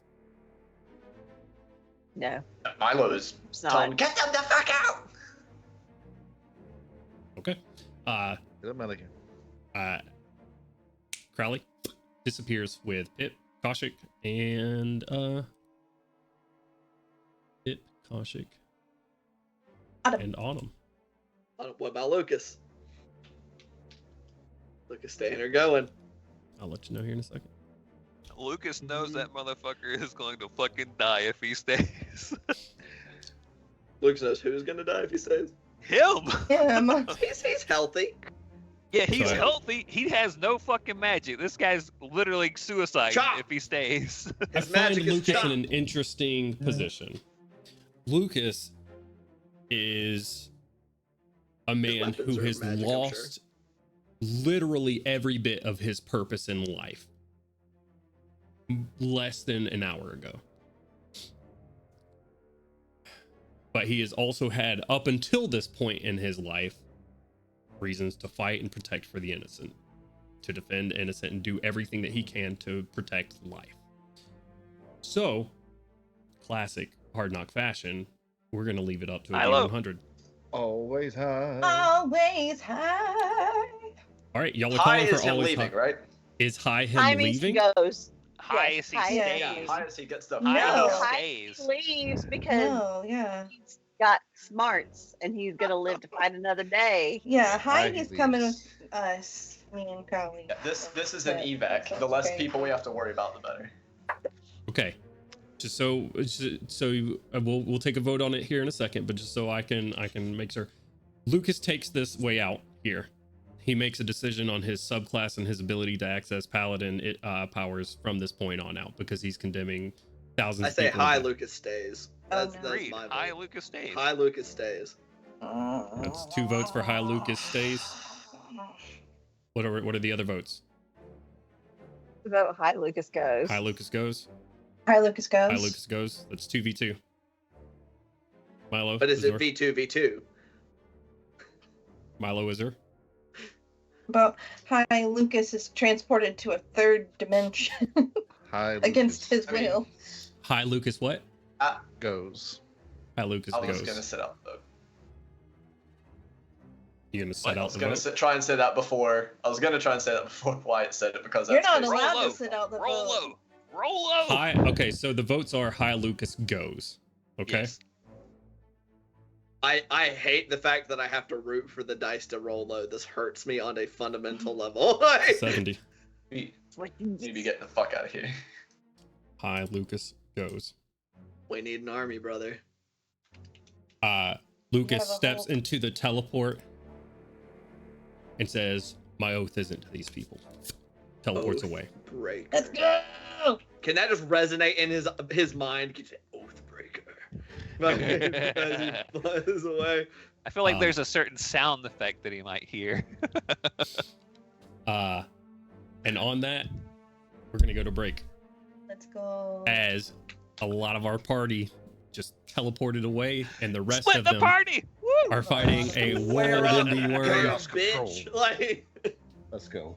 No, Milo is it's telling, not. get them the fuck out! Okay. Get him out of here. Crowley disappears with Pip, Kaushik, and Pip, Kaushik, Autumn. and Autumn. What about Lucas? Lucas staying or going? I'll let you know here in a second. Lucas knows that motherfucker is going to fucking die if he stays. Lucas knows who's gonna die if he stays. Him. He's healthy. Yeah, he's Sorry. healthy. He has no fucking magic. This guy's literally suicide Chop. if he stays. I His find magic is Lucas chop. in an interesting position. Lucas is a man weapons who are has magic, I'm lost literally every bit of his purpose in life less than an hour ago. But he has also had, up until this point in his life, reasons to fight and protect for the innocent, to defend innocent and do everything that he can to protect life. So, classic Hard Knock fashion, we're going to leave it up to a Hello. 100. Always high. Always high. All right, y'all are High calling for is him always leaving, high. right? Is high him I mean, leaving? he goes. High Yes, as he high stays. as Yeah, high as he gets the. High No. as High he as stays. he leaves because No, yeah. he's got smarts and he's gonna live to fight another day. Yeah, High Heidi's coming leaves. with us, me and Crowley. Yeah, this is an But evac. that's The less okay. people we have to worry about, the better. Okay. Just so we'll take a vote on it here in a second, but just so I can make sure. Lucas takes this way out here. He makes a decision on his subclass and his ability to access paladin powers from this point on out because he's condemning thousands I of say people. hi, to death. Lucas stays. Oh, That's, no. that's Agreed. my High vote. Lucas stays. Hi, Lucas stays. That's 2 votes for high Lucas stays. What are the other votes? So high Lucas goes. High Lucas goes. Hi, Lucas goes. High Lucas goes. That's 2v2. Milo. But is it Azor? V2v2? Milo is her. But hi, Lucas is transported to a third dimension High against Lucas his I mean, will. High Lucas what? goes. High Lucas I was goes. gonna sit out the vote. You gonna set I out was the gonna vote? try and say that before. I was gonna try and say that before Wyatt said it because You're that's not basically- allowed low. to sit out the Roll vote. low. Roll low. High. Okay, so the votes are high Lucas goes. Okay. Yes. I hate the fact that I have to root for the dice to roll low. This hurts me on a fundamental level. 70. We What you need to be getting the fuck out of here. High Lucas goes. We need an army, brother. Lucas have a steps whole- into the teleport and says, "My oath isn't to these people." Teleports Oath away. Breaker. Let's go. Can that just resonate in his mind? Can you say oath breaker? As he flies away. I feel like Um, there's a certain sound effect that he might hear. And on that, we're gonna go to break Let's go. as a lot of our party just teleported away, and the rest Split of the them party. Woo! are fighting a Flare up, whirlwindy worm. Chaos control. bitch. Like Let's go.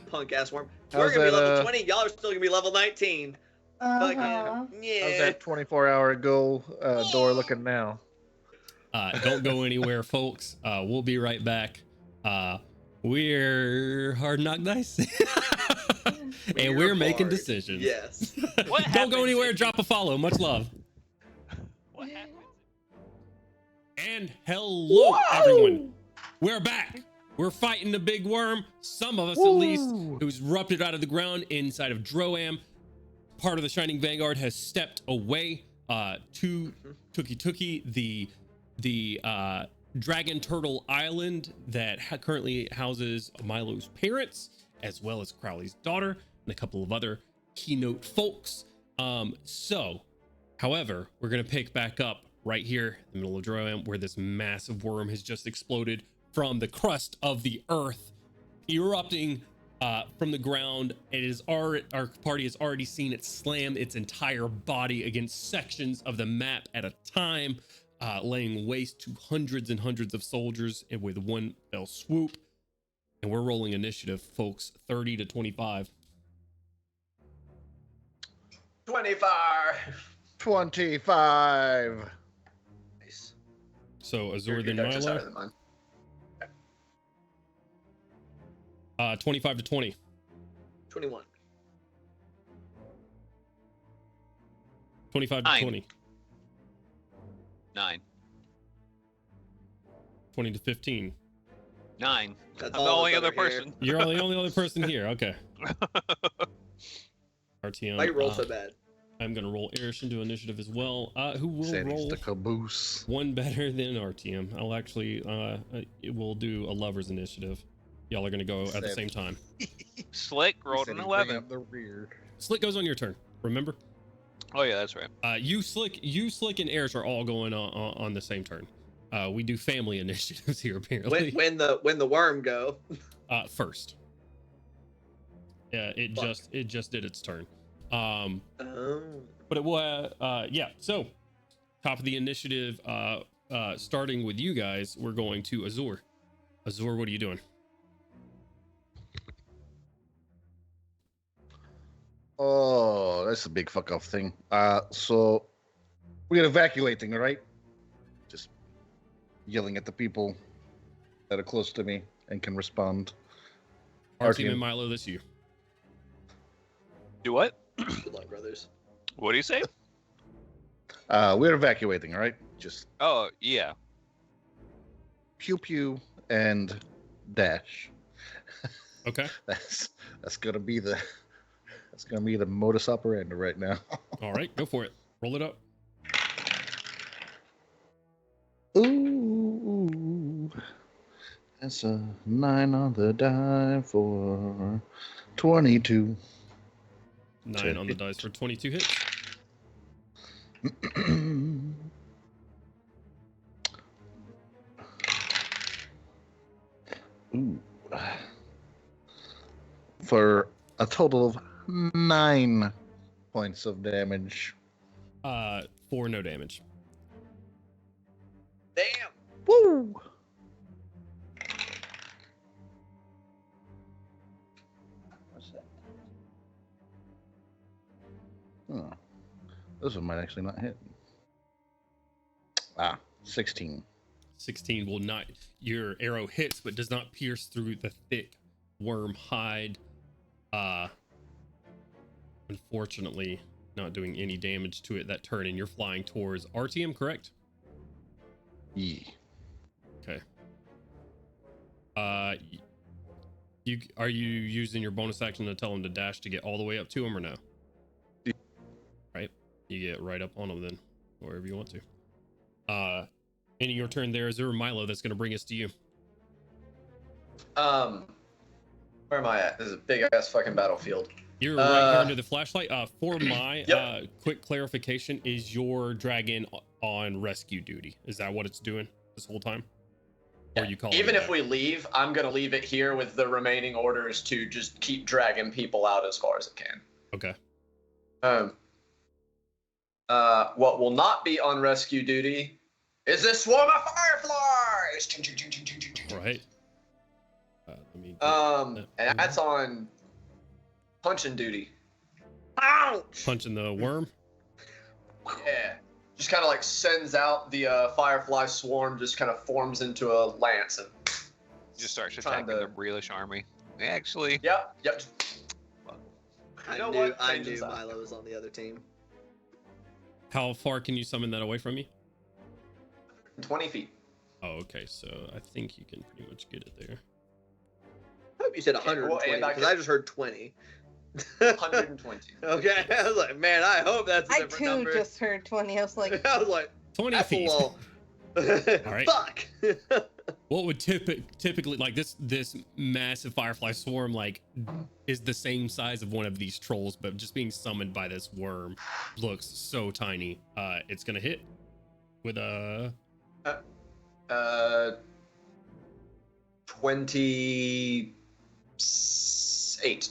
punk ass worm. How's We're gonna be that, level 20. Y'all are still gonna be level 19. Like, Uh-huh. yeah. How's that 24-hour goal door looking now? Don't go anywhere, folks. We'll be right back. We're Hard Knock Dice. And we're making hard. decisions. Yes. What Don't happens go anywhere. if Drop a follow. Much love. What happens? And hello, everyone. We're back. We're fighting the big worm. Some of us, at least, who's erupted out of the ground inside of Droam. Part of the Shining Vanguard has stepped away to Tuki, the Dragon Turtle Island that currently houses Milo's parents, as well as Crowley's daughter and a couple of other keynote folks. However, we're gonna pick back up right here in the middle of Droam, where this massive worm has just exploded from the crust of the earth, erupting from the ground. Our party has already seen it slam its entire body against sections of the map at a time, laying waste to hundreds and hundreds of soldiers and with one fell swoop. And we're rolling initiative, folks. 30 to 25. 25. 25. Nice. So Azor Your then dex is higher Milo. than mine. 25 to 20. 21. 25 to 9. 20. 9. 20 to 15. 9. That's I'm the all only of us other that are here. person. You're the only other person here. Okay. RTM. Why you roll so bad? I'm gonna roll Irish into initiative as well. Who will Said he's roll the caboose. one better than RTM? I'll actually it will do a lover's initiative. Y'all are gonna go at the Said- same time. Slick rolled an 11. The rear. Slick goes on your turn. Remember? Oh yeah, that's right. You Slick, and Irish are all going on the same turn. We do family initiatives here apparently. When the worm go? First. Yeah, it Fuck. just did its turn. Oh. But it will, yeah. So, top of the initiative, starting with you guys, we're going to Azur. Azur, what are you doing? Oh, that's a big fuck off thing. So we're evacuating, right? Just yelling at the people that are close to me and can respond. RTM and Milo, this you. Do what? Good luck, brothers. What do you say? We're evacuating, right? Just Oh yeah. pew pew and dash. Okay. That's gonna be the modus operandi right now. All right, go for it. Roll it up. Ooh, that's a 9 on the die for 22. 9 on the dice for 22 hits. Ooh. For a total of 9 points of damage. 4 no damage. Damn. Woo! What's that? Oh, this one might actually not hit. 16. 16 will not. Your arrow hits, but does not pierce through the thick worm hide. Unfortunately, not doing any damage to it that turn, and you're flying towards RTM, correct? Yeah. Okay. Are you using your bonus action to tell him to dash to get all the way up to him, or no? Yeah. Right. You get right up on him then, wherever you want to. Ending your turn there, Azur Milo. That's going to bring us to you. Where am I at? This is a big ass fucking battlefield. You're right here under the flashlight. For my Yep. quick clarification, is your dragon on rescue duty? Is that what it's doing this whole time? Or you call Even if we leave, I'm gonna leave it here with the remaining orders to just keep dragging people out as far as it can. Okay. What will not be on rescue duty is this swarm of fireflies. Right. Let me. And that's on punching duty. Ouch! Punching the worm. Yeah. Just kind of like sends out the firefly swarm, just kind of forms into a lance and Just starts Trying attacking to- the Breelish army. Actually, yep. I You know knew what? I Change knew inside. Milo was on the other team. How far can you summon that away from you? 20 feet. Oh, okay. So I think you can pretty much get it there. I hope you said well, 120 and I because can- I just heard 20. 120. Okay, I was like, man, I hope that's a I different too number. just heard 20. I was like, I was like, 20 that's a feet. little. right. Fuck. What would typically like this massive firefly swarm like is the same size of one of these trolls, but just being summoned by this worm looks so tiny. It's gonna hit with a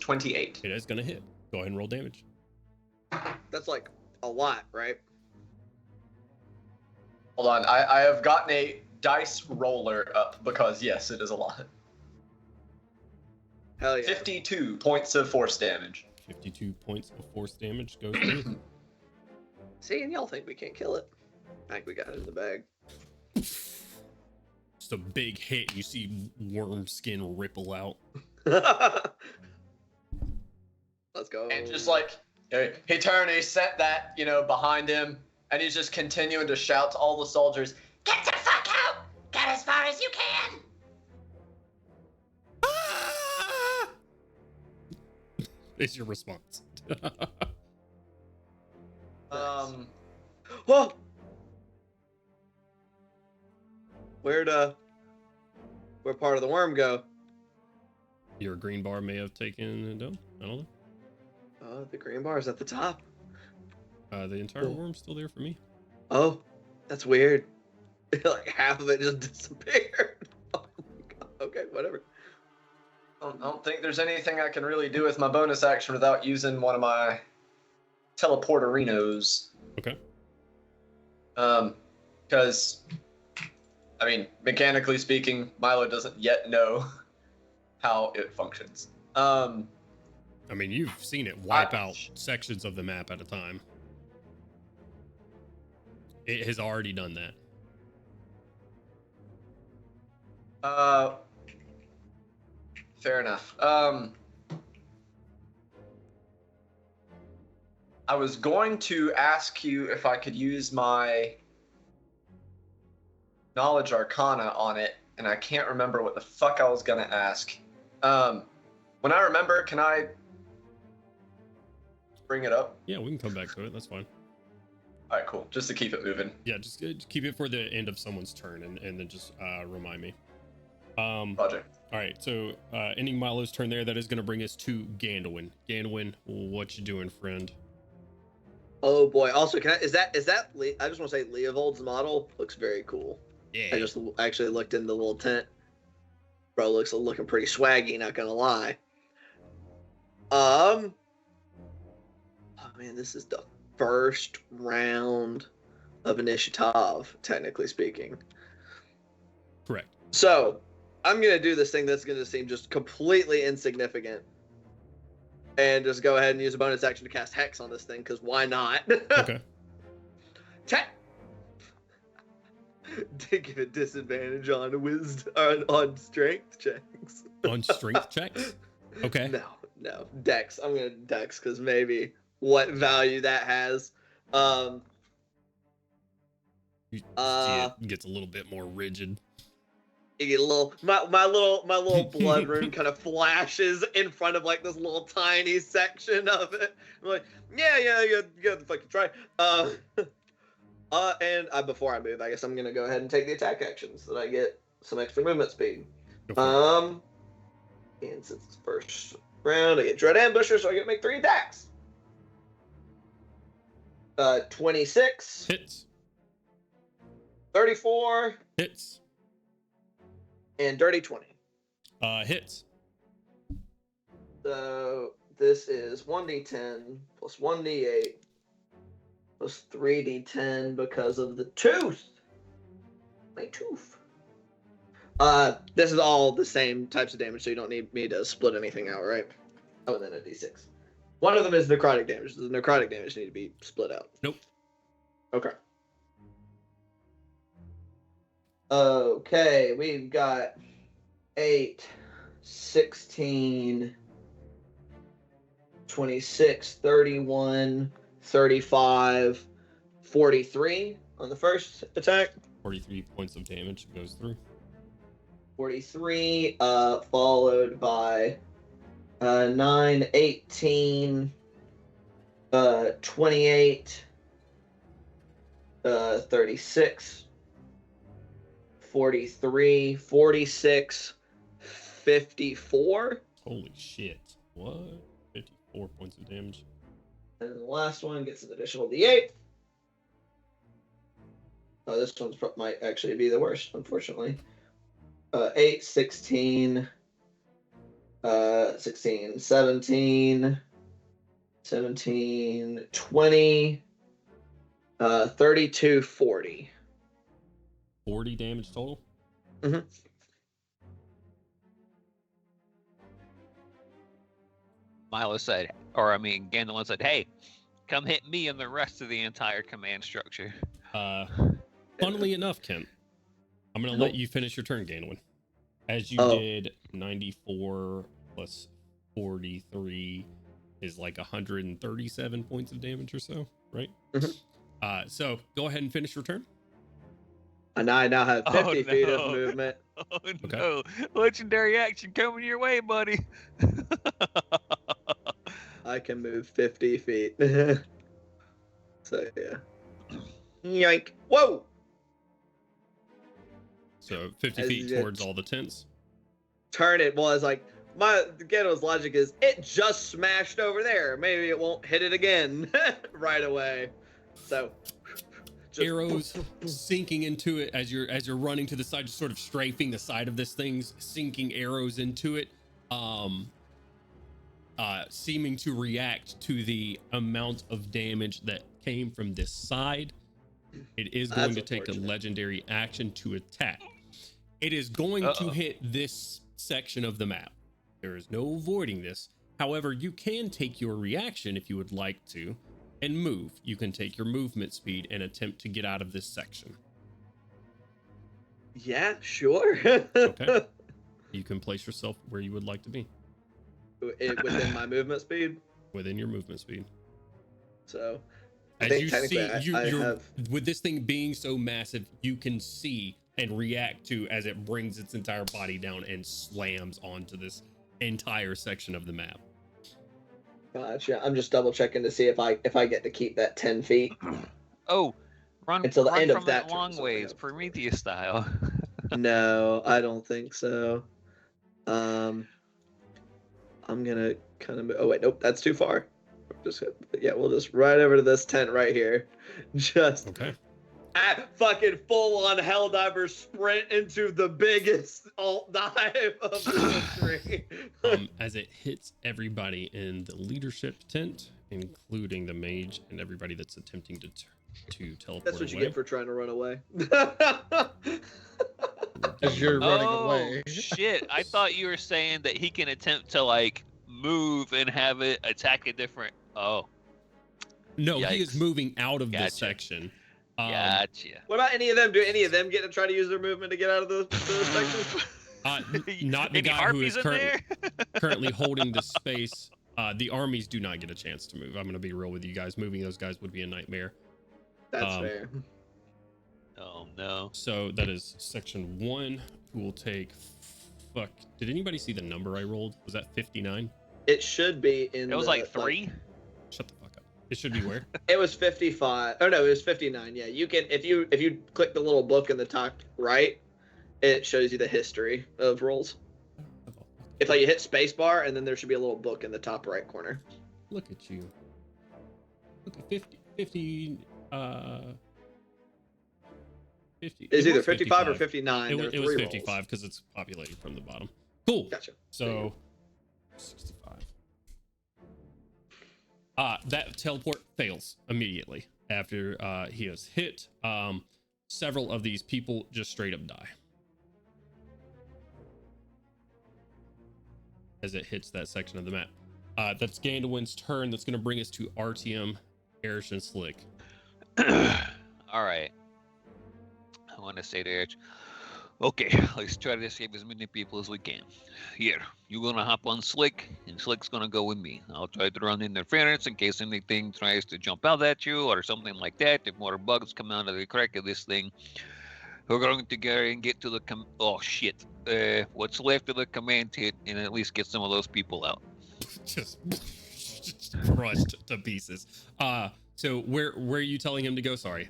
28. it is gonna hit. Go ahead and roll damage. That's like a lot, right? Hold on, I have gotten a dice roller up because yes, it is a lot. Hell yeah. 52 points of force damage. 52 points of force damage goes through. See, and y'all think we can't kill it? I think we got it in the bag. Just a big hit. You see worm skin ripple out. Let's go. And just like he turned, he sent that behind him, and he's just continuing to shout to all the soldiers, Get the fuck out! Get as far as you can! is your response. Whoa! Where'd part of the worm go? Your green bar may have taken it down. I don't know. The green bar is at the top. The entire worm's still there for me. Oh, that's weird. Like half of it just disappeared. Oh my God. Okay, whatever. I don't think there's anything I can really do with my bonus action without using one of my teleporterinos. Okay. Because, I mean, mechanically speaking, Milo doesn't yet know how it functions. I mean, you've seen it wipe out sections of the map at a time. It has already done that. Fair enough. I was going to ask you if I could use my Knowledge Arcana on it, and I can't remember what the fuck I was gonna ask. When I remember, can I bring it up? Yeah, we can come back to it. That's fine. All right, cool. Just to keep it moving. Yeah, just keep it for the end of someone's turn, and then just remind me. Roger. All right, so ending Milo's turn there, that is going to bring us to Gandalwin. Gandalwin, what you doing, friend? Oh boy. Also, is that I just want to say Leovold's model looks very cool. Yeah. I just actually looked in the little tent. Bro looks looking pretty swaggy, not gonna lie. Oh man, this is the first round of initiative, technically speaking. Correct. So, I'm gonna do this thing that's gonna seem just completely insignificant. And just go ahead and use a bonus action to cast Hex on this thing, because why not? Okay. To give it disadvantage on on strength checks. On strength checks? Okay. No. Dex. I'm gonna Dex because maybe what value that has. You see it gets a little bit more rigid. You get a little my little blood rune kind of flashes in front of like this little tiny section of it. I'm like, yeah, you got the fucking try. And before I move, I guess I'm gonna go ahead and take the attack action so that I get some extra movement speed. And since it's first round, I get Dread Ambusher, so I get to make 3 attacks. 26. Hits. 34. Hits. And Dirty 20. Hits. So this is 1d10 plus 1d8 plus 3d10 because of the tooth. My tooth. This is all the same types of damage, so you don't need me to split anything out, right? Oh, and then a d6. One of them is necrotic damage. The necrotic damage need to be split out. Nope. Okay. Okay, we've got 8, 16, 26, 31, 35, 43 on the first attack. 43 points of damage goes through. 43, followed by 9, 18, 28, 36, 43, 46, 54. Holy shit. What? 54 points of damage. And the last one gets an additional d8. Oh, this one might actually be the worst, unfortunately. 8, 16, 16, 17, 17, 20, 32, 40. 40 damage total? Mm-hmm. Milo said, or I mean, Gandalf said, hey, come hit me and the rest of the entire command structure. Funnily enough, Kent, I'm going to let you finish your turn, Gandalf. As you did, 94 plus 43 is like 137 points of damage or so, right? Mm-hmm. So go ahead and finish your turn. And I now have 50 feet of movement. Oh, no. Legendary action coming your way, buddy. I can move 50 feet. So yeah. Yoink! Whoa! So 50 As feet it- towards all the tents. Turn it was like my Ghetto's logic is it just smashed over there. Maybe it won't hit it again right away. So just- Arrows sinking into it as you're running to the side, just sort of strafing the side of this thing, sinking arrows into it, seeming to react to the amount of damage that came from this side. It is going That's to take a unfortunate. legendary action to attack. It is going to hit this section of the map. There is no avoiding this. However, you can take your reaction if you would like to and move. You can take your movement speed and attempt to get out of this section. Yeah, sure. Okay. You can place yourself where you would like to be Within my movement speed. within your movement speed. So I As think you technically see, I you're, have. with this thing being so massive, you can see and react to as it brings its entire body down and slams onto this entire section of the map. Gotcha. I'm just double checking to see if I get to keep that 10 feet. Oh, run, Until the run end of from that it turn, long so ways, yeah. Prometheus style. No, I don't think so. I'm gonna kind of. Oh wait, nope, that's too far. We'll just right over to this tent right here. Just Okay. fucking full on Helldiver sprint into the biggest alt dive of the history. As it hits everybody in the leadership tent, including the mage and everybody that's attempting to teleport That's what you away. get for trying to run away. As you're running Oh away. shit! I thought you were saying that he can attempt to like move and have it attack a different. Oh, No, he is Yikes. moving out of Gotcha. this section. gotcha. What about any of them? Do any of them get to try to use their movement to get out of the section? Not the Any guy who is harpies in there? currently holding the space. The armies do not get a chance to move. I'm going to be real with you guys. Moving those guys would be a nightmare. That's fair. Oh no. So that is section 1, who will take. Fuck. Did anybody see the number I rolled? Was that 59? It should be in. It was the, like 3. Shut the fuck up. It should be where? It was 55. Oh no, it was 59. Yeah, you can if you click the little book in the top right, it shows you the history of rolls. If like you hit spacebar and then there should be a little book in the top right corner. Look at you. Look at 50. 50. 50. It's It either was 55 or 59. It There was, are it was three 55 rolls. because it's populated from the bottom. Cool. Gotcha. So 65. That teleport fails immediately after he is hit. Several of these people just straight up die as it hits that section of the map. That's Gandalwin's turn. That's going to bring us to RTM, Erish, and Slick. All right. I want to say to Erich, okay, let's try to save as many people as we can. Here, you're gonna hop on Slick, and Slick's gonna go with me. I'll try to run interference in case anything tries to jump out at you or something like that. If more bugs come out of the crack of this thing, we're going to go and get to the oh shit, what's left of the command hit, and at least get some of those people out. just crushed to pieces. So where are you telling him to go? Sorry.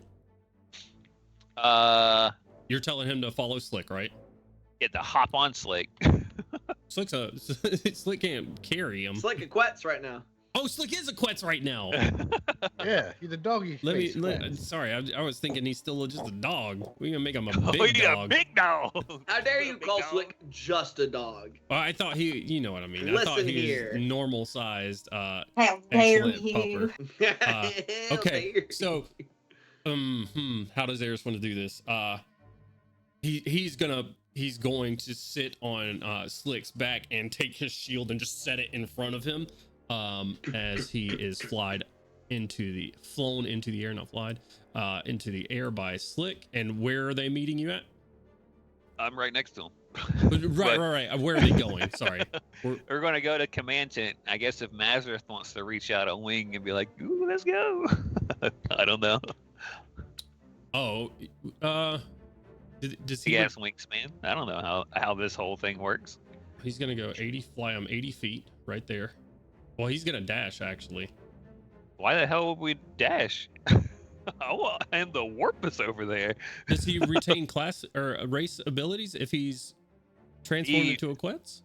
You're telling him to follow Slick, right? Get to hop on Slick. Slick can't carry him. Slick and Quetz right now. Oh, Slick is a Quetz right now. Yeah, he's a doggy. Sorry, I was thinking he's still just a dog. We gonna make him a Oh, big you got a dog. big dog. How dare you Big call dog. Slick just a dog? Well, I thought you know what I mean. I thought Listen he here. was normal sized. How dare Excellent you? pupper. Okay, so how does Eris want to do this? He's going to sit on Slick's back and take his shield and just set it in front of him as he is flown into the air, not flied, into the air by Slick. And where are they meeting you at? I'm right next to him. Right. Where are they going? Sorry. We're going to go to command tent. I guess if Mazareth wants to reach out a wing and be like, "Ooh, let's go." I don't know. Oh, does he? He has wingspan. I don't know how this whole thing works. He's gonna go fly him 80 feet right there. Well, he's gonna dash actually. Why the hell would we dash? Oh, and the Warpus over there. Does he retain class or race abilities if he's transformed He- into a Quetz?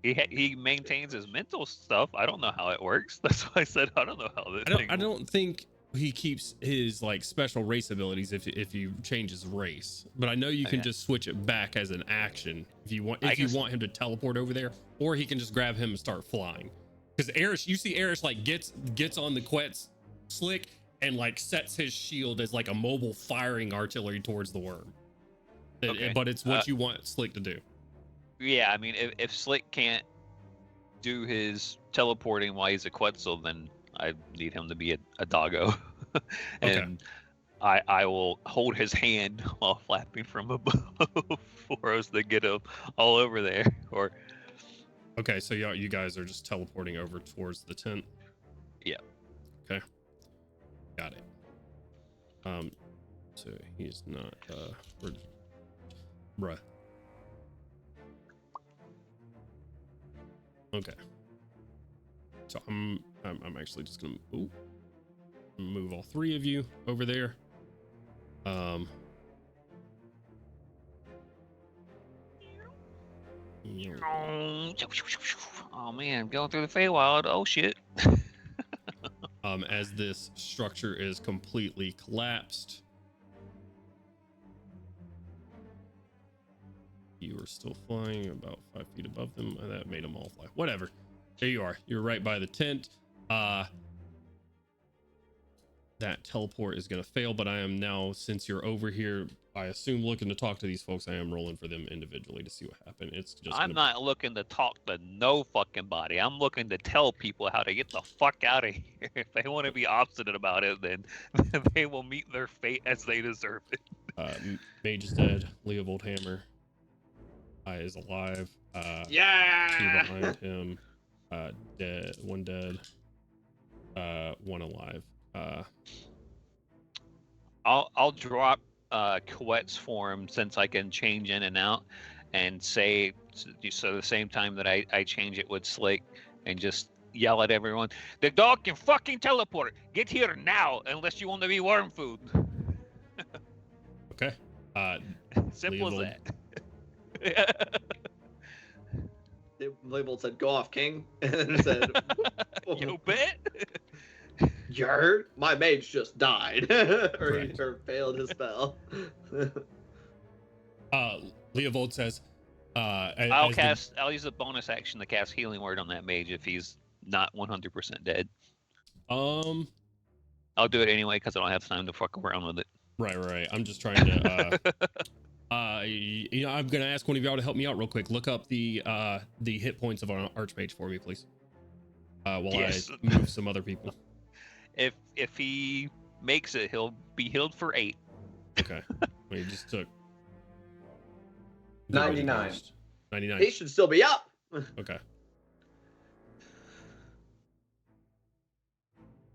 He maintains his mental stuff. I don't know how it works. That's why I said I don't know how this thing. I don't think he keeps his like special race abilities if you change his race. But I know you can Okay. just switch it back as an action if you want. I If you guess- want him to teleport over there, or he can just grab him and start flying. Because Erish, you see Erish like gets on the Quetz Slick and like sets his shield as like a mobile firing artillery towards the worm. Okay. But it's what you want Slick to do. Yeah, I mean, if Slick can't do his teleporting while he's a Quetzal, then I need him to be a doggo. And I will hold his hand while flapping from above for us to get him all over there. Or Okay, so you guys are just teleporting over towards the tent. Yeah. Okay. Got it. So he's not bruh. Okay. So I'm actually just gonna move all three of you over there. Yeah. oh man, going through the Feywild. Oh shit. As this structure is completely collapsed. You are still flying about 5 feet above them. That made them all fly. Whatever. There you are. You're right by the tent. That teleport is going to fail, but I am now, since you're over here, I assume looking to talk to these folks. I am rolling for them individually to see what happened. It's just I'm not looking to talk to no fucking body. I'm looking to tell people how to get the fuck out of here. If they want to be obstinate about it, then they will meet their fate as they deserve it. Mage is dead. Leovold Hammer is alive. Two Yeah. behind him. Dead. One dead. One alive. I'll drop Quet's form since I can change in and out, and say so the same time that I change it with Slick, and just yell at everyone, the dog can fucking teleport. Get here now, unless you want to be worm food. Okay. Simple as Leovold. that. Label said, "Go off, King," and then said, You bet. "You heard? My mage just died, or Correct. or failed his spell." Leovold says, I'll use a bonus action to cast Healing Word on that mage if he's not 100% dead. I'll do it anyway because I don't have time to fuck around with it. Right. I'm just trying to. I'm gonna ask one of y'all to help me out real quick. Look up the hit points of an archmage for me, please. While Yes. I move some other people. If he makes it, he'll be healed for 8. Okay. Well, you just took 99. 99. He should still be up. Okay.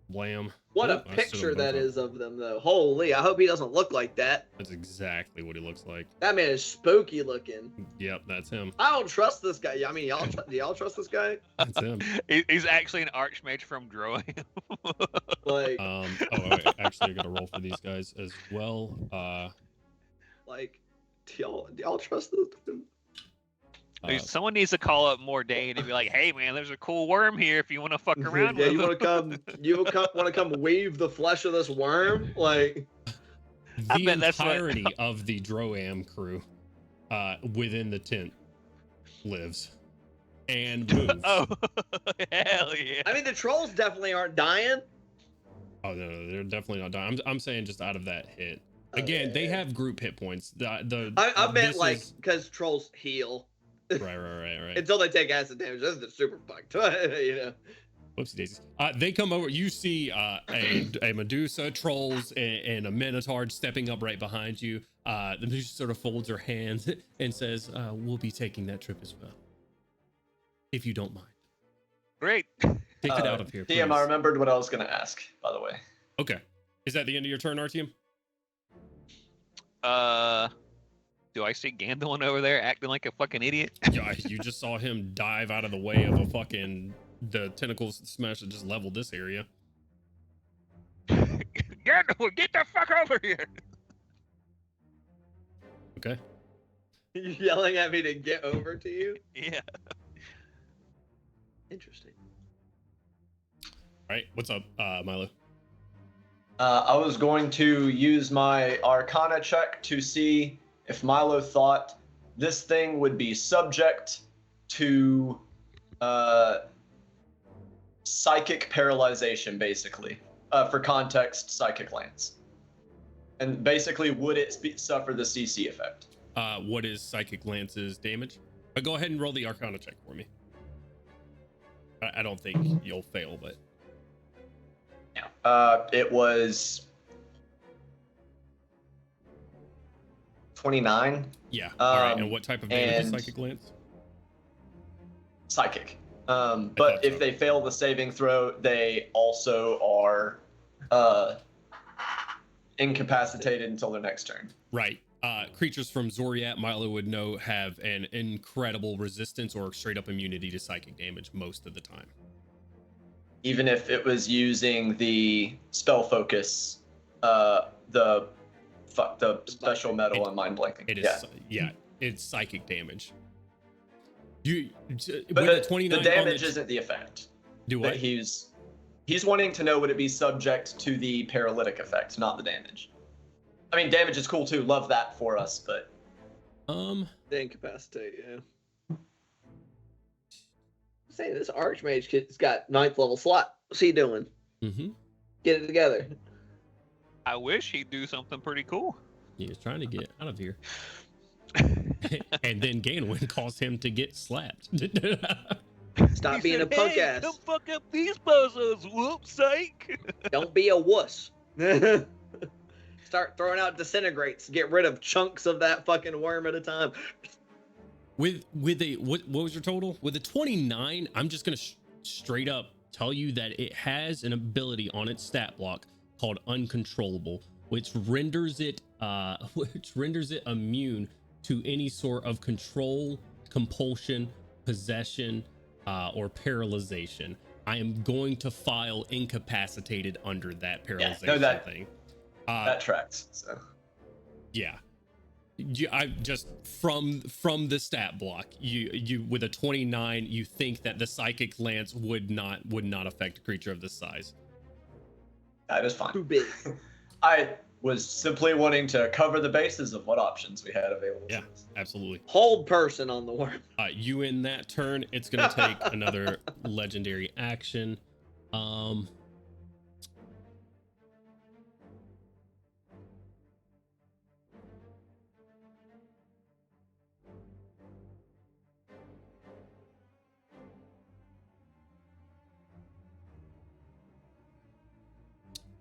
Blam. What Oh, a I stood picture them both that up. is of them, though. Holy, I hope he doesn't look like that. That's exactly what he looks like. That man is spooky looking. Yep, that's him. I don't trust this guy. I mean, do y'all trust this guy? That's him. He's actually an archmage from Droam. Like, Actually, I gotta roll for these guys as well. like, do y'all trust this dude? Someone needs to call up Mordain and be like, "Hey, man, there's a cool worm here. If you want to fuck around Yeah, with you him." want to come? You want to come weave the flesh of this worm? Like, I The bet that's what- entirety of the Droam crew within the tent lives and moves. Oh, hell yeah! I mean, the trolls definitely aren't dying. Oh no, they're definitely not dying. I'm saying just out of that hit. Again, they have group hit points. I meant this like is- because trolls heal right. until they take acid damage. This is super fucked. You know. Whoopsie daisies. They come over. You see a Medusa, trolls, and a Minotaur stepping up right behind you. The Medusa sort of folds her hands and says, "We'll be taking that trip as well, if you don't mind. Great. Take it out of here, please." DM, I remembered what I was going to ask, by the way. Okay. Is that the end of your turn, Artyom? Do I see Gandalf over there acting like a fucking idiot? Yeah, you just saw him dive out of the way of a fucking the tentacles smash that just leveled this area. Get the fuck over here! Okay. You yelling at me to get over to you? Yeah. Interesting. All right. What's up, Milo? I was going to use my Arcana check to see if Milo thought this thing would be subject to psychic paralyzation, basically. For context, psychic lance. And basically, would it suffer the CC effect? What is Psychic Lance's damage? Go ahead and roll the Arcana check for me. I don't think you'll fail, but It was 29. yeah. All right. And what type of damage is and- Psychic Lance? Psychic. thought But if so. they fail the saving throw, they also are incapacitated until their next turn. Right. Creatures from Zoriat, Milo would know, have an incredible resistance or straight up immunity to psychic damage most of the time. Even if it was using the spell focus, the special metal and mind blanking. It is, yeah, it's psychic damage. You, But with a the 29 damage on isn't the effect. do That what? he's wanting to know, would it be subject to the paralytic effect, not the damage. I mean, damage is cool too. Love that for us, but The incapacitate, yeah. I'm saying this Archmage kid's got 9th level slot. What's he doing? Mm-hmm. Get it together. I wish he'd do something pretty cool. He was trying to get out of here. And then Gainwin caused him to get slapped. Stop He being said, a punk "Hey, ass. Don't fuck up these puzzles, whoops sake. Don't be a wuss. Start throwing out disintegrates. Get rid of chunks of that fucking worm at a time. with a what was your total? With a 29, I'm just gonna straight up tell you that it has an ability on its stat block called Uncontrollable, which renders it immune to any sort of control, compulsion, possession, or paralyzation. I am going to file incapacitated under that paralyzation thing. that tracks. So Yeah. I just from the stat block, you with a 29, you think that the Psychic Lance would not affect a creature of this size. that is Too fine. big. I was simply wanting to cover the bases of what options we had available. Yeah. to us. Absolutely. Hold person on the worm. You in that turn, it's gonna take another legendary action.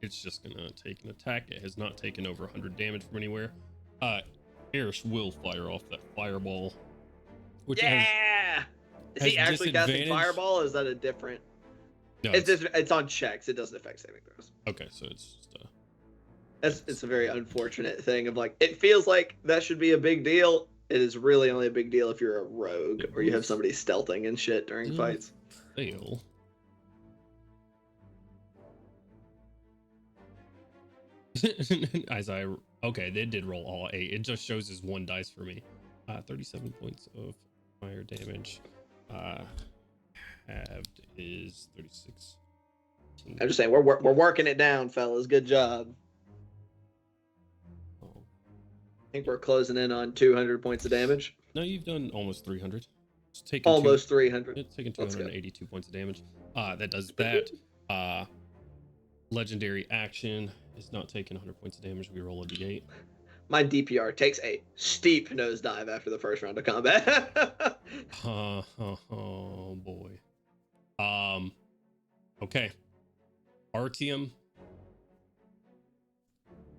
It's just gonna take an attack. It has not taken over 100 damage from anywhere. Erish will fire off that fireball, which has Yeah. Is he has actually casting disadvantage. fireball? Or is that a different? no, It's on checks. It doesn't affect saving throws. okay. So it's just It's a very unfortunate thing of like, it feels like that should be a big deal. It is really only a big deal if you're a rogue or you have somebody stealthing and shit during Mm. fights. fail. As I okay, they did roll all 8. It just shows as 1 dice for me. 37 points of fire damage. Halved is 36. I'm just saying we're working it down, fellas. Good job. Oh. I think we're closing in on 200 points of damage. No, you've done almost 300. It's taken Almost 300. It's taken Let's go. 282 points of damage. That does that. Legendary action is not taking 100 points of damage. We roll a d8. My DPR takes a steep nosedive after the first round of combat. Oh boy. Okay. Artyom,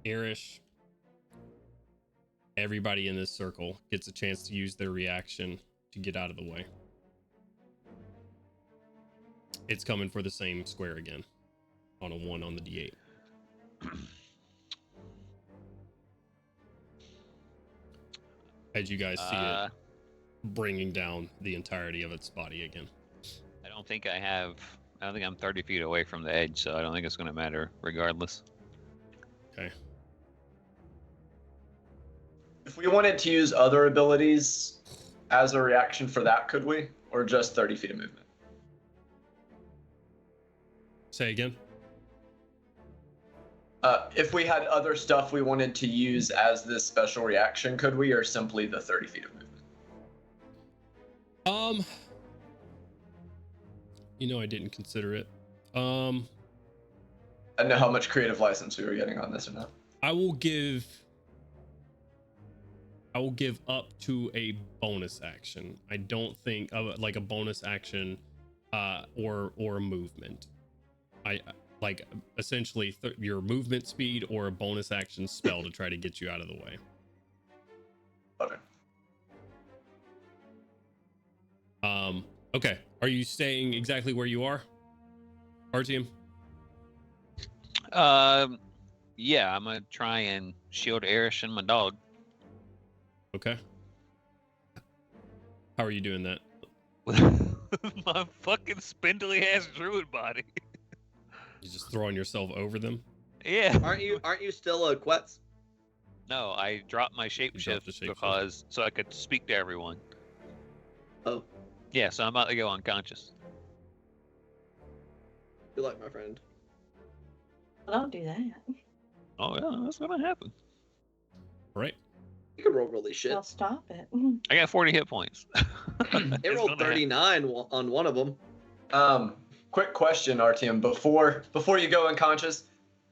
Erish, everybody in this circle gets a chance to use their reaction to get out of the way. It's coming for the same square again on a 1 on the d8. As you guys see it bringing down the entirety of its body again. I don't think I'm 30 feet away from the edge, so I don't think it's going to matter regardless. Okay. If we wanted to use other abilities as a reaction for that, could we? Or just 30 feet of movement? Say again. If we had other stuff we wanted to use as this special reaction, could we? Or simply the 30 feet of movement? I didn't consider it. I don't know how much creative license we were getting on this or not. I will give up to a bonus action. I don't think like a bonus action or a movement. I like essentially your movement speed or a bonus action spell to try to get you out of the way. Okay. Okay. Are you staying exactly where you are, Artyom? Yeah, I'm gonna try and shield Erish and my dog. Okay. How are you doing that? With my fucking spindly ass druid body. You just throwing yourself over them? Yeah. Aren't you still a Quetz? No, I dropped my dropped shapeshift the shapeshift. because so I could speak to everyone. Oh, Yeah, so I'm about to go unconscious. good luck, my friend. Well, don't do that. Oh yeah, that's gonna happen. Right. You can roll really shit. Well, stop it. I got 40 hit points. It It's rolled gonna 39 on one of them. Quick question, Artyom. Before you go unconscious,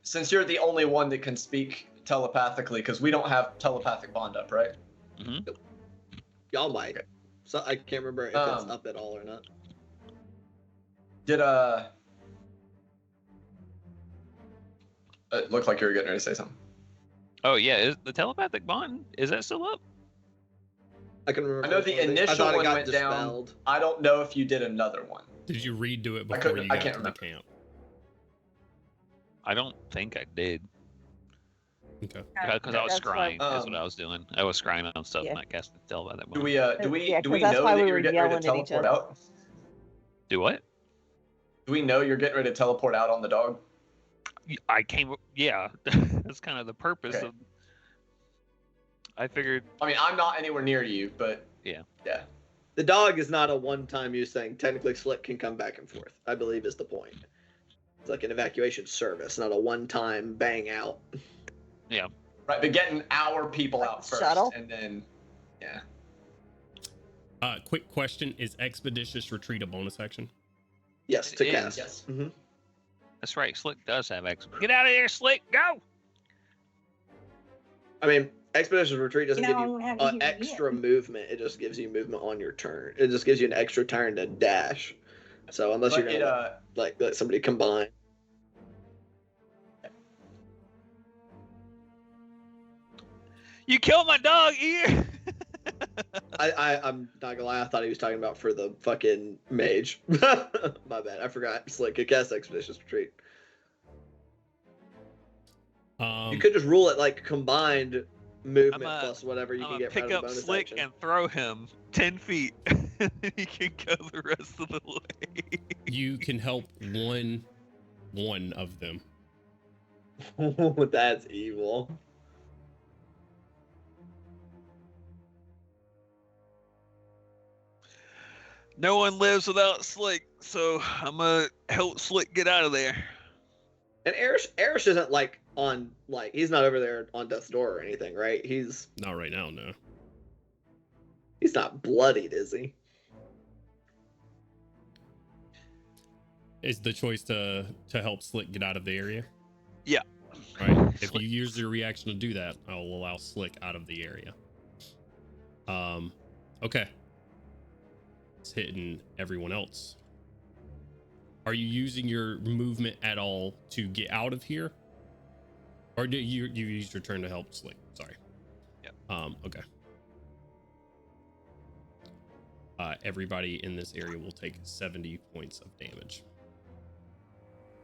since you're the only one that can speak telepathically, because we don't have telepathic bond up, right? Mhm. Y'all might. Okay. So I can't remember if it's up at all or not. Did it looked like you were getting ready to say something. Oh yeah, is the telepathic bond, is that still up? I can remember. I know the which one it is. I initial thought it one got went down. dispelled. I don't know if you did another one. Did you redo it before couldn't- you I got can't to the remember. camp? I don't think I did. Okay. Because I was That's scrying. why- That's what I was doing. I was scrying on stuff, Yeah. not casting telepathic Do bond. we Yeah, do 'cause we that's know why that we you're were getting ready to yelling at each teleport other. out? Do what? Do we know you're getting ready to teleport out on the dog? I came. Yeah, that's kind of the purpose Okay. of. I figured. I mean, I'm not anywhere near you, but Yeah. yeah. The dog is not a one-time use thing. Technically, Slick can come back and forth. I believe is the point. It's like an evacuation service, not a one-time bang out. Yeah. Right, but getting our people Like out the first, shuttle? and then yeah. Quick question: is Expeditious Retreat a bonus action? Yes, It to is. cast. Yes. Mm-hmm. That's right. Slick does have X. Get out of there, Slick! Go! I mean, Expedition Retreat doesn't give No, you I haven't here extra yet. movement. It just gives you movement on your turn. It just gives you an extra turn to dash. So unless But you're it gonna let somebody combine. You killed my dog, ear. I'm not gonna lie. I thought he was talking about for the fucking mage. My bad. I forgot. It's like a cast Expeditious Retreat. You could just rule it like combined movement I'ma- plus whatever you I'm can gonna get pick out of the up bonus Slick action. and throw him 10 feet. And he can go the rest of the way. You can help one of them. That's evil. No one lives without Slick, so I'm gonna help Slick get out of there. And Erish isn't like on he's not over there on death's door or anything, right? He's Not right now, no. not bloodied, is he? Is the choice to help Slick get out of the area? Yeah. Right. If Slick. you use your reaction to do that, I will allow Slick out of the area. Okay. It's hitting everyone else. Are you using your movement at all to get out of here? Or do you use your turn to help Slick? Sorry. Yep. Okay. Everybody in this area will take 70 points of damage.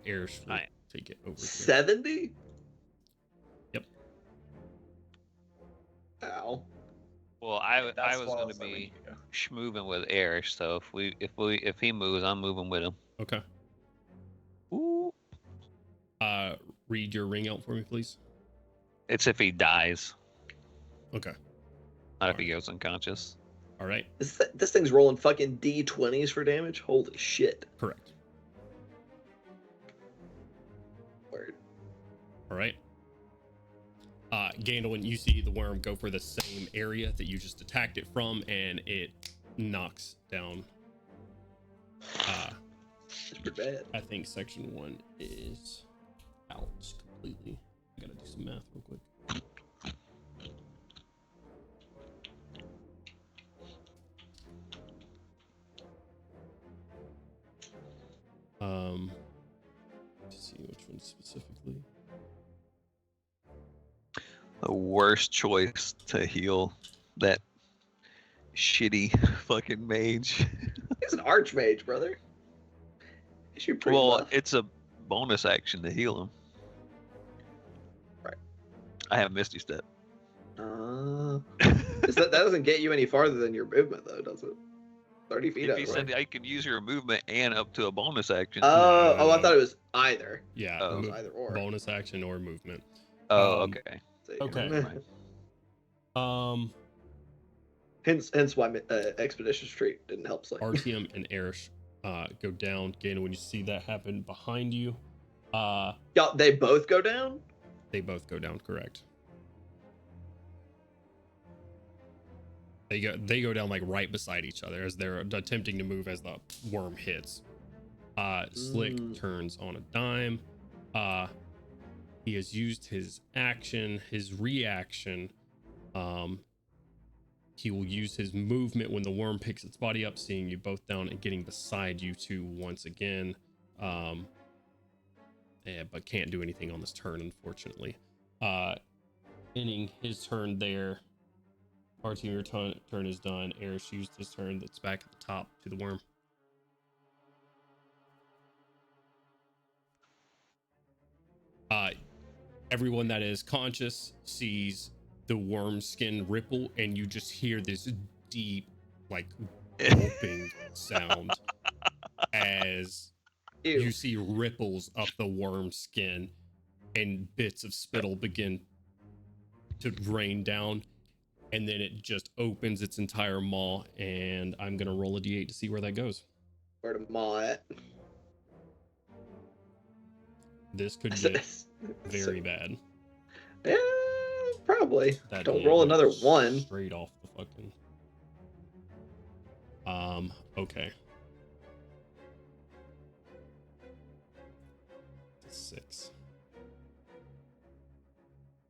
Erish will Alright. take it over here. 70? Yep. Ow. Well, I That's was what going to like, we be need to go. schmoving with Erish, so if he moves, I'm moving with him. Okay. Ooh. Read your ring out for me, please. It's if he dies, Okay. not if he goes unconscious. All right. This thing's rolling fucking D20s for damage. Holy shit. Correct. Word. All right. Gandalf, you see the worm go for the same area that you just attacked it from, and it knocks down. It's pretty bad. I think section 1 is out completely. I gotta do some math real quick. Let's see which one specifically. The worst choice to heal that shitty fucking mage. He's an archmage, brother. He's pretty Well, buff. it's a bonus action to heal him. Right. I have Misty Step. That doesn't get you any farther than your movement, though, does it? 30 feet If up, you right? said I could use your movement and up to a bonus action. Oh, I thought it was either. Yeah, Oh. It was either or. bonus action or movement. Oh, um, okay. So, Okay. Never mind. Hence why Expeditious Retreat didn't help Slay. Artyom and Erish go down. Gandalf, when you see that happen behind you, Yeah, they both go down? they both go down, correct? They go down like right beside each other as they're attempting to move as the worm hits. Slick turns on a dime. He has used his action, his reaction. He will use his movement when the worm picks its body up, seeing you both down and getting beside you two once again. But can't do anything on this turn, unfortunately. Ending his turn there. Artyom, your turn is done. Erish used his turn. That's back at the top to the worm. Everyone that is conscious sees the worm skin ripple, and you just hear this deep, like, gulping sound as Ew. you see ripples up the worm skin, and bits of spittle begin to rain down, and then it just opens its entire maw, and I'm gonna roll a d8 to see where that goes. Where to maw at? This could get very bad. Yeah, probably. That Don't D8 roll went another one. straight off the fucking. Okay. 6.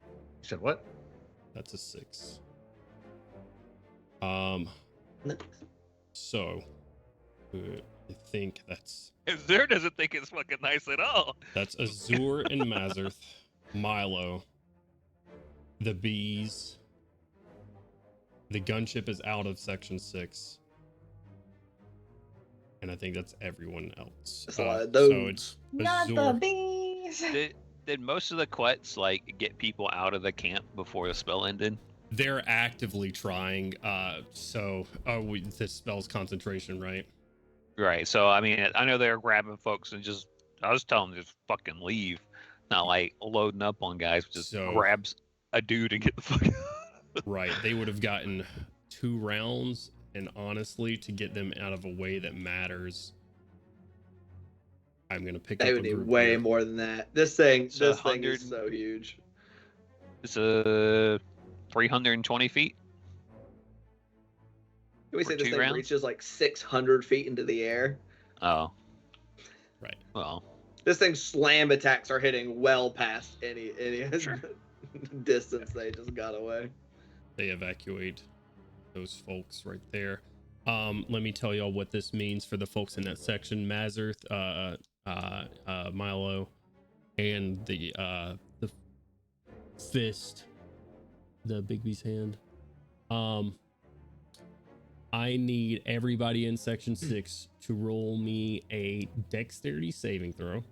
You said what? That's a 6. So I think Azur doesn't think it's fucking nice at all. that's Azur and Mazarth, Milo, the bees. The gunship is out of section 6. And I think that's everyone else. That's a lot of So those. it's Not the Azur. bees. Did most of the Quets like get people out of the camp before the spell ended? They're actively trying. This spell's concentration, right? Right. So I mean, I know they're grabbing folks and I was telling them just fucking leave, not like loading up on guys. Just So- grabs a dude and get the fuck out. Right. They would have gotten 2 rounds, and honestly, to get them out of a way that matters, I'm gonna pick They up would a need group way here. more than that. This thing It's is 100 so huge. It's 320 feet. Can we For say this 2 thing rounds? reaches like 600 feet into the air? Oh, Right. well, This thing's slam attacks are hitting well past any Sure. distance they just got away. They evacuate those folks right there. Let me tell y'all what this means for the folks in that section. Mazarth, Milo, and the fist, the Bigby's hand. I need everybody in section 6 to roll me a dexterity saving throw.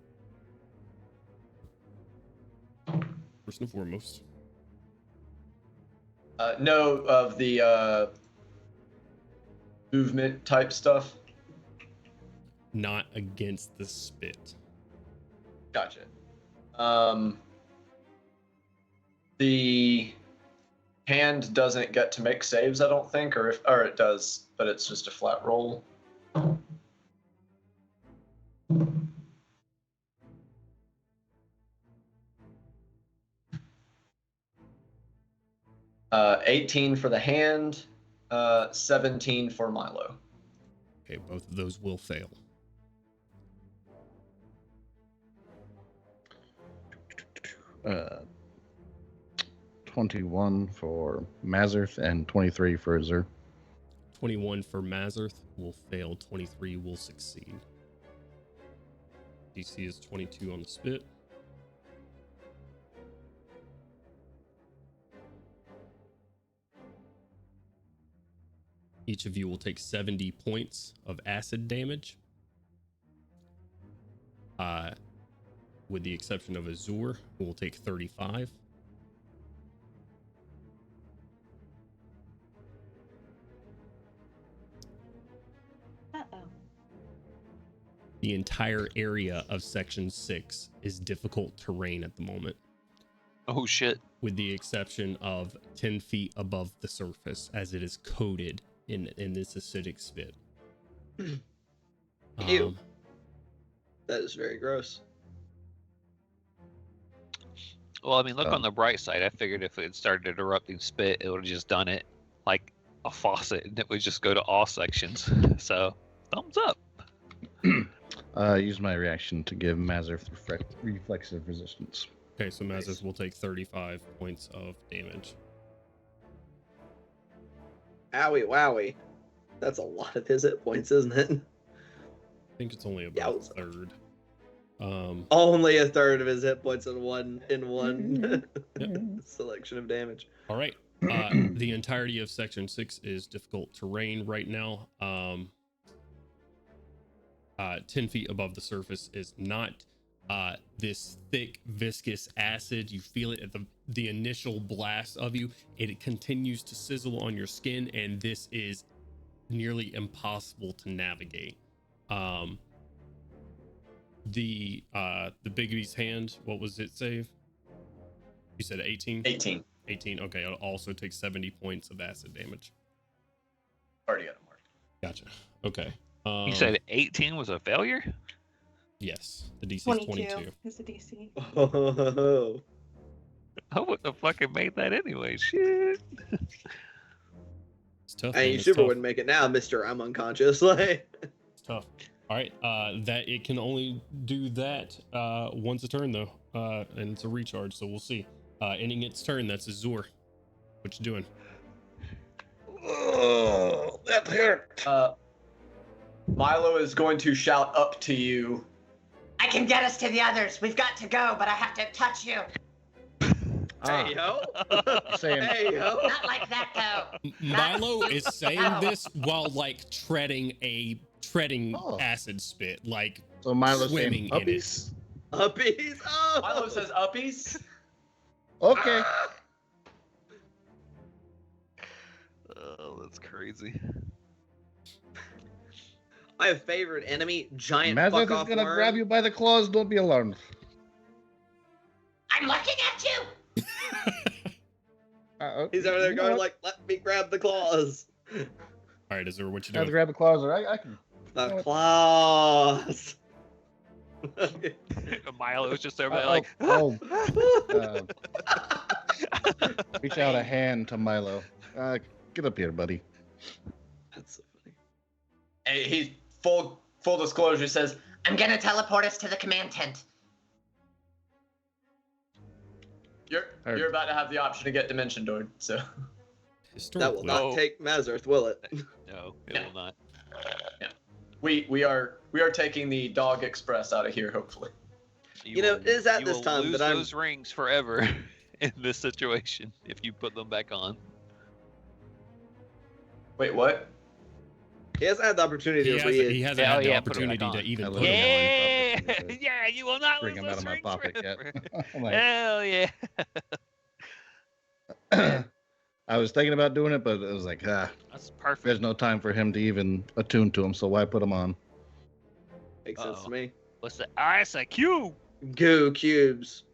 First and foremost. No of the movement type stuff. Not against the spit. Gotcha. The hand doesn't get to make saves, I don't think, or it does, but it's just a flat roll. 18 for the hand, 17 for Milo. Okay, both of those will fail. Uh, 21 for Mazarth and 23 for Azur. 21 for Mazarth will fail. 23 will succeed. DC is 22 on the spit. Each of you will take 70 points of acid damage. With the exception of Azur, who will take 35. Uh-oh. The entire area of Section 6 is difficult terrain at the moment, Oh shit. with the exception of 10 feet above the surface, as it is coated in this acidic spit. Ew. That is very gross. Well, I mean, look on the bright side. I figured if it had started erupting spit, it would have just done it like a faucet, and it would just go to all sections. So, thumbs up. Use my reaction to give Mazarth reflexive resistance. Okay, so Mazarth Nice. will take 35 points of damage. Owie wowie. That's a lot of his hit points, isn't it? I think it's only about a Yowza. third. Only a third of his hit points in one selection of damage. All right. The entirety of Section 6 is difficult terrain right now. 10 feet above the surface is not. This thick, viscous acid, you feel it at the initial blast of you. It continues to sizzle on your skin, and this is nearly impossible to navigate. The Bigby's hand, what was it save? You said 18? 18. 18. Okay, it'll also take 70 points of acid damage. Already got it marked. Gotcha. Okay. You said 18 was a failure? Yes. The DC is 22 22. is the DC. Oh, I wouldn't have fucking made that anyway. Shit. It's tough. and man, you it's super tough. wouldn't make it now, Mister. I'm unconscious. Like, It's tough. All right. That it can only do that once a turn though, and it's a recharge. So we'll see. Ending its turn. That's Azur. What you doing? Oh, that hurt. Milo is going to shout up to you. I can get us to the others. We've got to go, but I have to touch you. hey yo, Saying, hey yo. Not like that, though. Milo is saying this while like treading Oh. acid spit, like so Milo's swimming saying in it. uppies. Uppies. Oh. Milo says uppies. Okay. Oh, that's crazy. My favorite enemy, giant Mazarth fuck is off gonna worm. grab you by the claws. Don't be alarmed. I'm looking at you. He's over there You know going what? like, "Let me grab the claws." All right, Azur, what you Have to doing? grab the claws, or I can. The claws. Milo was just over there like, Reach out a hand to Milo. Get up here, buddy. That's so funny. And he full disclosure says, I'm gonna teleport us to the command tent. You're about to have the option to get Dimension Doored, so That Historically, will not No. take Mazarth, will it? no, it No. will not. we are taking the Dog Express out of here, hopefully. You know, it is at you this will time lose that I'm- those rings forever in this situation if you put them back on. Wait, what? He hasn't had the opportunity he hasn't Hell had the yeah, put 'em opportunity back to on. even I put love them it. on. Yeah, yeah, you will not Bring lose them out those of my rings pocket forever. yet. I'm like, Hell yeah. I was thinking about doing it, but it was like, That's perfect. there's no time for him to even attune to him, so why put him on? Makes sense Uh-oh. to me. What's the ice? A cube. Goo cubes.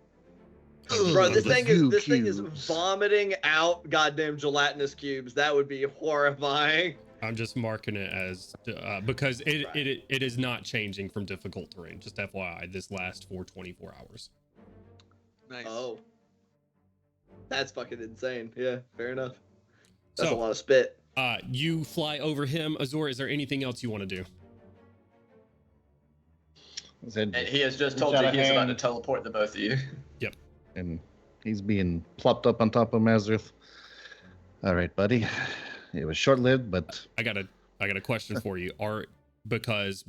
Bro, this thing is Cubes. vomiting out goddamn gelatinous cubes. That would be horrifying. I'm just marking it as because it is not changing from difficult terrain. Just FYI, this lasts for 24 hours. Nice. Oh. That's fucking insane. Yeah, fair enough. That's So, a lot of spit. You fly over him, Azor. Is there anything else you want to do? Said, And he has just told Reach you out a he's about to hand. teleport the both of you. and he's being plopped up on top of Mazareth. All right, buddy. It was short-lived, but I got a question for you. Because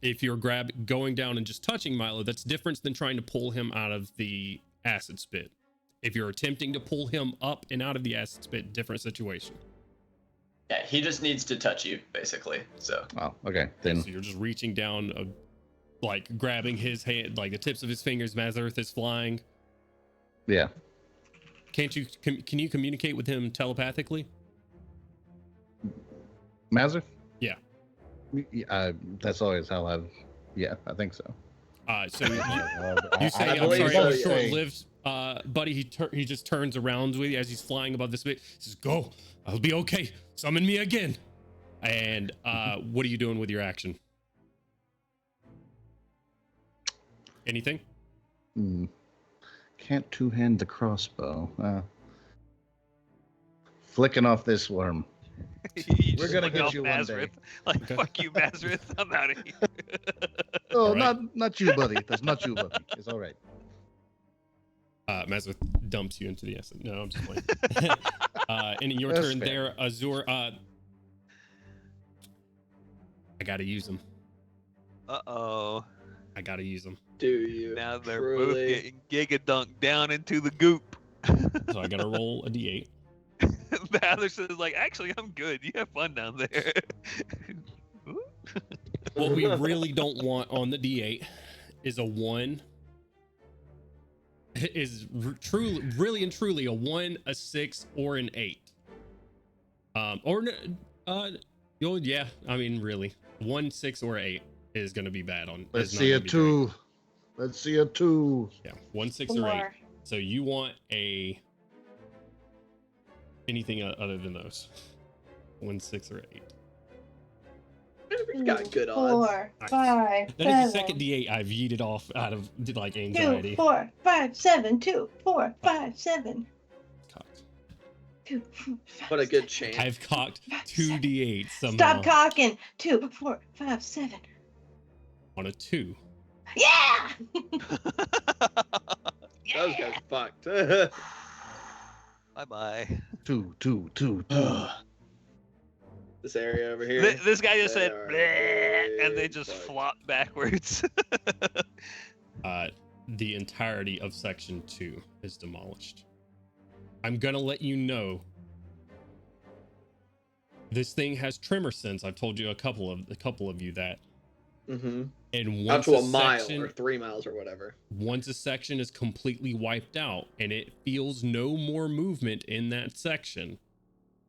if you're going down and just touching Milo, that's different than trying to pull him out of the acid spit. If you're attempting to pull him up and out of the acid spit, different situation. Yeah, he just needs to touch you, basically. So oh, okay. Then So you're just reaching down, like grabbing his hand, like the tips of his fingers. Mazareth is flying. yeah. Can't you? Can you communicate with him telepathically? Mazareth? Yeah. That's always how I've. Yeah, I think so. So you say, I I'm believe sorry, so, I was yeah. short-lived, buddy. He just turns around with you as he's flying above this bit. He says, "Go, I'll be okay. Summon me again." And what are you doing with your action? Anything? Can't two-hand the crossbow. Flicking off this worm. You We're just gonna look get off you one Nazareth. day. Like, Okay. fuck you, Nazareth. I'm out of here. Oh, All right. not you, buddy. That's not you, buddy. It's all right. Mazareth dumps you into the acid. No, I'm just playing. And in your That's turn fair. there, Azur, I gotta use him. Uh-oh. I gotta use him. Do you? Now they're both truly? getting giga-dunked down into the goop. So I gotta roll a d8. Batherson is like, actually, I'm good. You have fun down there. What we really don't want on the d8 is a 1. Truly, really and truly, a 1, a 6, or an 8. Yeah. I mean, really, 1, 6, or 8 is gonna be bad on. Let's is not see a gonna be great. 2. Let's see a 2. Yeah, 1, 6, or 8. 4. So you want anything other than those? 1, 6, or 8. We've got good odds. 4, Nice. 5, That is the 7, second d8 I've yeeted off out of like 2, anxiety. 4, 5, 7, 2, 4, 5, 7, Cocked. 2, 4, 5, What a good chance. I've cocked 2 d8s somehow Stop cocking. 2, 4, 5, 7. on a 2. Yeah! Those guys fucked. Bye-bye. 2, 2, 2, 2. This area over here. This guy just said, They are "Bleh," and they way just fucked. flopped backwards. The entirety of section 2 is demolished. I'm gonna let you know this thing has tremor sense. I've told you a couple of you that. Mm-hmm. And Out once to a a mile section, or 3 miles or whatever. once a section is completely wiped out and it feels no more movement in that section,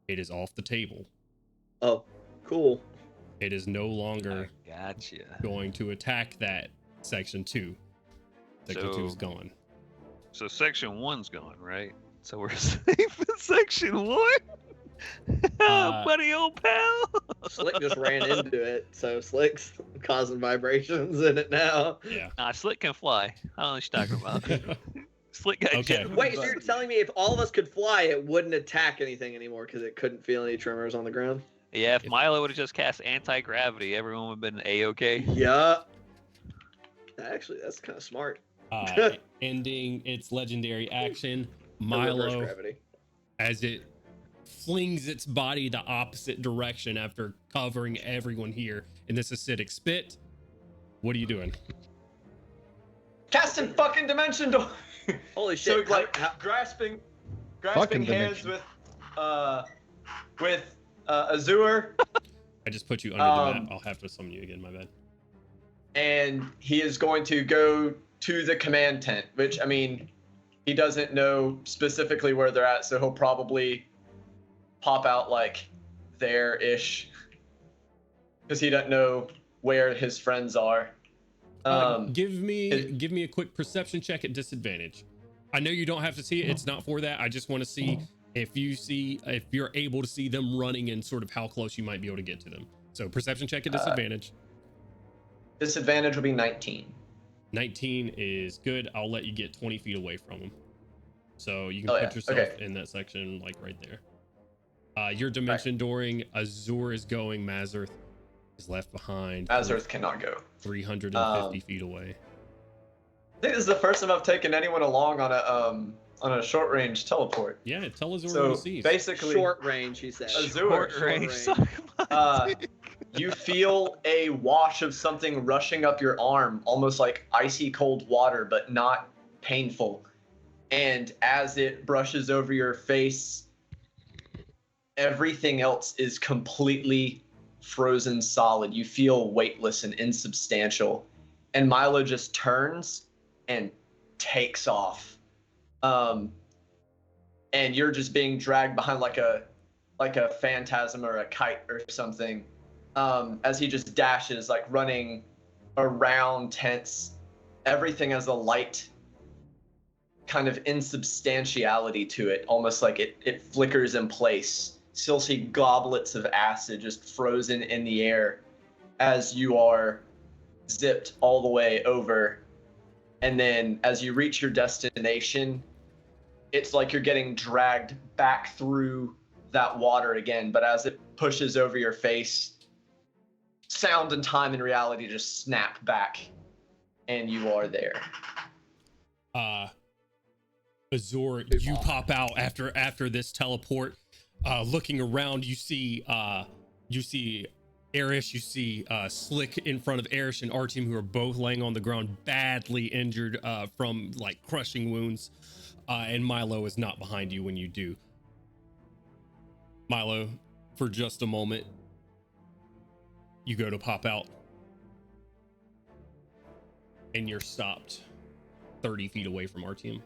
it is off the table. Oh, cool. It is no longer Gotcha. going to attack that section 2. Section 2 is So- gone. So section 1's gone, right? So we're safe in section 1? Buddy, old pal. Slick just ran into it, so Slick's causing vibrations in it now. Yeah. Nah, Slick can fly. I don't know what you're talking about. Slick got Okay. jet Wait, boots. so you're telling me if all of us could fly, it wouldn't attack anything anymore because it couldn't feel any tremors on the ground? Yeah, if Milo would have just cast anti-gravity, everyone would have been A-okay. Yeah. Actually, that's kind of smart. Ending its legendary action, The reverse Milo, gravity. as it flings its body the opposite direction after covering everyone here in this acidic spit. What are you doing? Casting fucking dimension door. Holy So shit! like how- grasping Fucking hands dimension. with Azure, I just put you under the map. I'll have to summon you again, my bad. and he is going to go to the command tent. Which I mean, he doesn't know specifically where they're at, so he'll probably pop out like there-ish, because he doesn't know where his friends are. Give me a quick perception check at disadvantage. I know you don't have to see it. It's not for that. I just want to see if you're able to see them running and sort of how close you might be able to get to them. So perception check at disadvantage. Disadvantage will be 19. 19 is good. I'll let you get 20 feet away from them. So you can put yourself in that section, like right there. Your dimension dooring, Azur is going, Mazurth is left behind. Mazurth cannot go. 350 feet away. I think this is the first time I've taken anyone along on a short range teleport. Yeah, tell Azur So what he sees. basically, Short range, he said. Azur, Short range. You feel a wash of something rushing up your arm, almost like icy cold water, but not painful. And as it brushes over your face, everything else is completely frozen solid. You feel weightless and insubstantial. And Milo just turns and takes off. And you're just being dragged behind like a phantasm or a kite or something. As he just dashes, like running around tents. Everything has a light kind of insubstantiality to it, almost like it flickers in place. Still see goblets of acid just frozen in the air as you are zipped all the way over. And then as you reach your destination, it's like you're getting dragged back through that water again. But as it pushes over your face, sound and time and reality just snap back, and you are there. Azur, you pop out after this teleport. Looking around, you see Erish, you see Slick in front of Erish and Artyom, who are both laying on the ground, badly injured from like crushing wounds. And Milo is not behind you when you do. Milo, for just a moment, you go to pop out, and you're stopped 30 feet away from Artyom.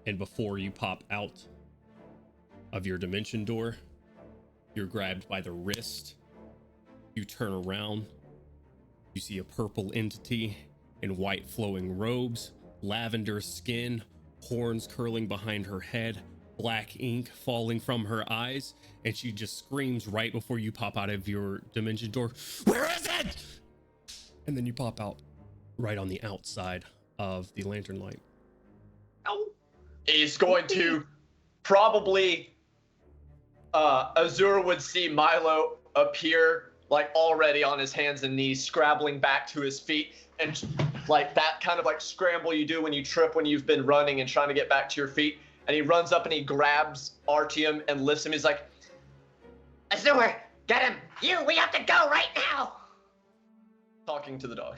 And before you pop out of your dimension door, you're grabbed by the wrist. You turn around. You see a purple entity in white flowing robes, lavender skin, horns curling behind her head, black ink falling from her eyes, and she just screams right before you pop out of your dimension door, "Where is it?" And then you pop out right on the outside of the lantern light. He's going to probably Azur would see Milo appear like already on his hands and knees, scrabbling back to his feet, and like that kind of like scramble you do when you trip when you've been running and trying to get back to your feet. And he runs up and he grabs Artyom and lifts him. He's like, Azur, get him! We have to go right now! talking to the dog.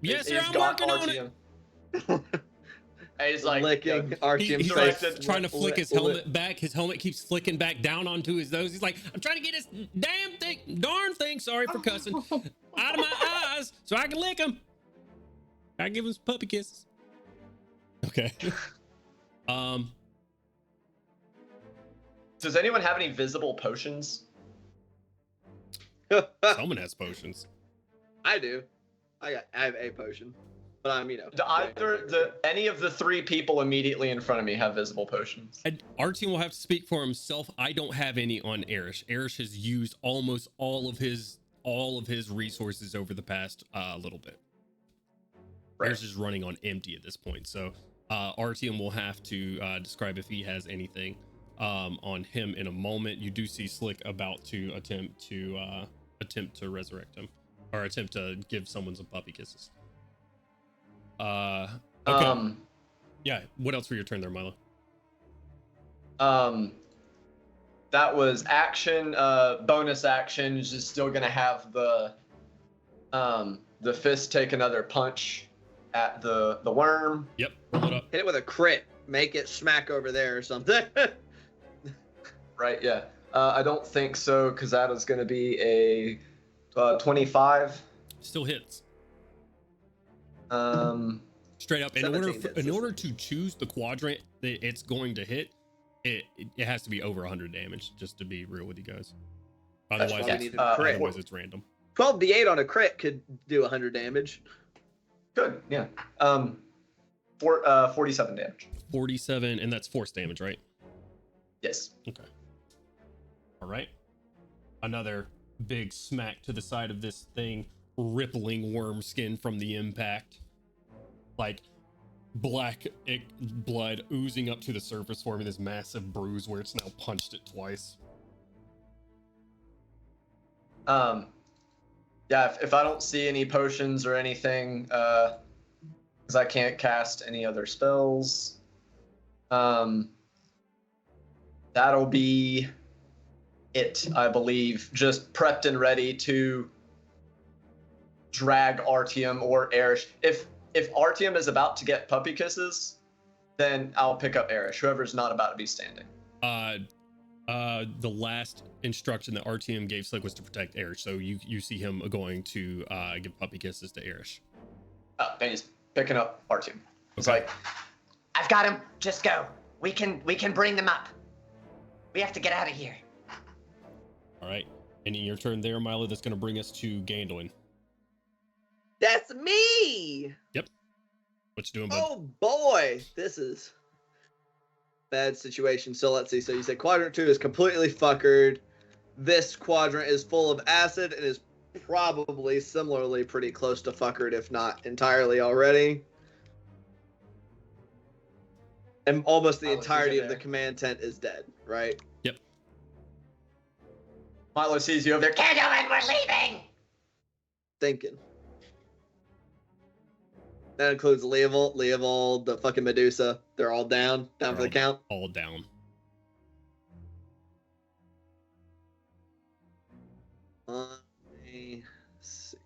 Yes, sir, He's I'm got working on it. Artyom. And he's like, Licking Artyom's He's face. like trying to flick his helmet back. His helmet keeps flicking back down onto his nose. He's like, I'm trying to get this darn thing, sorry for cussing, out of my eyes so I can lick him. I give him some puppy kisses. Okay. Does anyone have any visible potions? Someone has potions. I do. I have a potion, but I'm Do any of the three people immediately in front of me have visible potions? And Artyom will have to speak for himself. I don't have any on Erish. Erish has used almost all of his resources over the past little bit. Right. Erish is running on empty at this point. So Artyom will have to describe if he has anything on him in a moment. You do see Slick about to attempt to resurrect him, or attempt to give someone some puppy kisses. Okay. Yeah. What else for your turn there, Milo? That was action. Bonus action is just still gonna have the fist take another punch at the worm. Yep. Roll it up. Hit it with a crit. Make it smack over there or something. Right. Yeah. I don't think so, because that is gonna be a 25. Still hits. Straight up. In order to choose the quadrant that it's going to hit, it has to be over 100 damage. Just to be real with you guys. Otherwise, otherwise it's random. 12d8 on a crit could do 100 damage. Good. Yeah. 47 damage. 47, and that's force damage, right? Yes. Okay. All right. Another big smack to the side of this thing, rippling worm skin from the impact. Like black blood oozing up to the surface, forming this massive bruise where it's now punched it twice. Yeah, if I don't see any potions or anything, because I can't cast any other spells, that'll be it, I believe. Just prepped and ready to drag Artyom or Erish. If Artyom is about to get puppy kisses, then I'll pick up Erish, whoever's not about to be standing. The last instruction that Artyom gave Slick was to protect Erish, so you see him going to give puppy kisses to Erish. Oh, and he's picking up Artyom. It's Okay. like, I've got him. Just go. We can bring them up. We have to get out of here. All right, and in your turn there, Milo, that's going to bring us to Gandolin. That's me. What you doing, bud? Oh boy, this is bad situation. So let's see. So you said quadrant 2 is completely fuckered. This quadrant is full of acid and is probably similarly pretty close to fuckered, if not entirely already. And almost the entirety of the command tent is dead, right? Yep. Milo sees you over there. Gentlemen, we're leaving. Thinking. That includes Leovold, the fucking Medusa. They're all down for the count. All down. Let me see.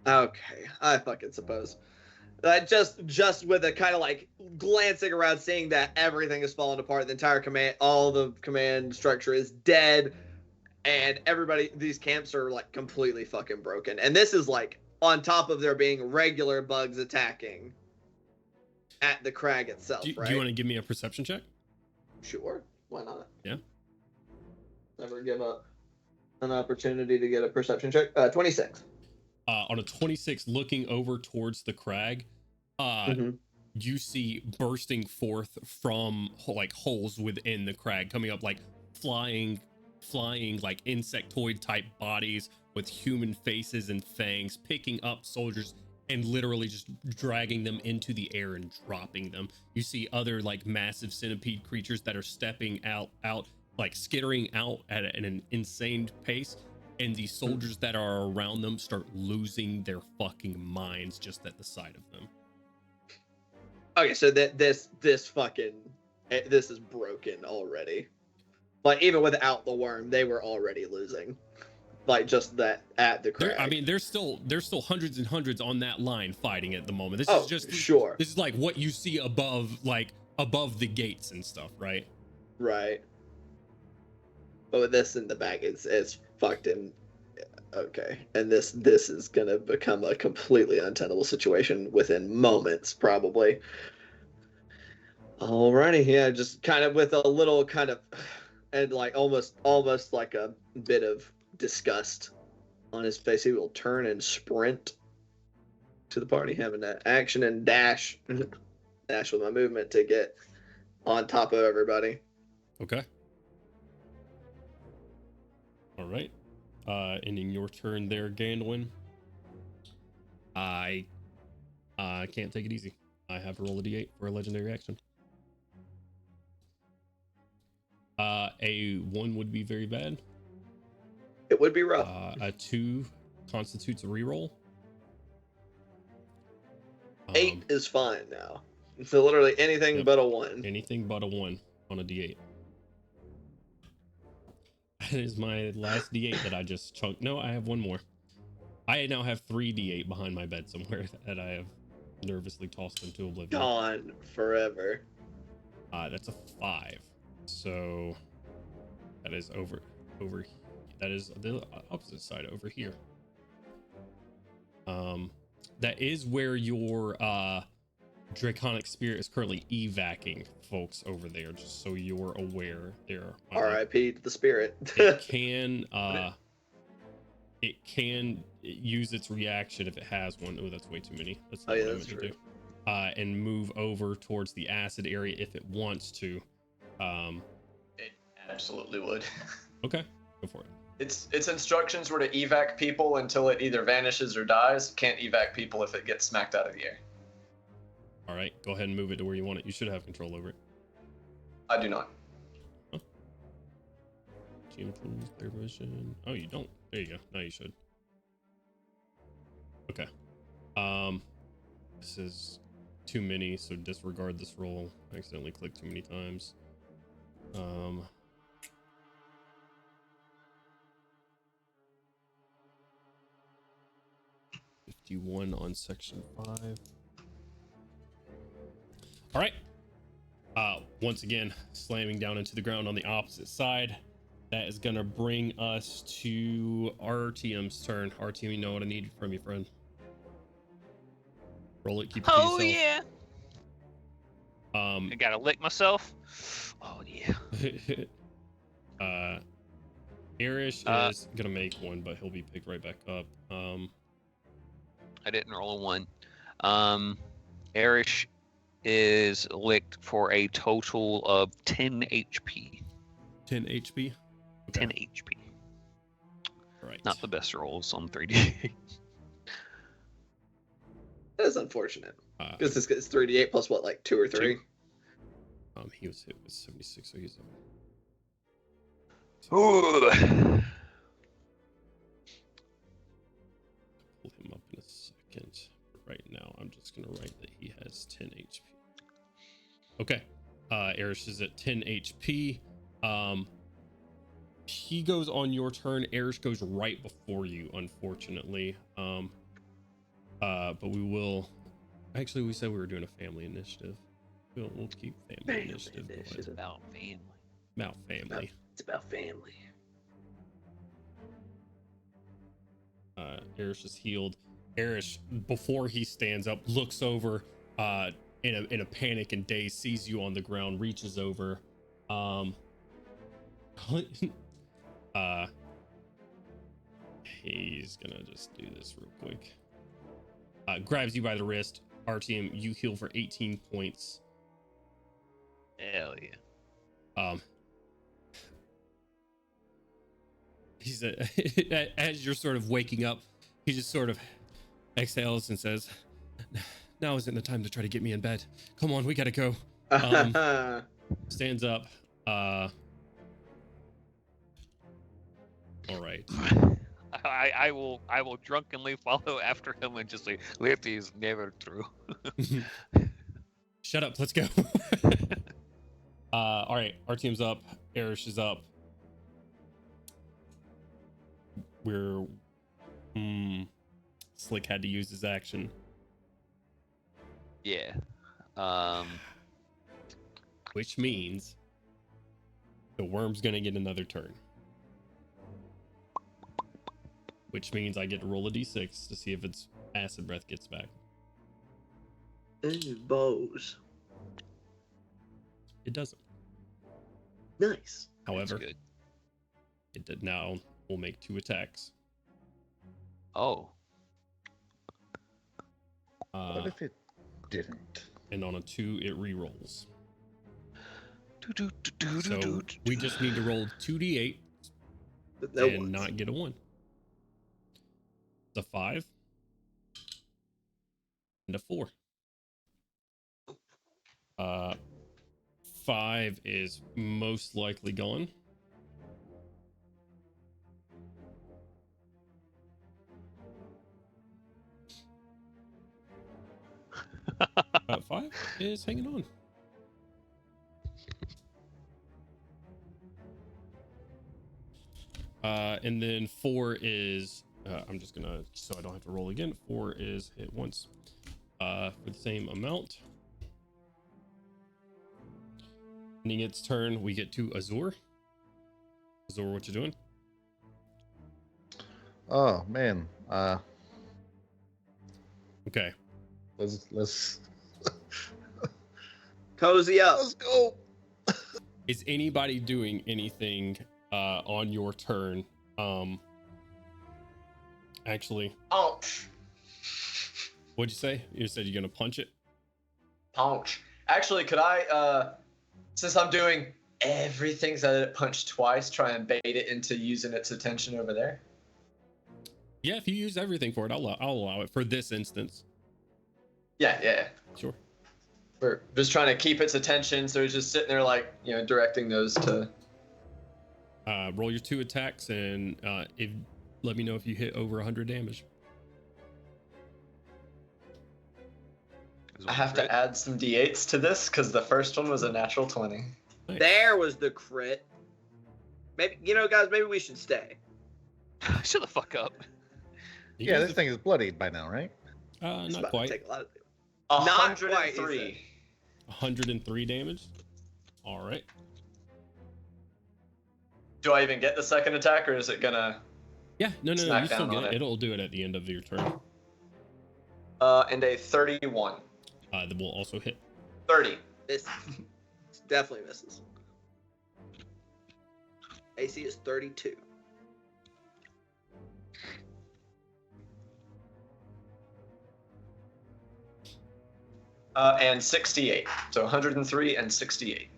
Okay, I fucking suppose. Just with a kind of like glancing around, seeing that everything is falling apart, the entire command, all the command structure is dead, and everybody, these camps are like completely fucking broken. And this is like on top of there being regular bugs attacking at the crag itself, right? Do you want to give me a perception check? Sure, why not? Yeah. Never give up an opportunity to get a perception check. 26. On a 26, looking over towards the crag, you see bursting forth from like holes within the crag, coming up like flying like insectoid type bodies with human faces and fangs, picking up soldiers and literally just dragging them into the air and dropping them. You see other like massive centipede creatures that are stepping out like skittering out at an insane pace, and the soldiers that are around them start losing their fucking minds just at the sight of them. Okay, so this is broken already. Like even without the worm, they were already losing. Like just that at the crag. I mean, there's still hundreds and hundreds on that line fighting at the moment. This is just sure. This is like what you see above the gates and stuff, right? Right. But with this in the back, it's fucked in. Okay, and this is gonna become a completely untenable situation within moments, probably. Alrighty, yeah, just kind of with a little kind of, and like almost like a bit of disgust on his face, he will turn and sprint to the party, having that action and dash with my movement to get on top of everybody. Okay. All right. Ending your turn there, Gandolin. I can't take it easy. I have to roll a d8 for a legendary action. A 1 would be very bad. It would be rough. A 2 constitutes a reroll. 8 is fine now. So literally anything but a 1. Anything but a 1 on a d8. That is my last d8 that I just chunked. No, I have one more. I now have 3 d8 behind my bed somewhere that I have nervously tossed into oblivion. Gone forever. That's a 5. So that is over that is the opposite side over here. That is where your draconic spirit is currently evacing folks over there, just so you're aware. There, R.I.P. to the spirit. it can use its reaction if it has one. Oh, that's way too many. That's not what I meant to do. And move over towards the acid area if it wants to. It absolutely would. Okay, go for it. Its instructions were to evac people until it either vanishes or dies. Can't evac people if it gets smacked out of the air. All right, go ahead and move it to where you want it. You should have control over it. I do not. Huh? Team tools, clear vision. Oh, you don't. There you go. Now you should. Okay. This is too many, so disregard this roll. I accidentally clicked too many times. 51 on section 5. All right. Once again, slamming down into the ground on the opposite side. That is gonna bring us to Artyom's turn. Artyom, you know what I need from you, friend. Roll it, keep it to yourself. Yeah. I gotta lick myself. Oh yeah. Irish is gonna make one, but he'll be picked right back up. I didn't roll a 1. Erish is licked for a total of 10 HP. 10 HP. Okay. 10 HP. Right. Not the best rolls on 3D. That is unfortunate. Because this gets 3d8 plus what, like 2 or 3? He was hit with 76, so he's Ooh. pull him up in a second. Right now, I'm just gonna write that he has 10 HP. Okay. Erish is at 10 HP. He goes on your turn. Erish goes right before you, unfortunately. But we will. Actually, we said we were doing a family initiative. We'll keep family initiative. It's about family. About family. It's about family. Erish is healed. Erish, before he stands up, looks over in a panic and daze, sees you on the ground, reaches over. He's gonna just do this real quick. Grabs you by the wrist. Artyom, you heal for 18 points. Hell yeah. He's as you're sort of waking up, he just sort of exhales and says, "Now isn't the time to try to get me in bed. Come on, we gotta go." Stands up. All right. I will drunkenly follow after him and just say, "Lippy is never true." Shut up. Let's go. All right. Our team's up. Erish is up. We're Slick had to use his action. Yeah. Which means the worm's gonna get another turn. Which means I get to roll a d6 to see if its acid breath gets back. Ooh, bows. It doesn't. Nice. However, good. it did now will make 2 attacks. Oh. What if it didn't? And on a 2, it re-rolls. So we just need to roll 2d8 and not get a 1. It's a 5 and a 4. 5 is most likely gone. About 5 is hanging on. And then 4 is I'm just gonna, so I don't have to roll again. 4 is hit once for the same amount. Ending its turn, we get to Azur. Azur, what you doing? Oh man. Okay. Let's Cozy up. let's go. Is anybody doing anything on your turn? Actually, Punch. what'd you say? You said you're gonna punch it? Punch. Actually, could I, since I'm doing everything so that it punched twice, try and bait it into using its attention over there? Yeah, if you use everything for it, I'll allow it for this instance. Yeah. Sure. We're just trying to keep its attention, so it's just sitting there, like, directing those to. Roll your 2 attacks and let me know if you hit over 100 damage. I have to add some d8s to this because the first one was a natural 20. Nice. There was the crit. Maybe guys, maybe we should stay. Shut the fuck up. You Yeah, guys this thing is bloodied by now, right? It's not about quite. to take a lot of. 103. 103 damage. All right. Do I even get the second attack, or is it gonna? Yeah, no, Smack you still down get on it. it. It'll do it at the end of your turn. And a 31. That will also hit. 30. Misses. Definitely misses. AC is 32. And 68. So 103 and 68.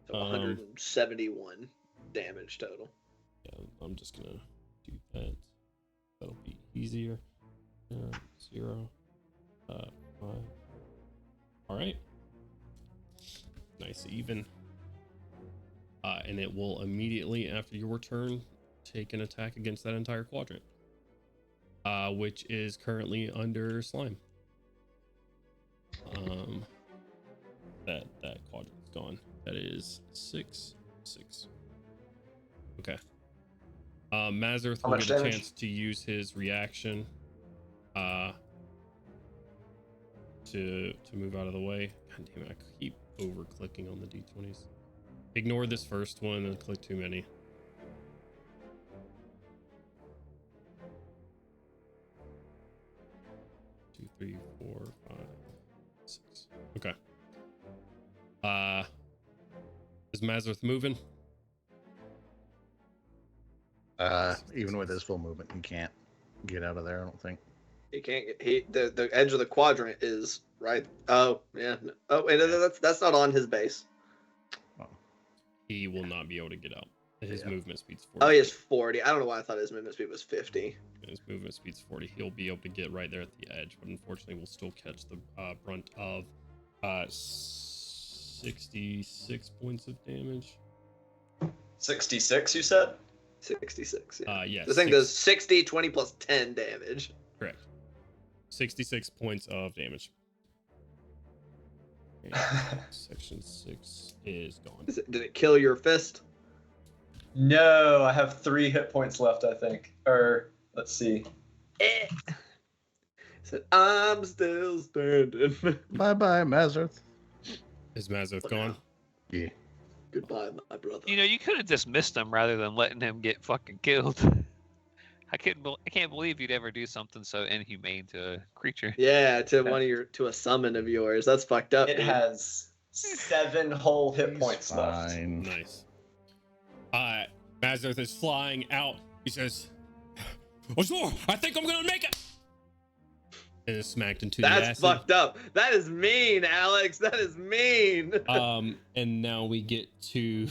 So 171 damage total. Yeah, I'm just gonna do that. That'll be easier. 0, 5. All right. Nice even. And it will immediately after your turn take an attack against that entire quadrant, which is currently under slime. That quadrant's gone. That is 6. Okay. Mazarth How will much get a damage? chance to use his reaction to move out of the way. God damn it, I keep over clicking on the d20s. Ignore this first one and click too many. Two, 3, 4, 5, 6. Okay. Is Mazarth moving? Even with his full movement, he can't get out of there, I don't think. He can't get the edge of the quadrant is right. Oh yeah. Oh wait, that's not on his base. He will not be able to get out. His Yeah. movement speed's 40. Oh, he is 40. I don't know why I thought his movement speed was 50. His movement speed's 40. He'll be able to get right there at the edge, but unfortunately, we'll still catch the brunt of 66 points of damage. 66, you said? 66. Yeah. Yeah. The thing does 60, 20 plus 10 damage. Correct. 66 points of damage. And section 6 is gone. Did it kill your fist? No, I have 3 hit points left, I think. Or, let's see. Said, I'm still standing. Bye-bye, Mazarth. Is Mazarth gone? Yeah. Goodbye, my brother. You could have dismissed him rather than letting him get fucking killed. I can't believe you'd ever do something so inhumane to a creature. Yeah, to a summon of yours. That's fucked up. It dude. has 7 whole hit points left. Fine. Nice. Mazarth is flying out. He says, "Azor, I think I'm gonna make it!" And is smacked into the That's acid. fucked up. That is mean, Alex. That is mean. And now we get to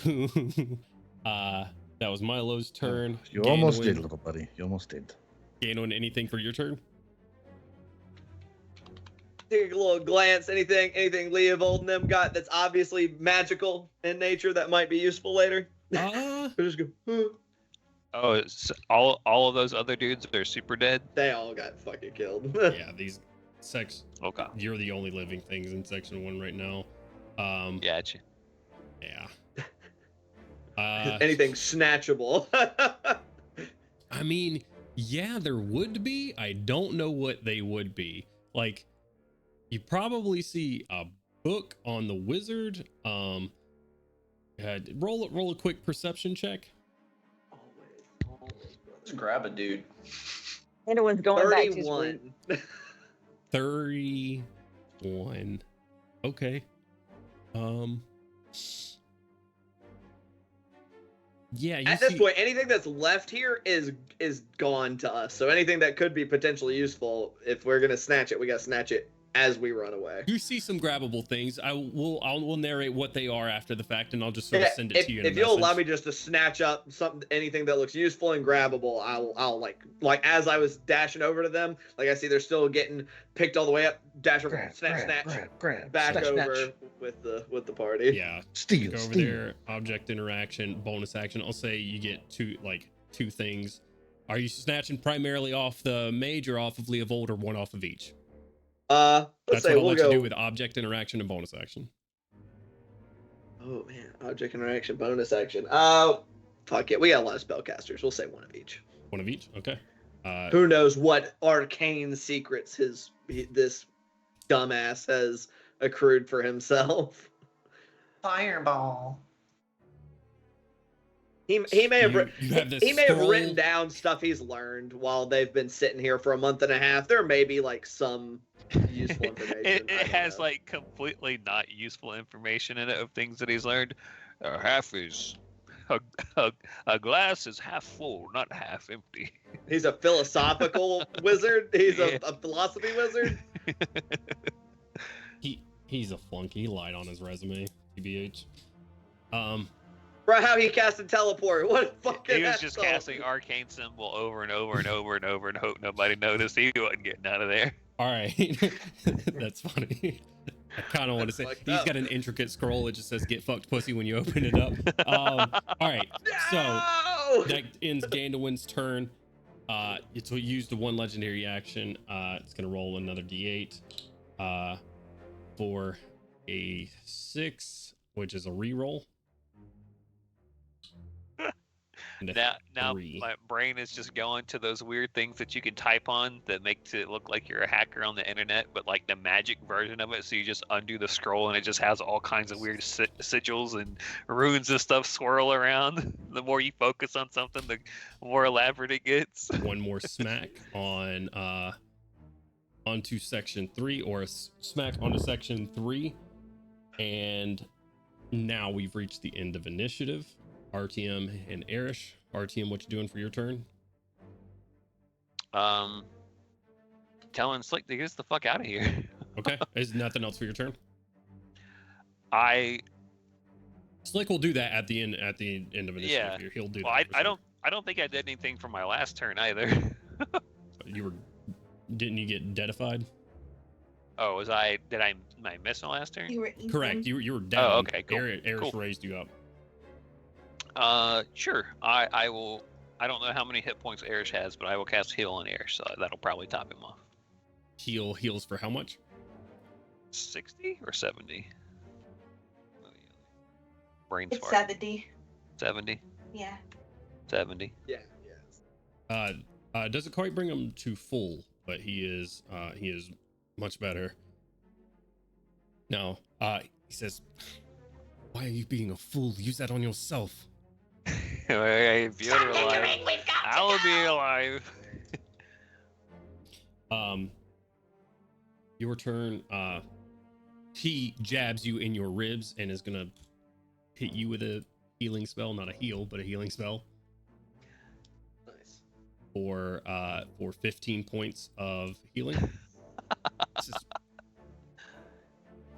that was Milo's turn. You almost Gainwin- did, little buddy. You almost did. Gainwin, anything for your turn? Take a little glance. Anything Leovold and them got that's obviously magical in nature that might be useful later. They just go, "Huh." Oh, it's all of those other dudes are super dead. They all got fucking killed. Yeah, these Okay. you're the only living things in section 1 right now. Gotcha. Yeah. Anything snatchable. I mean, yeah, there would be. I don't know what they would be. Like, you probably see a book on the wizard. Roll a quick perception check. Always, brother. Just grab a dude. Anyone's going back to sleep. 31. 31. Okay. Yeah, At this point, anything that's left here is gone to us. So anything that could be potentially useful, if we're gonna snatch it, we gotta snatch it as we run away. you see some grabbable things. I'll narrate what they are after the fact, and I'll just sort of send it to you. If you'll allow me just to snatch up anything that looks useful and grabbable, I'll like as I was dashing over to them, like I see they're still getting picked all the way up, dash over, snatch, grab, back snatch, over snatch. with the party. Yeah. Steal, Go over steal. there, object interaction, bonus action. I'll say you get two things. Are you snatching primarily off the mage or off of Leovold, or one off of each? Let's That's say what I'll we'll let go. you do with object interaction and bonus action. Oh man, object interaction, bonus action. Fuck it, we got a lot of spellcasters. We'll say one of each. One of each. Okay. Who knows what arcane secrets this dumbass has accrued for himself. Fireball. He may have You have this he may have scroll. written down stuff he's learned while they've been sitting here for a month and a half. There may be like some useful information. It I don't has know. like completely not useful information in it of things that he's learned. Half is a glass is half full, not half empty. He's a philosophical wizard. He's Yeah. a philosophy wizard. He's a flunky. He lied on his resume. TBH. Bro, how he casted teleport? What a fucking He was just asshole. casting arcane symbol over and over and over and over and hope nobody noticed. He wasn't getting out of there. All right. That's funny. I kind of want to say Fucked he's up. got an intricate scroll. It just says "Get fucked, pussy" when you open it up. All right. So No! that ends Gandalf's turn. It's used the one legendary action. It's gonna roll another d8 for a 6, which is a reroll. And a Now 3. my brain is just going to those weird things that you can type on that makes it look like you're a hacker on the internet, but like the magic version of it. So you just undo the scroll and it just has all kinds of weird sigils and runes and stuff swirl around. The more you focus on something, the more elaborate it gets. One more smack on onto section 3, or a smack onto section 3, and now we've reached the end of initiative. RTM and Erish. RTM, what you doing for your turn? Telling Slick to get us the fuck out of here. Okay. Is nothing else for your turn? I Slick will do that at the end of initiative. Yeah. He'll do well, that. I don't think I did anything for my last turn either. Didn't you get deadified? Oh, did I miss my last turn? You were eaten. Correct. You were down. Oh, okay, cool. Erish Cool. raised you up. Sure. I will. I don't know how many hit points Erish has, but I will cast heal on Erish, so that'll probably top him off. Heals for how much? 60 or 70? Brain It's fart. 70. 70. Yeah. 70. Yeah. Doesn't quite bring him to full, but he is much better. Now, he says, "Why are you being a fool? Use that on yourself." If you're Stop alive, lingering, we've got to I will be go. alive. Your turn. He jabs you in your ribs and is gonna hit you with a healing spell, not a heal, but a healing spell Nice. for 15 points of healing. This is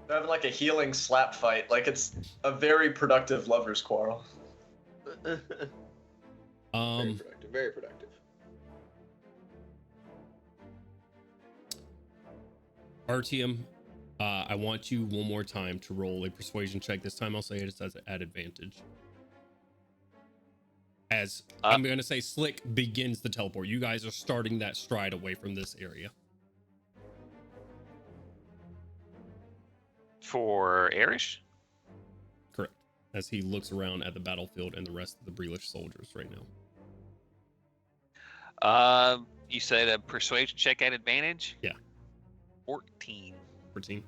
They're having like a healing slap fight. Like it's a very productive lovers' quarrel. Very productive. Very productive. Artium, I want you one more time to roll a persuasion check. This time I'll say it as at advantage. As I'm going to say Slick begins the teleport. You guys are starting that stride away from this area. For Erish? Correct. As he looks around at the battlefield and the rest of the Breelish soldiers right now. You said a persuasion check at advantage? Yeah. 14. 14.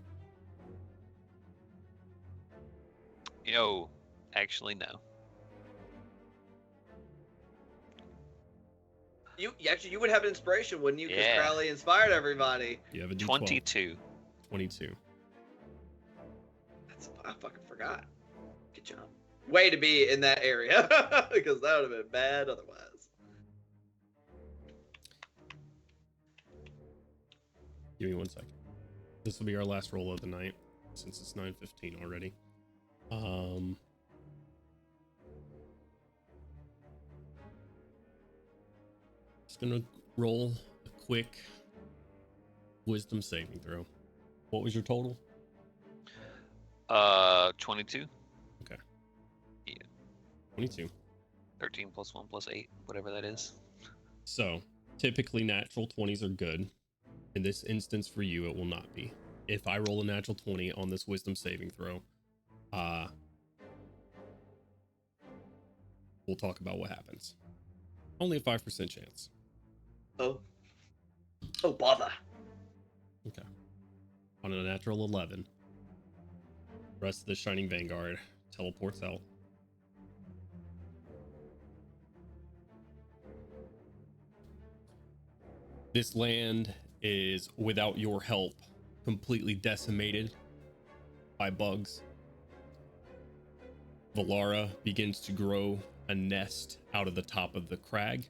Actually, no. you would have inspiration, wouldn't you? Because Yeah. Crowley inspired everybody. You have a D12. 22. 22. I fucking forgot. Good job. Way to be in that area, because that would have been bad otherwise. Give me 1 second. This will be our last roll of the night, since it's 9:15 already. Just gonna roll a quick wisdom saving throw. What was your total? 22. 22. 13 plus 1 plus 8, whatever that is. So, typically natural 20s are good. In this instance for you, it will not be. If I roll a natural 20 on this wisdom saving throw, we'll talk about what happens. Only a 5% chance. Oh bother. Okay. On a natural 11, the rest of the Shining Vanguard teleports out. This land is, without your help, completely decimated by bugs. Valara begins to grow a nest out of the top of the crag.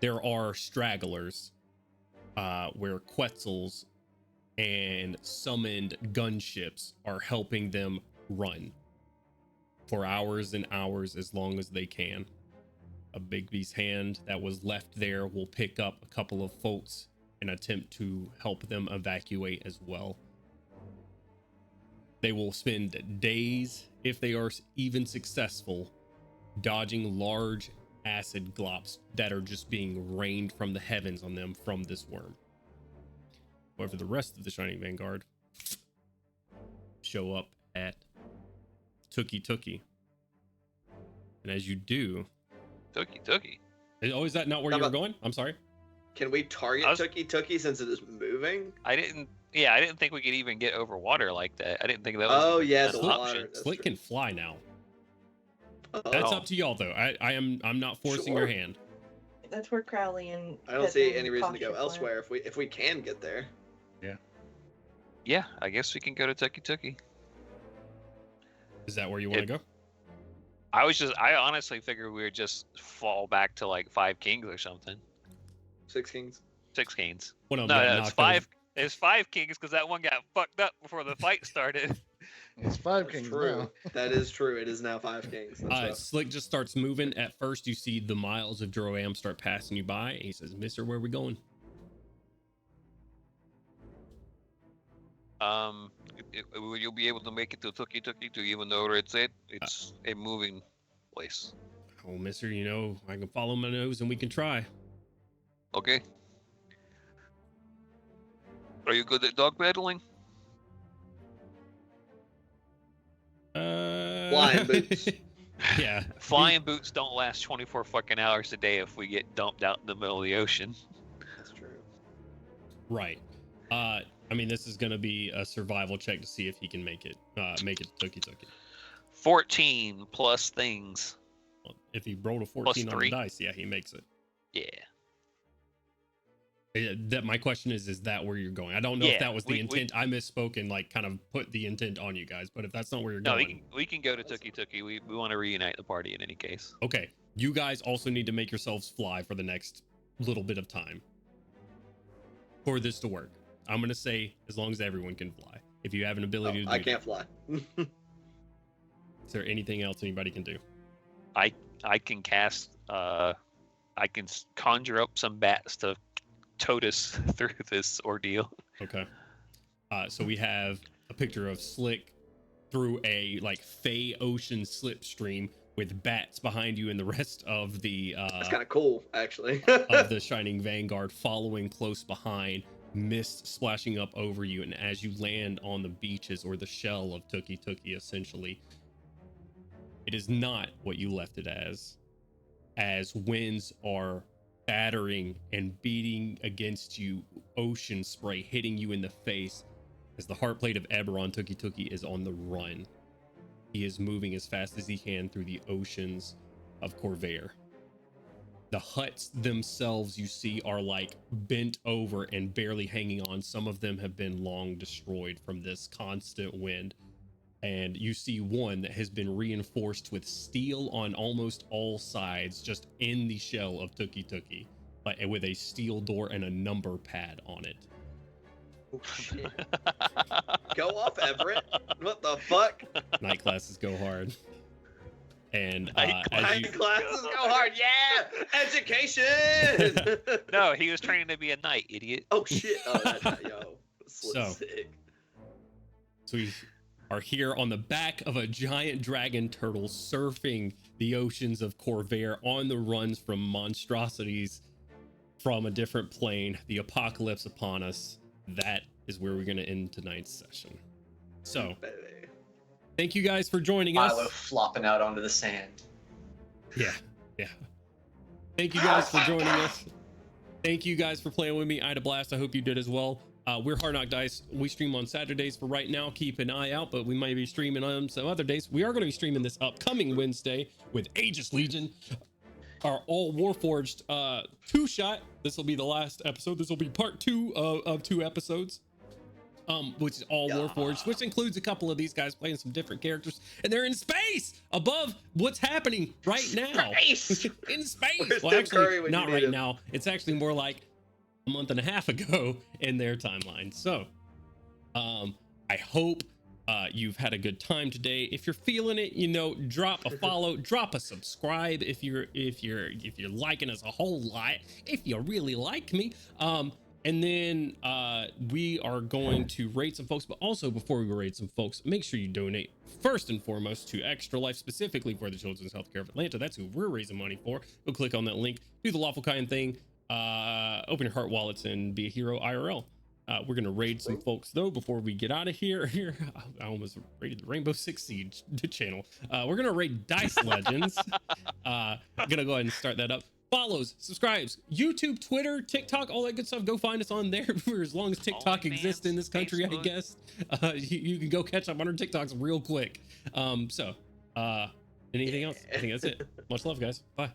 There are stragglers where Quetzals and summoned gunships are helping them run for hours and hours as long as they can. A Bigby's hand that was left there will pick up a couple of folks and attempt to help them evacuate as well. They will spend days, if they are even successful, dodging large acid glops that are just being rained from the heavens on them from this worm. However, the rest of the Shining Vanguard show up at Tookie. And as you do... Tookie. Oh, is that not where you were going? I'm sorry. Can we target Tookie since it is moving? I didn't think we could even get over water like that. I didn't think that was Oh yeah, an the option. water. Slick can fly now. Oh. That's up to y'all though. I'm not forcing your hand. That's where Crowley and I don't see any reason to go elsewhere if we can get there. Yeah, I guess we can go to Tookie. Is that where you want to go? I honestly figured we would just fall back to like 5 kings or something. 6 kings. 6 kings. One of No, them got it's knocked 5. over. It's 5 kings because that one got fucked up before the fight started. It's 5 That's kings true. now. That is true. It is now 5 kings. That's rough. Slick just starts moving. At first, you see the miles of Droam start passing you by. And he says, "Mister, where are we going?" You'll be able to make it to Tookie to even though where it's at. It's a moving place. Oh, Mister, you know I can follow my nose and we can try. Okay. Are you good at dog battling? Flying boots. Yeah. Flying boots don't last 24 fucking hours a day if we get dumped out in the middle of the ocean. That's true. Right. I mean, this is gonna be a survival check to see if he can make it to Tookie. 14 plus things. Well, if he rolled a 14 on the 3. dice, yeah, he makes it. Yeah. That my question is that where you're going? I don't know if that was the intent. I misspoke and like kind of put the intent on you guys, but if that's not where you're going, we can go to Tookie. We want to reunite the party in any case. okay. You guys also need to make yourselves fly for the next little bit of time for this to work. I'm gonna say as long as everyone can fly. If you have an ability to do I can't fly. is there anything else anybody can do? I can cast. I can conjure up some bats to tote us through this ordeal. Okay. So we have a picture of Slick through a like Fey Ocean slipstream with bats behind you and the rest of the That's kind of cool, actually. of the Shining Vanguard following close behind, mist splashing up over you, and as you land on the beaches or the shell of Tookie essentially, it is not what you left it as winds are battering and beating against you, ocean spray hitting you in the face as the heartplate of Eberron Tookie is on the run. He is moving as fast as he can through the oceans of Corvair. The huts themselves, you see, are like bent over and barely hanging on. Some of them have been long destroyed from this constant wind. And you see one that has been reinforced with steel on almost all sides, just in the shell of Tuki Tuki, like with a steel door and a number pad on it. Oh, shit. Go off, Everett. What the fuck? Night classes go hard. And Night as you, Classes go hard. Yeah, education. No, he was training to be a knight, idiot. Oh shit. Oh, yo. So- Sick. so we are here on the back of a giant dragon turtle surfing the oceans of Corvair on the runs from monstrosities from a different plane, the apocalypse upon us. That is where we're going to end tonight's session. So, Baby. thank you guys for joining Milo us. flopping out onto the sand. Yeah. Thank you guys for joining us. Thank you guys for playing with me. I had a blast. I hope you did as well. We're Hard Knock Dice. We stream on Saturdays for right now. Keep an eye out, but we might be streaming on some other days. We are going to be streaming this upcoming Wednesday with Aegis Legion, our all Warforged 2-shot. This will be the last episode. This will be part 2 of 2 episodes. Which is all Warforged, which includes a couple of these guys playing some different characters, and they're in space above what's happening right now. Space! In space. Where's Well, Tim actually, Curry when you not need right him? now. It's actually more like a month and a half ago in their timeline. So, I hope you've had a good time today. If you're feeling it, drop a follow, drop a subscribe if you're liking us a whole lot. If you really like me, and then we are going to rate some folks, but also before we rate some folks, make sure you donate first and foremost to Extra Life, specifically for the Children's Healthcare of Atlanta. That's who we're raising money for. Go click on that link, do the lawful kind thing, open your heart wallets, and be a hero IRL. We're gonna raid some folks though before we get out of here. I almost raided the Rainbow Six Siege channel. We're gonna raid Dice Legends. Gonna go ahead and start that up. Follows, subscribes, YouTube, Twitter, TikTok, all that good stuff. Go find us on there for as long as TikTok exists in this country, Facebook. I guess. You can go catch up on our TikToks real quick. Anything else? I think that's it. Much love, guys. Bye.